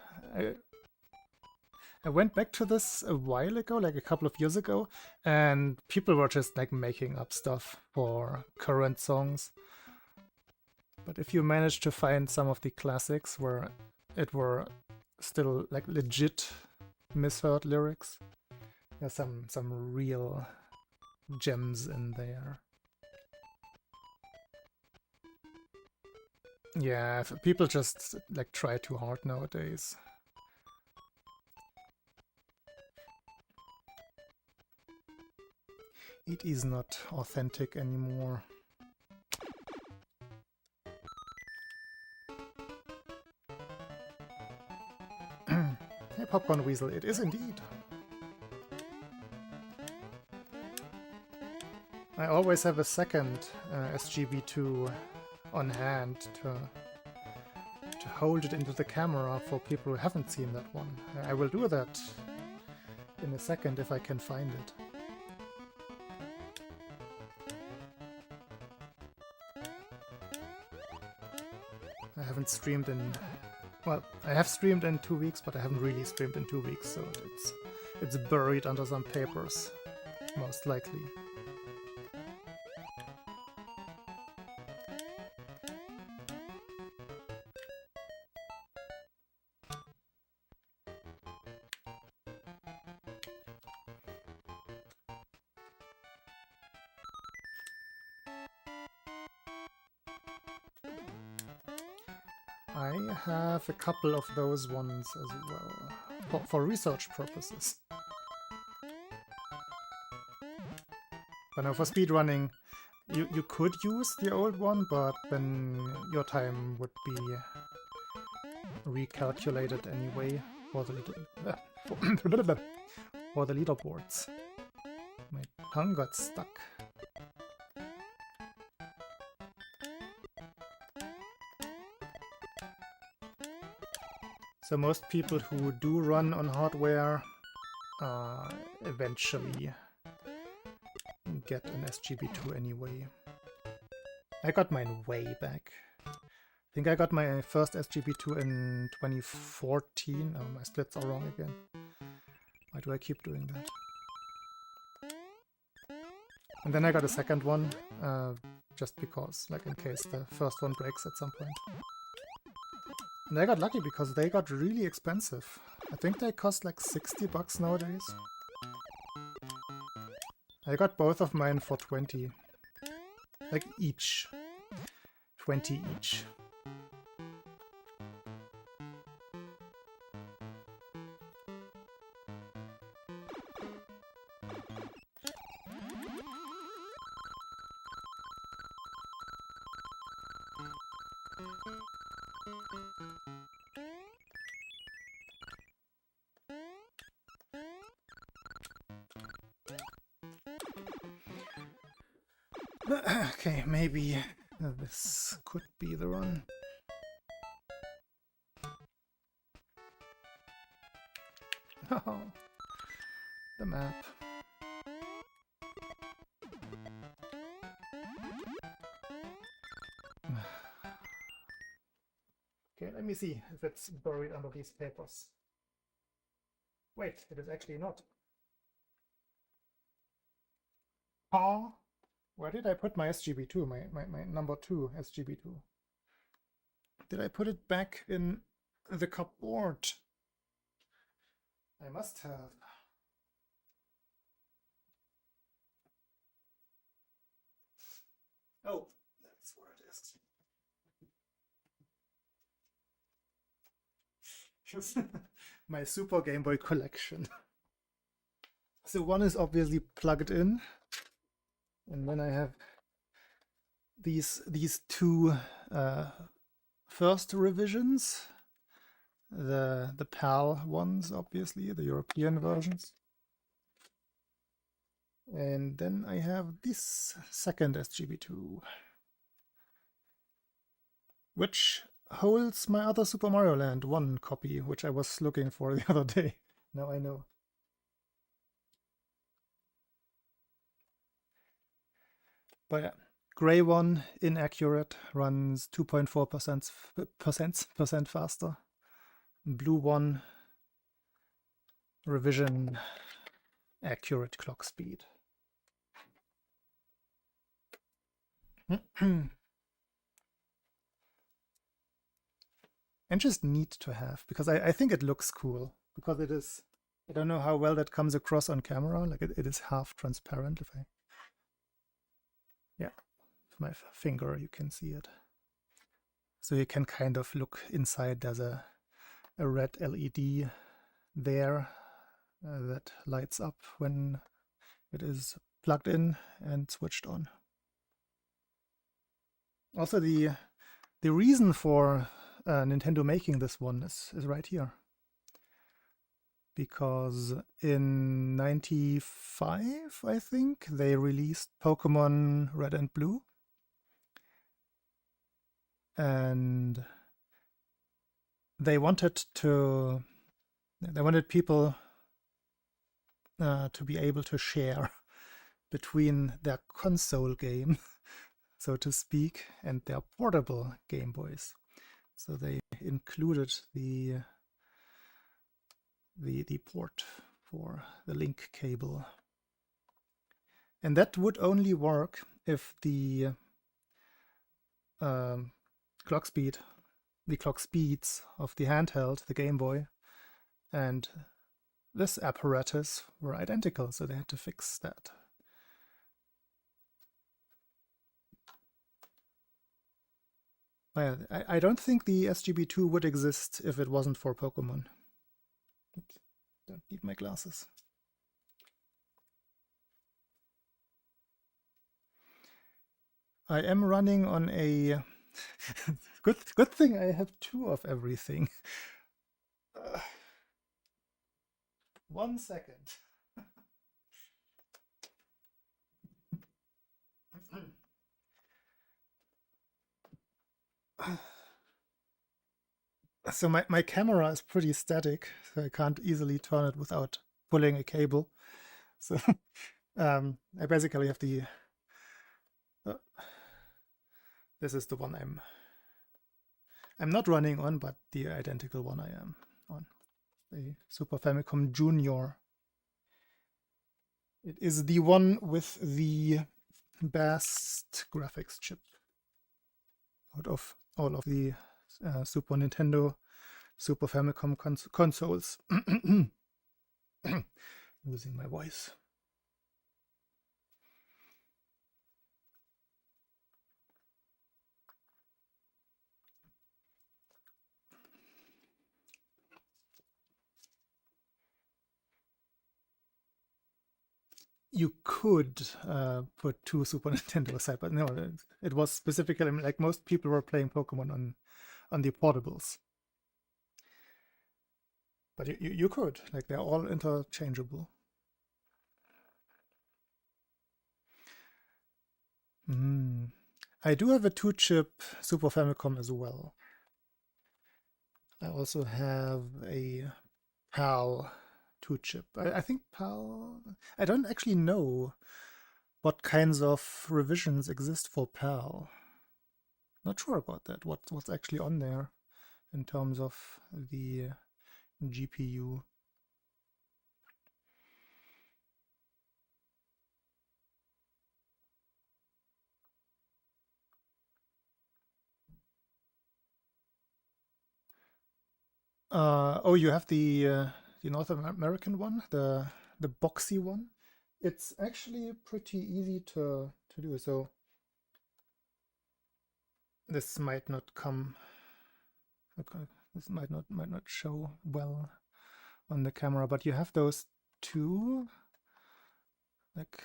I went back to this a while ago, like a couple of years ago, and people were just like making up stuff for current songs. But if you manage to find some of the classics where it were still like legit misheard lyrics, there's some real gems in there. Yeah, people just like try too hard nowadays. It is not authentic anymore. Hey, Popcorn Weasel, it is indeed. I always have a second SGB2 on hand to hold it into the camera for people who haven't seen that one. I will do that in a second if I can find it. I haven't streamed in... Well, I have streamed in 2 weeks, but I haven't really streamed in 2 weeks, so it's buried under some papers, most likely. I have a couple of those ones as well, for research purposes. But now for speedrunning, you could use the old one, but then your time would be recalculated anyway for the for the leaderboards. My tongue got stuck. So most people who do run on hardware eventually get an SGB2 anyway. I got mine way back. I think I got my first SGB2 in 2014. Oh, my splits are wrong again. Why do I keep doing that? And then I got a second one, just because, like in case the first one breaks at some point. And I got lucky because they got really expensive. I think they cost like $60 nowadays. I got both of mine for 20. Like each. 20 each. Okay, maybe this could be the run. Oh, the map. Okay, let me see if it's buried under these papers. Wait, it is actually not. Oh. Where did I put my SGB2, my number 2 SGB2? Did I put it back in the cupboard? I must have. Oh, that's where it is. My Super Game Boy collection. So one is obviously plugged in. And then I have these two first revisions, the PAL ones, obviously, the European versions. And then I have this second SGB2, which holds my other Super Mario Land 1 copy, which I was looking for the other day. Now I know. But yeah, gray one, inaccurate, runs 2.4% faster. Blue one, revision, accurate clock speed. And just neat to have, because I think it looks cool, because it is, I don't know how well that comes across on camera, like it is half transparent if I... Yeah, with my finger you can see it. So you can kind of look inside. There's a red LED there that lights up when it is plugged in and switched on. Also the reason for Nintendo making this one is right here. because in '95, I think, they released Pokemon Red and Blue. And they wanted people to be able to share between their console game, so to speak, and their portable Game Boys. So they included the port for the link cable. And that would only work if the clock speeds of the handheld, the Game Boy, and this apparatus were identical, so they had to fix that. Well, I don't think the SGB2 would exist if it wasn't for Pokemon. Oops, don't need my glasses. I am running on a good thing I have 2 of everything. 1 second. So my camera is pretty static, so I can't easily turn it without pulling a cable. So I basically have the this is the one I'm not running on, but the identical one I am on, the Super Famicom Junior. It is the one with the best graphics chip out of all of the Super Nintendo, Super Famicom consoles. Losing my voice. You could put 2 Super Nintendo aside, but no, it was specifically like most people were playing Pokemon on the portables. But you could, like, they're all interchangeable. I do have a 2-chip Super Famicom as well. I also have a PAL 2-chip. I think PAL... I don't actually know what kinds of revisions exist for PAL. Not sure about that, what's actually on there in terms of the GPU. Oh, you have the North American one, the boxy one. It's actually pretty easy to do. So this might not come. Okay, this might not show well on the camera, but you have those 2 like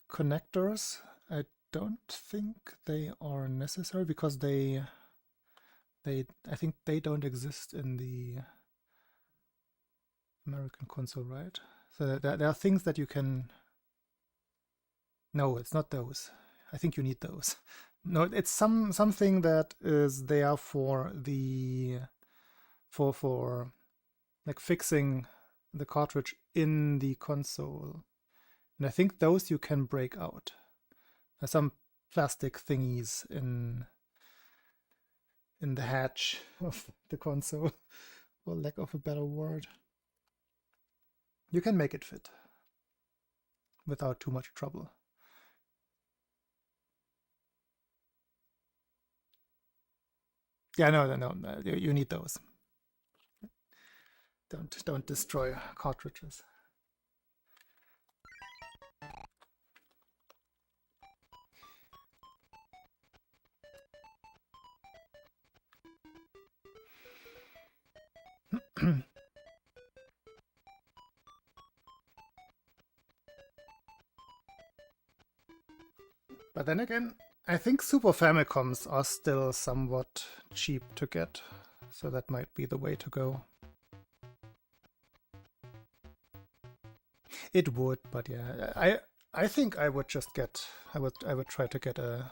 connectors. I don't think they are necessary because I think they don't exist in the American console, right? So there are things that you can... No, it's not those. I think you need those. No, it's something that is there for the for like fixing the cartridge in the console. And I think those you can break out. There's some plastic thingies in the hatch of the console, for lack of a better word. You can make it fit without too much trouble. Yeah, no, you need those. Don't destroy cartridges. But then again, I think Super Famicoms are still somewhat cheap to get, so that might be the way to go. It would, but yeah, I think I would just get I would try to get a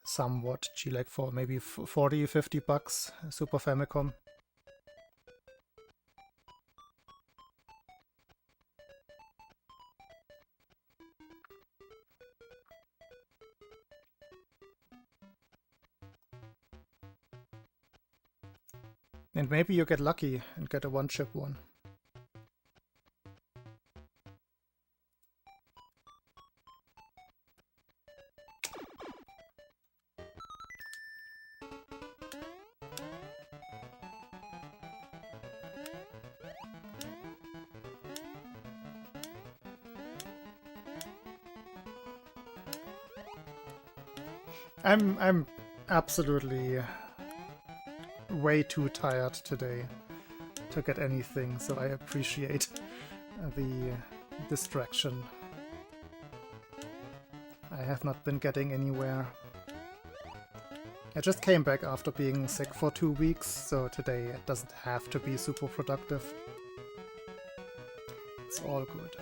somewhat G, like for maybe 40, 50 bucks Super Famicom. And maybe you get lucky and get a one-chip one. I'm absolutely way too tired today to get anything, so I appreciate the distraction. I have not been getting anywhere. I just came back after being sick for 2 weeks, so today it doesn't have to be super productive. It's all good.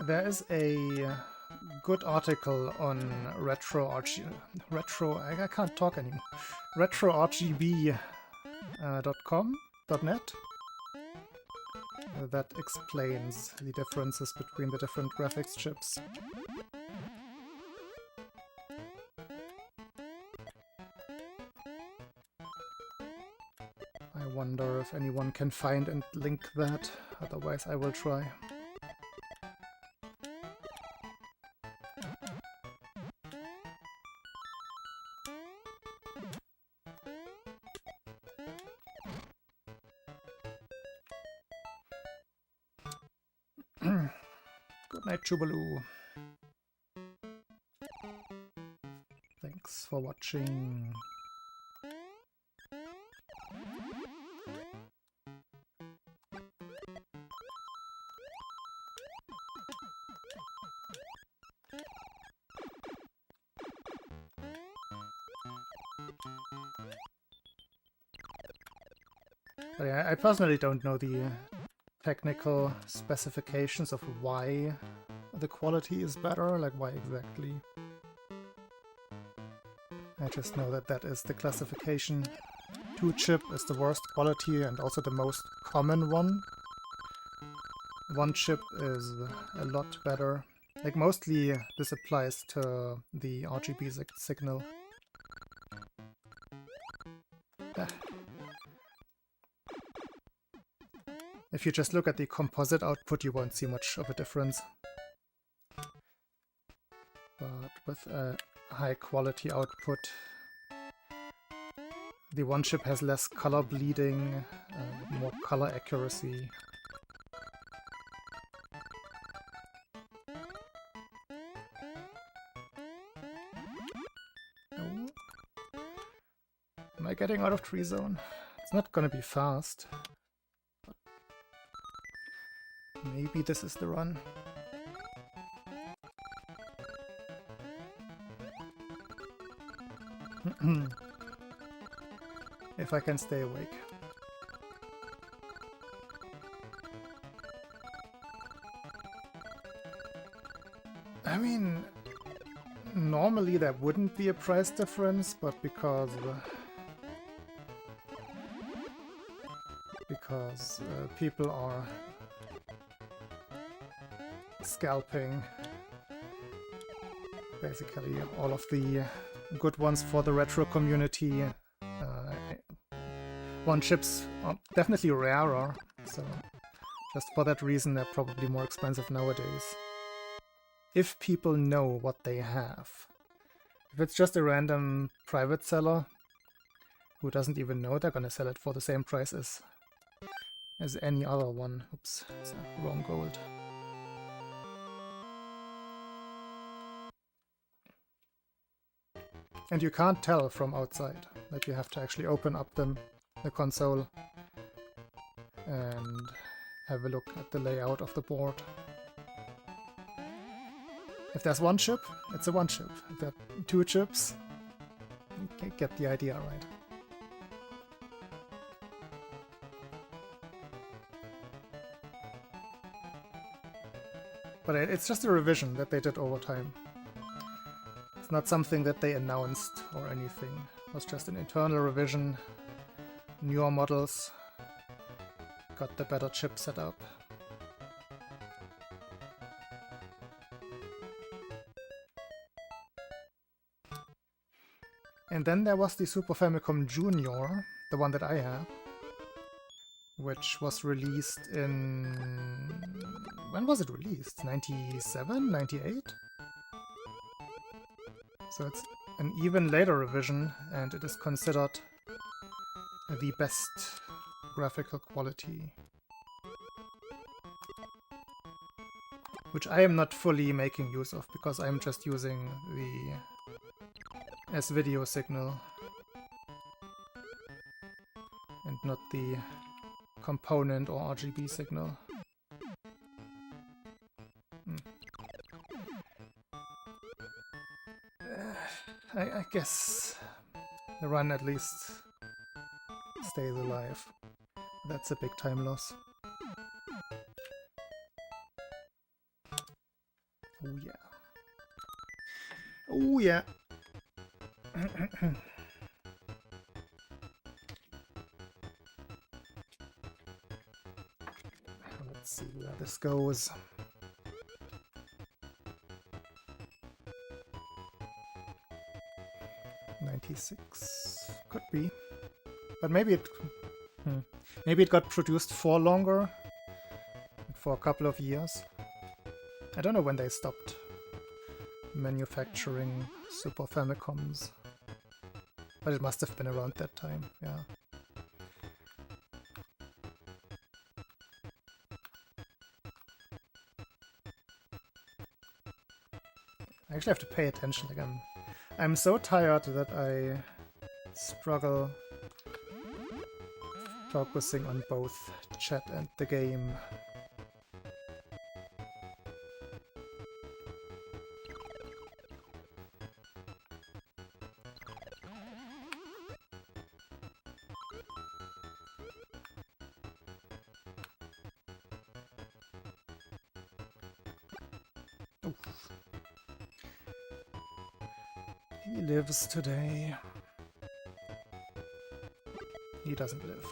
There is a good article on I can't talk anymore. RetroRGB.com.net that explains the differences between the different graphics chips. I wonder if anyone can find and link that, otherwise I will try. Good night, Chubaloo. Thanks for watching. But yeah, I personally don't know the technical specifications of why the quality is better, like why exactly. I just know that that is the classification. 2-chip is the worst quality and also the most common one. 1-chip is a lot better. Like mostly this applies to the RGB signal. If you just look at the composite output, you won't see much of a difference. But with a high quality output, the 1-chip has less color bleeding, more color accuracy. Oh. Am I getting out of tree zone? It's not gonna be fast. Maybe this is the run. If I can stay awake. I mean, normally there wouldn't be a price difference, but because people are scalping basically all of the good ones for the retro community. 1-chips are definitely rarer, so just for that reason they're probably more expensive nowadays. If people know what they have. If it's just a random private seller who doesn't even know, they're gonna sell it for the same price as any other one. Oops, it's a wrong gold. And you can't tell from outside. Like, you have to actually open up the console and have a look at the layout of the board. If there's one chip, it's a one chip. If there are two chips, you can get the idea, right? But it's just a revision that they did over time. It's not something that they announced or anything. It was just an internal revision. Newer models got the better chip set up. And then there was the Super Famicom Junior, the one that I have, which was released in... when was it released? 97? 98? So it's an even later revision, and it is considered the best graphical quality. Which I am not fully making use of, because I'm just using the S-video signal and not the component or RGB signal. I guess the run at least stays alive. That's a big time loss. Oh yeah. Oh yeah. Let's see where this goes. '96 could be, but maybe it got produced for longer, for a couple of years. I don't know when they stopped manufacturing Super Famicoms, but it must have been around that time, yeah. I actually have to pay attention. Like, I'm so tired that I struggle focusing on both chat and the game. He lives today. He doesn't live.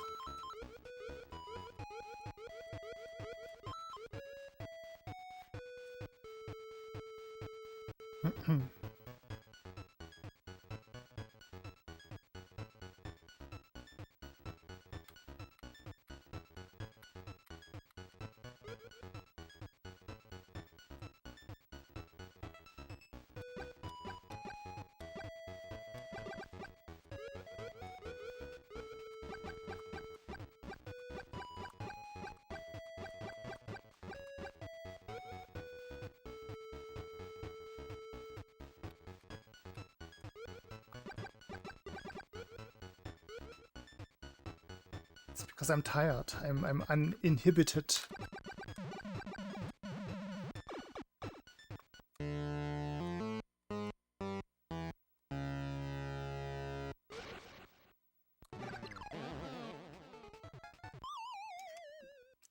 It's because I'm tired. I'm uninhibited.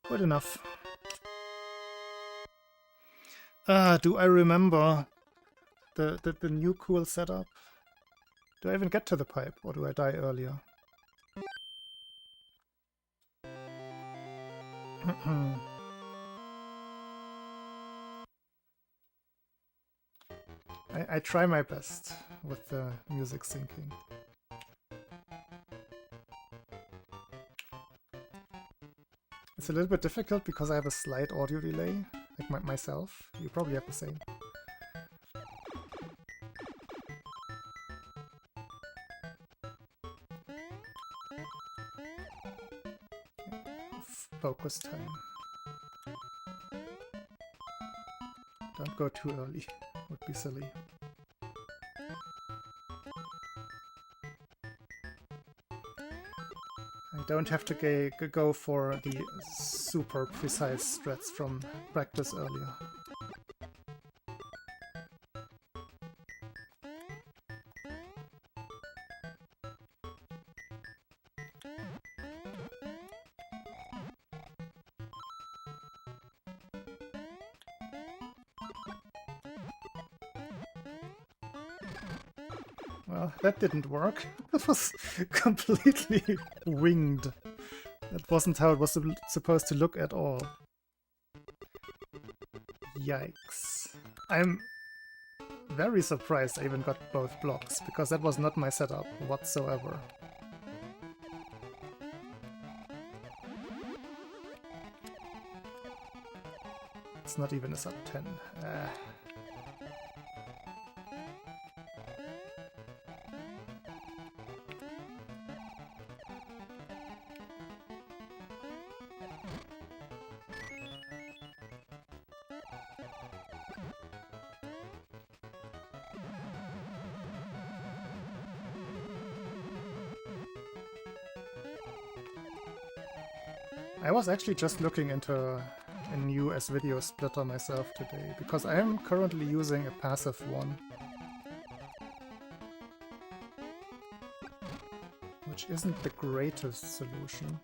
Good enough. Do I remember the new cool setup? Do I even get to the pipe, or do I die earlier? I try my best with the music syncing. It's a little bit difficult because I have a slight audio delay, like myself. You probably have the same. Focus time. Don't go too early. Would be silly. don't have to go for the super precise strats from practice earlier. Well, that didn't work. That was completely winged. That wasn't how it was supposed to look at all. Yikes. I'm very surprised I even got both blocks, because that was not my setup whatsoever. It's not even a sub 10. I was actually just looking into a new S-Video splitter myself today, because I am currently using a passive one. Which isn't the greatest solution.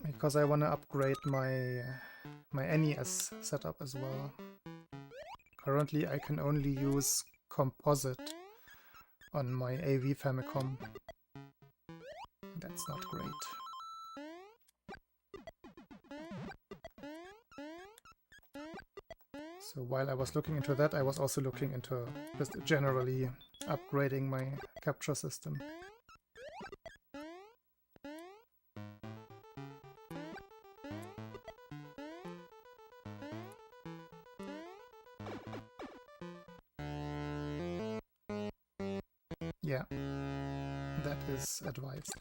Because I want to upgrade my NES setup as well. Currently I can only use composite on my AV Famicom. That's not great. So while I was looking into that, I was also looking into just generally upgrading my capture system. Yeah, that is advised.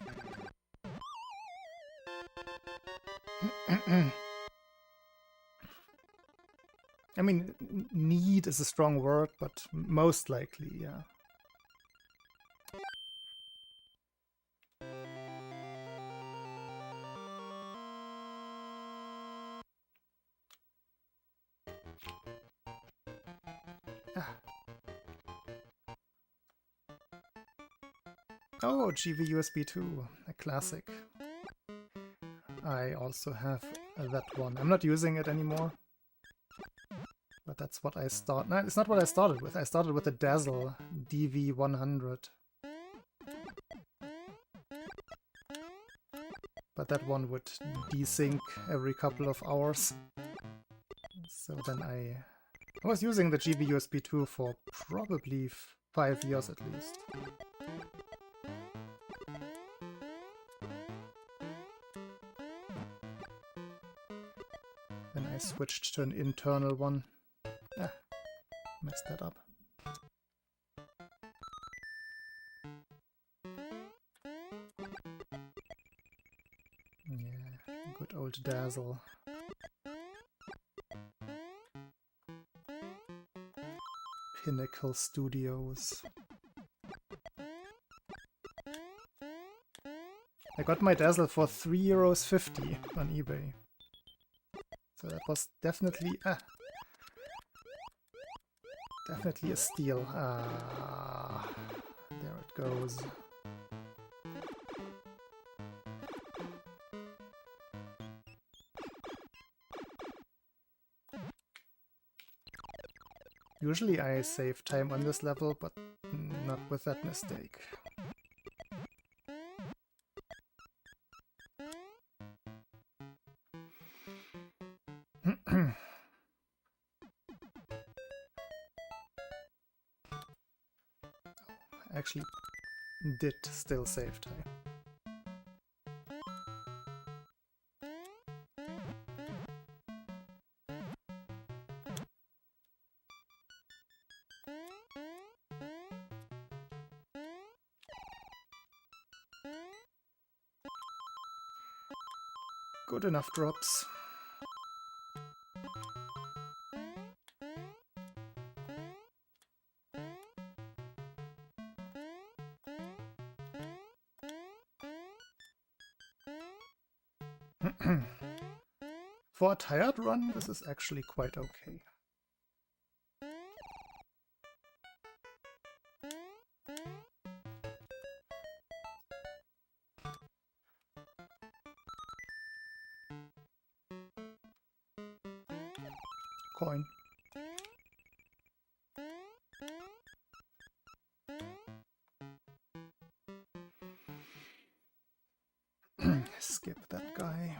I mean, need is a strong word, but most likely, yeah. Oh, GV USB 2, a classic. I also have that one. I'm not using it anymore. But that's what I started. No, it's not what I started with. I started with the Dazzle DV100. But that one would desync every couple of hours. So then I was using the GV USB 2 for probably 5 years at least. Then I switched to an internal one. Ah, messed that up. Yeah, good old Dazzle. Pinnacle Studios. I got my Dazzle for €3.50 on eBay. So that was definitely definitely a steal. There it goes. Usually I save time on this level, but not with that mistake. Actually did still save time. Good enough drops. For a tired run, this is actually quite okay. Coin. Skip that guy.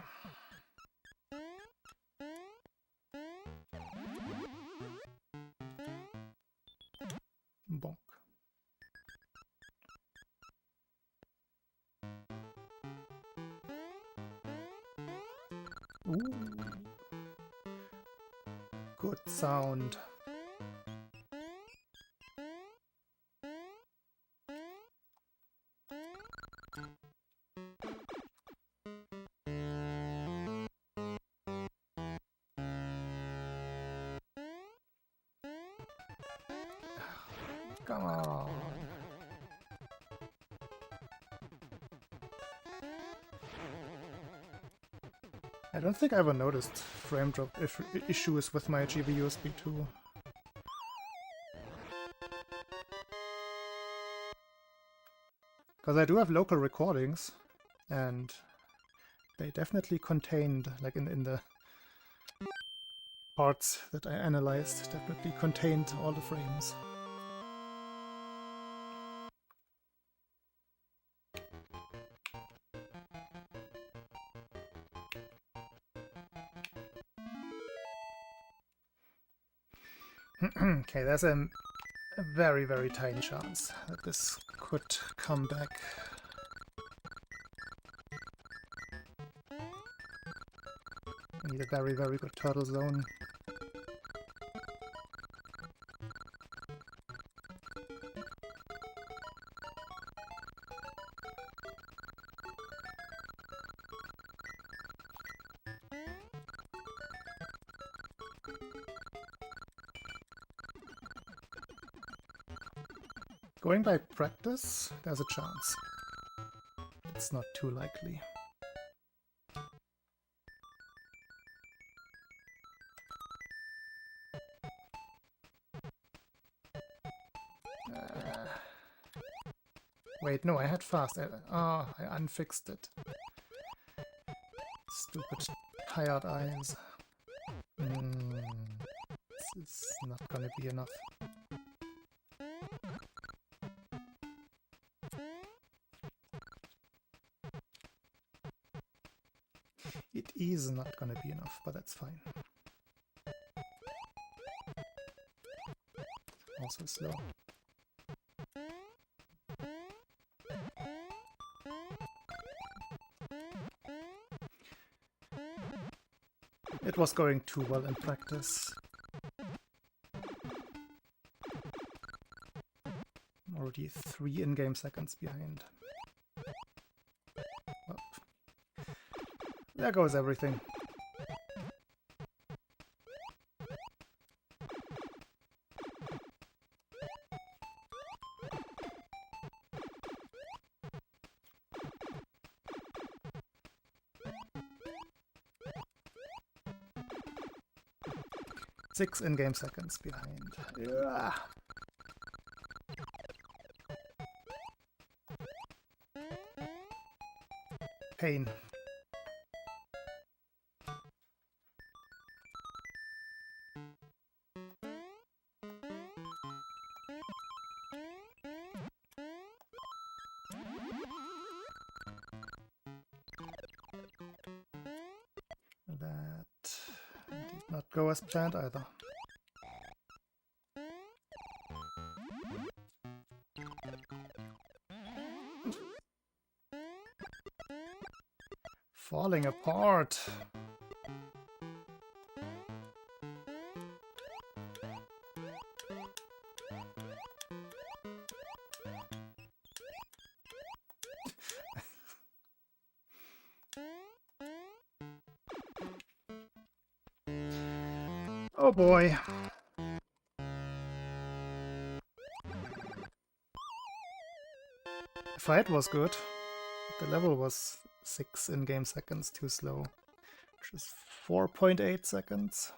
Bonk. Ooh. Good sound. Come on. I don't think I ever noticed frame drop issues with my GPU speed too. Because I do have local recordings, and they definitely contained, like in the parts that I analyzed, definitely contained all the frames. Okay, there's a very, very tiny chance that this could come back. I need a very, very good turtle zone. Going by practice, there's a chance. It's not too likely. Wait, no, I had fast. I unfixed it. Stupid tired eyes. This is not gonna be enough. It is not gonna be enough, but that's fine. Also slow. It was going too well in practice. Already 3 in-game seconds behind. Well, there goes everything. Six in-game seconds behind. Yeah. Pain. That did not go as planned either. Falling apart. Oh boy. The fight was good. The level was 6 in-game seconds too slow, which is 4.8 seconds.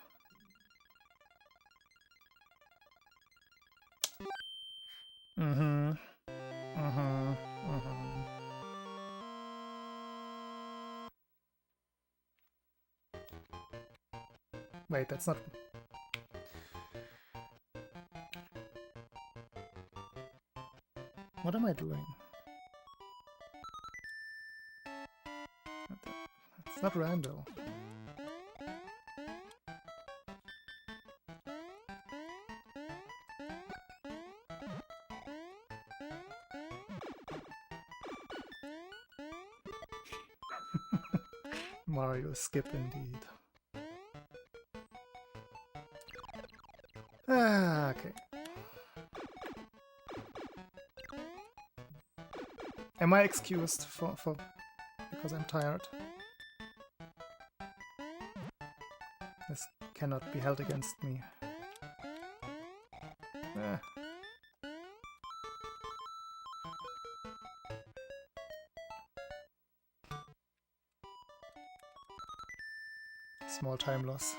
Wait, that's not... What am I doing? It's not random. Mario skip indeed. Ah, okay. Am I excused for because I'm tired? This cannot be held against me. Ah. Small time loss.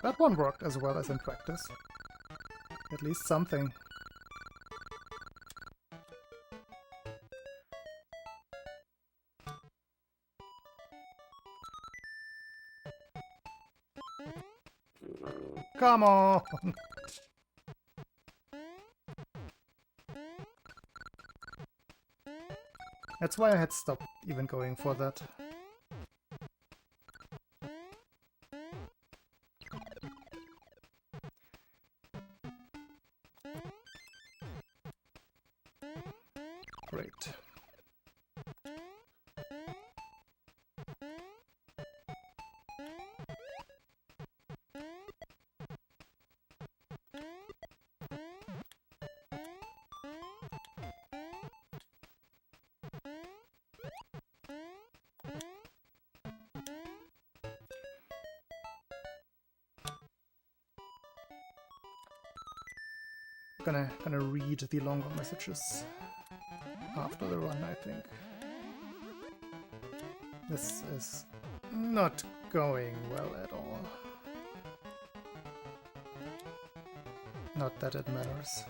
That one worked as well as in practice. At least something. Come on! That's why I had stopped even going for that. Great. Gonna read the longer messages after the run, I think. This is not going well at all. Not that it matters.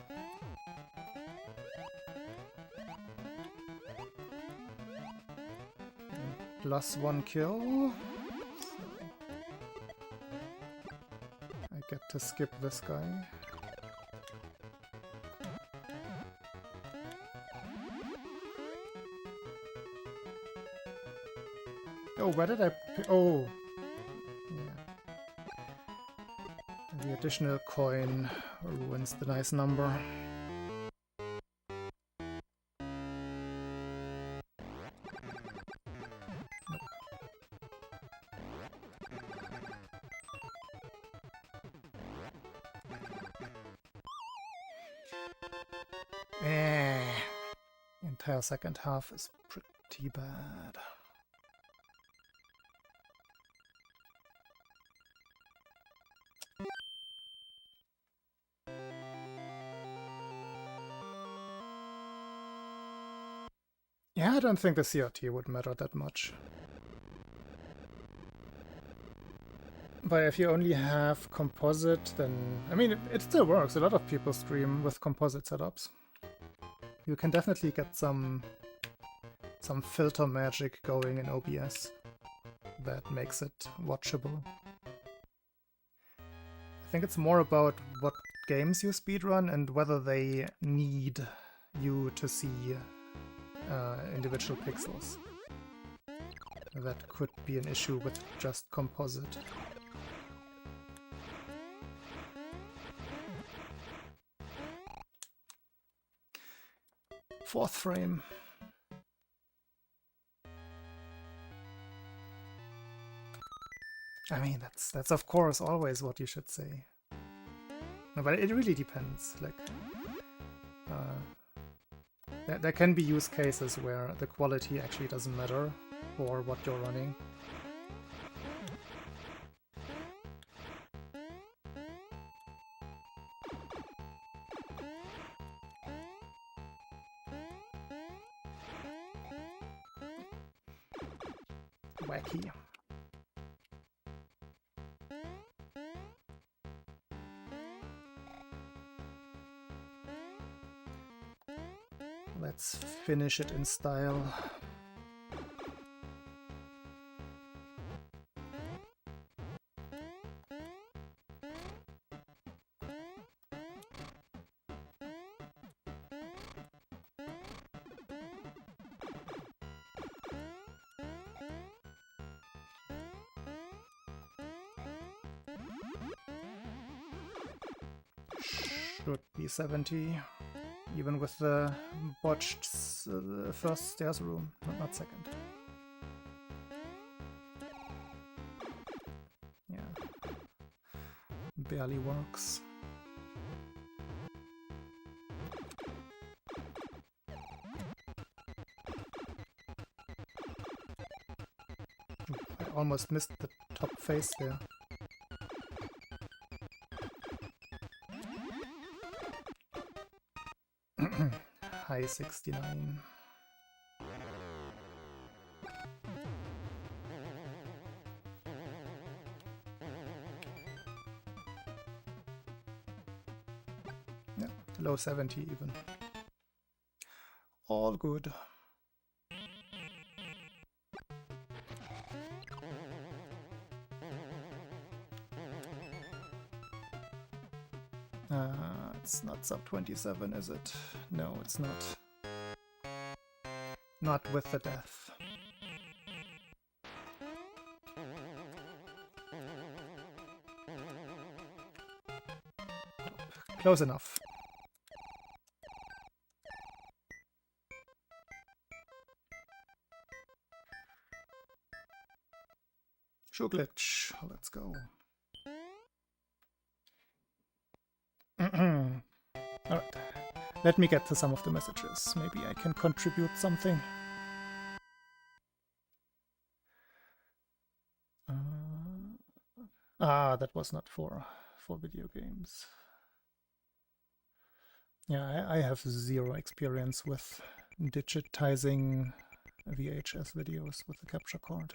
Plus 1 kill. So I get to skip this guy. Oh, where did I... Oh! Yeah. The additional coin ruins the nice number. Entire second half is pretty bad. Yeah, I don't think the CRT would matter that much. But if you only have composite, then... I mean, it still works. A lot of people stream with composite setups. You can definitely get some filter magic going in OBS that makes it watchable. I think it's more about what games you speedrun and whether they need you to see individual pixels. that could be an issue with just composite. Fourth frame. I mean, that's of course always what you should say. No, but it really depends. Like, there can be use cases where the quality actually doesn't matter for what you're running. Wacky. Let's finish it in style. Should be 70. Even with the botched first stairs room, not second. Yeah. Barely works. I almost missed the top face there. High 69. Yeah, low 70 even. All good. It's not sub 27, is it? No, it's not. Not with the death. Close enough. Show glitch. Let's go. Alright. Let me get to some of the messages. Maybe I can contribute something. That was not for video games. Yeah, I have zero experience with digitizing VHS videos with the capture card.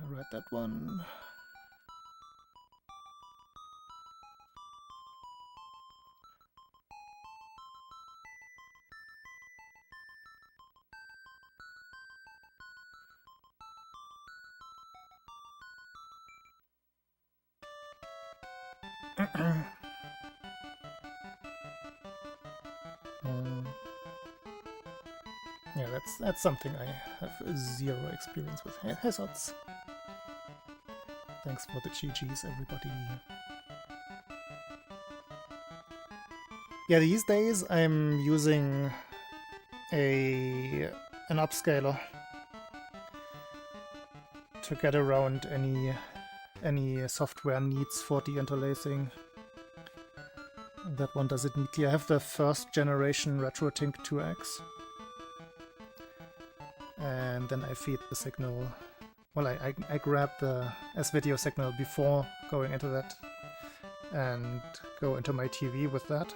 Read that one. Yeah, that's something I have zero experience with. Hazards. Thanks for the GGs, everybody. Yeah, these days I'm using an upscaler to get around any software needs for deinterlacing. That one does it neatly. I have the first generation RetroTink 2X. And then I feed the signal. Well, I grab the S-video signal before going into that and go into my TV with that.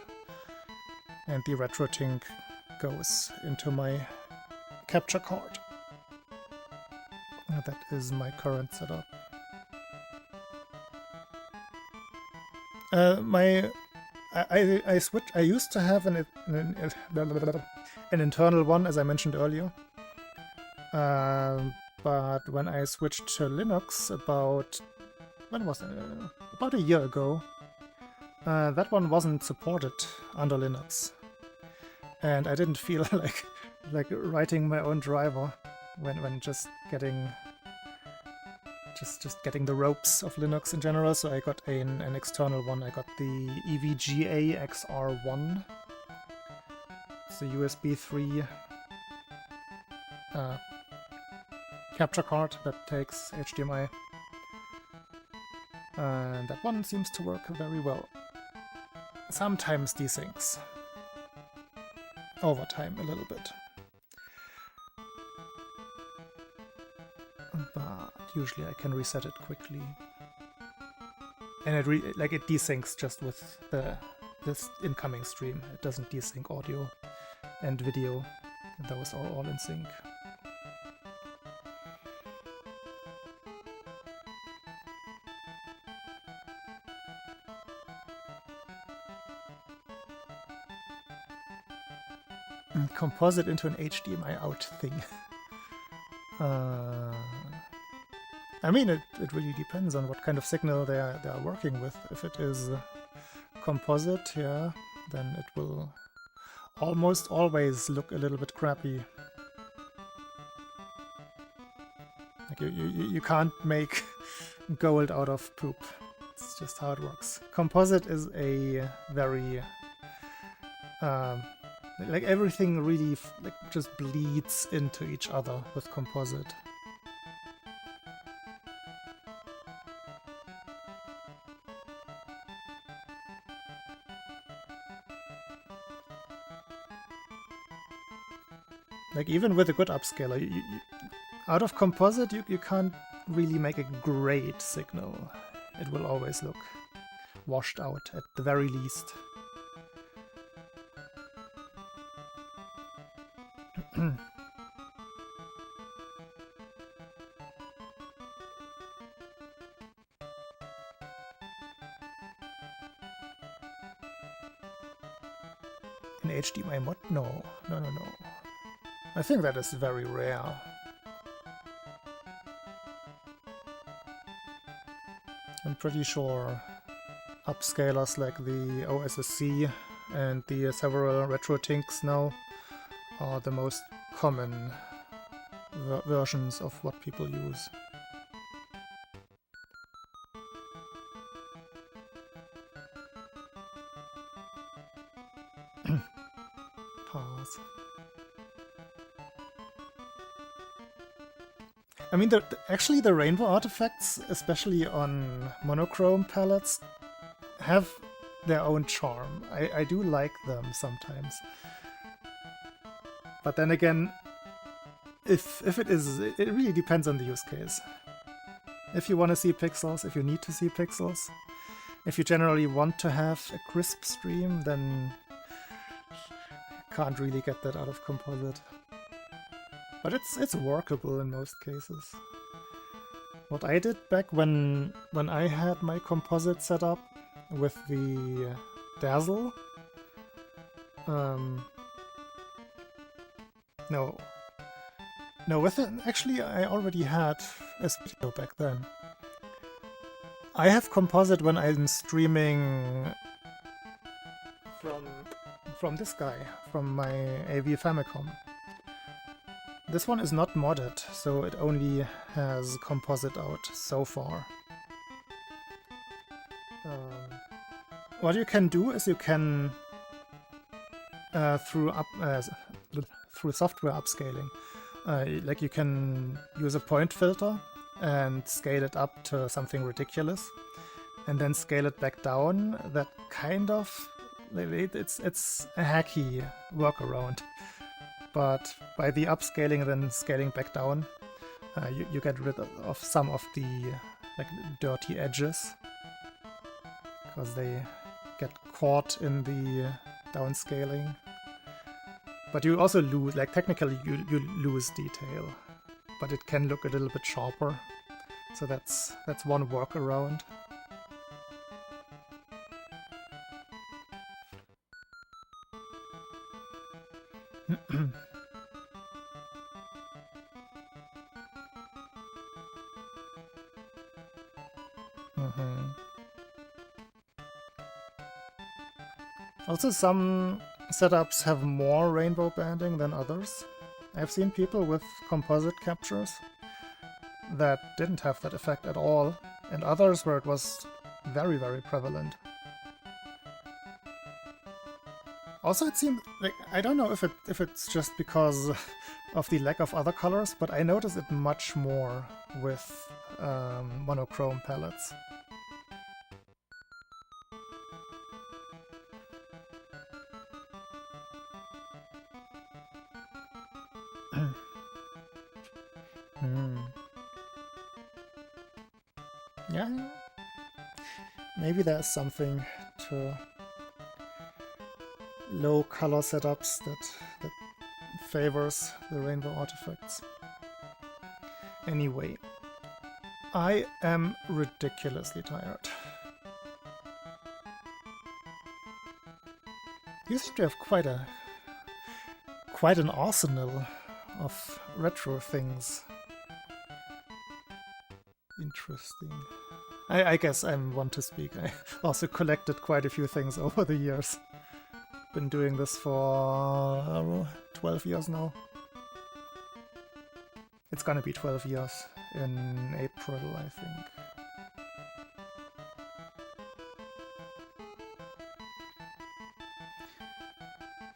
And the RetroTink goes into my capture card. That is my current setup. I switched. I used to have an internal one, as I mentioned earlier. But when I switched to Linux about when was it? About a year ago. That one wasn't supported under Linux, and I didn't feel like writing my own driver when just getting the ropes of Linux in general. So I got an external one. I got the EVGA XR1. It's a USB 3 capture card that takes HDMI. And that one seems to work very well. Sometimes desyncs. Over time a little bit. But usually I can reset it quickly. And it desyncs just with this incoming stream. It doesn't desync audio and video. Those are all in sync. Composite into an HDMI out thing. I mean, it really depends on what kind of signal they are working with. If it is composite, yeah, then it will almost always look a little bit crappy. Like you can't make gold out of poop. It's just how it works. Composite is a very like everything really just bleeds into each other with composite. Like even with a good upscaler, out of composite you can't really make a great signal. It will always look washed out at the very least. An HDMI mod? No. I think that is very rare. I'm pretty sure upscalers like the OSSC and the several RetroTinks now are the most common versions of what people use. Pause. I mean, actually the rainbow artifacts, especially on monochrome palettes, have their own charm. I do like them sometimes. But then again, if it really depends on the use case. If you want to see pixels, if you need to see pixels, if you generally want to have a crisp stream, then you can't really get that out of composite. But it's workable in most cases. What I did back when I had my composite set up with the Dazzle, no, with it, actually I already had a Speedo back then. I have composite when I'm streaming from this guy, from my AV Famicom. This one is not modded, so it only has composite out so far. What you can do is you can, through software upscaling, like you can use a point filter and scale it up to something ridiculous, and then scale it back down. That kind of, it's a hacky workaround. But by the upscaling and then scaling back down, you get rid of some of the dirty edges, because they get caught in the downscaling. But you also lose, technically you lose detail, but it can look a little bit sharper. So that's one workaround. Also, some setups have more rainbow banding than others. I've seen people with composite captures that didn't have that effect at all, and others where it was very, very prevalent. Also, it seemed like, I don't know if it's just because of the lack of other colors, but I notice it much more with monochrome palettes. Yeah, maybe there's something to low color setups that favors the rainbow artifacts. Anyway, I am ridiculously tired. You seem to have quite an arsenal of retro things. Interesting. I guess I'm one to speak. I also collected quite a few things over the years. Been doing this for 12 years now. It's gonna be 12 years in April, I think.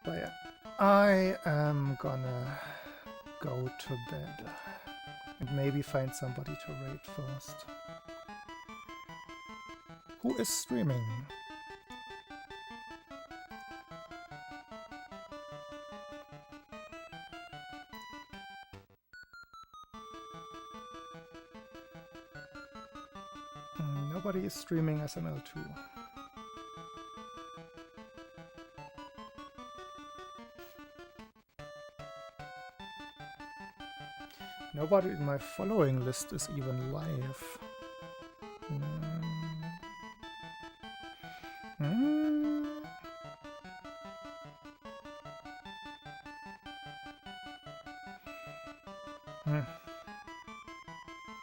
But yeah, I am gonna go to bed and maybe find somebody to raid first. Who is streaming? Nobody is streaming SML2. Nobody in my following list is even live.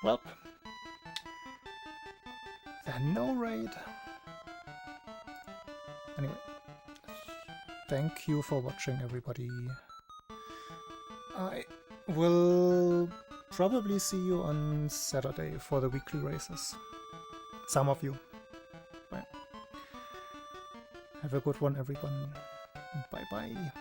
Well, no raid. Anyway, thank you for watching, everybody. I will probably see you on Saturday for the weekly races. Some of you. Bye. Have a good one, everyone. Bye-bye.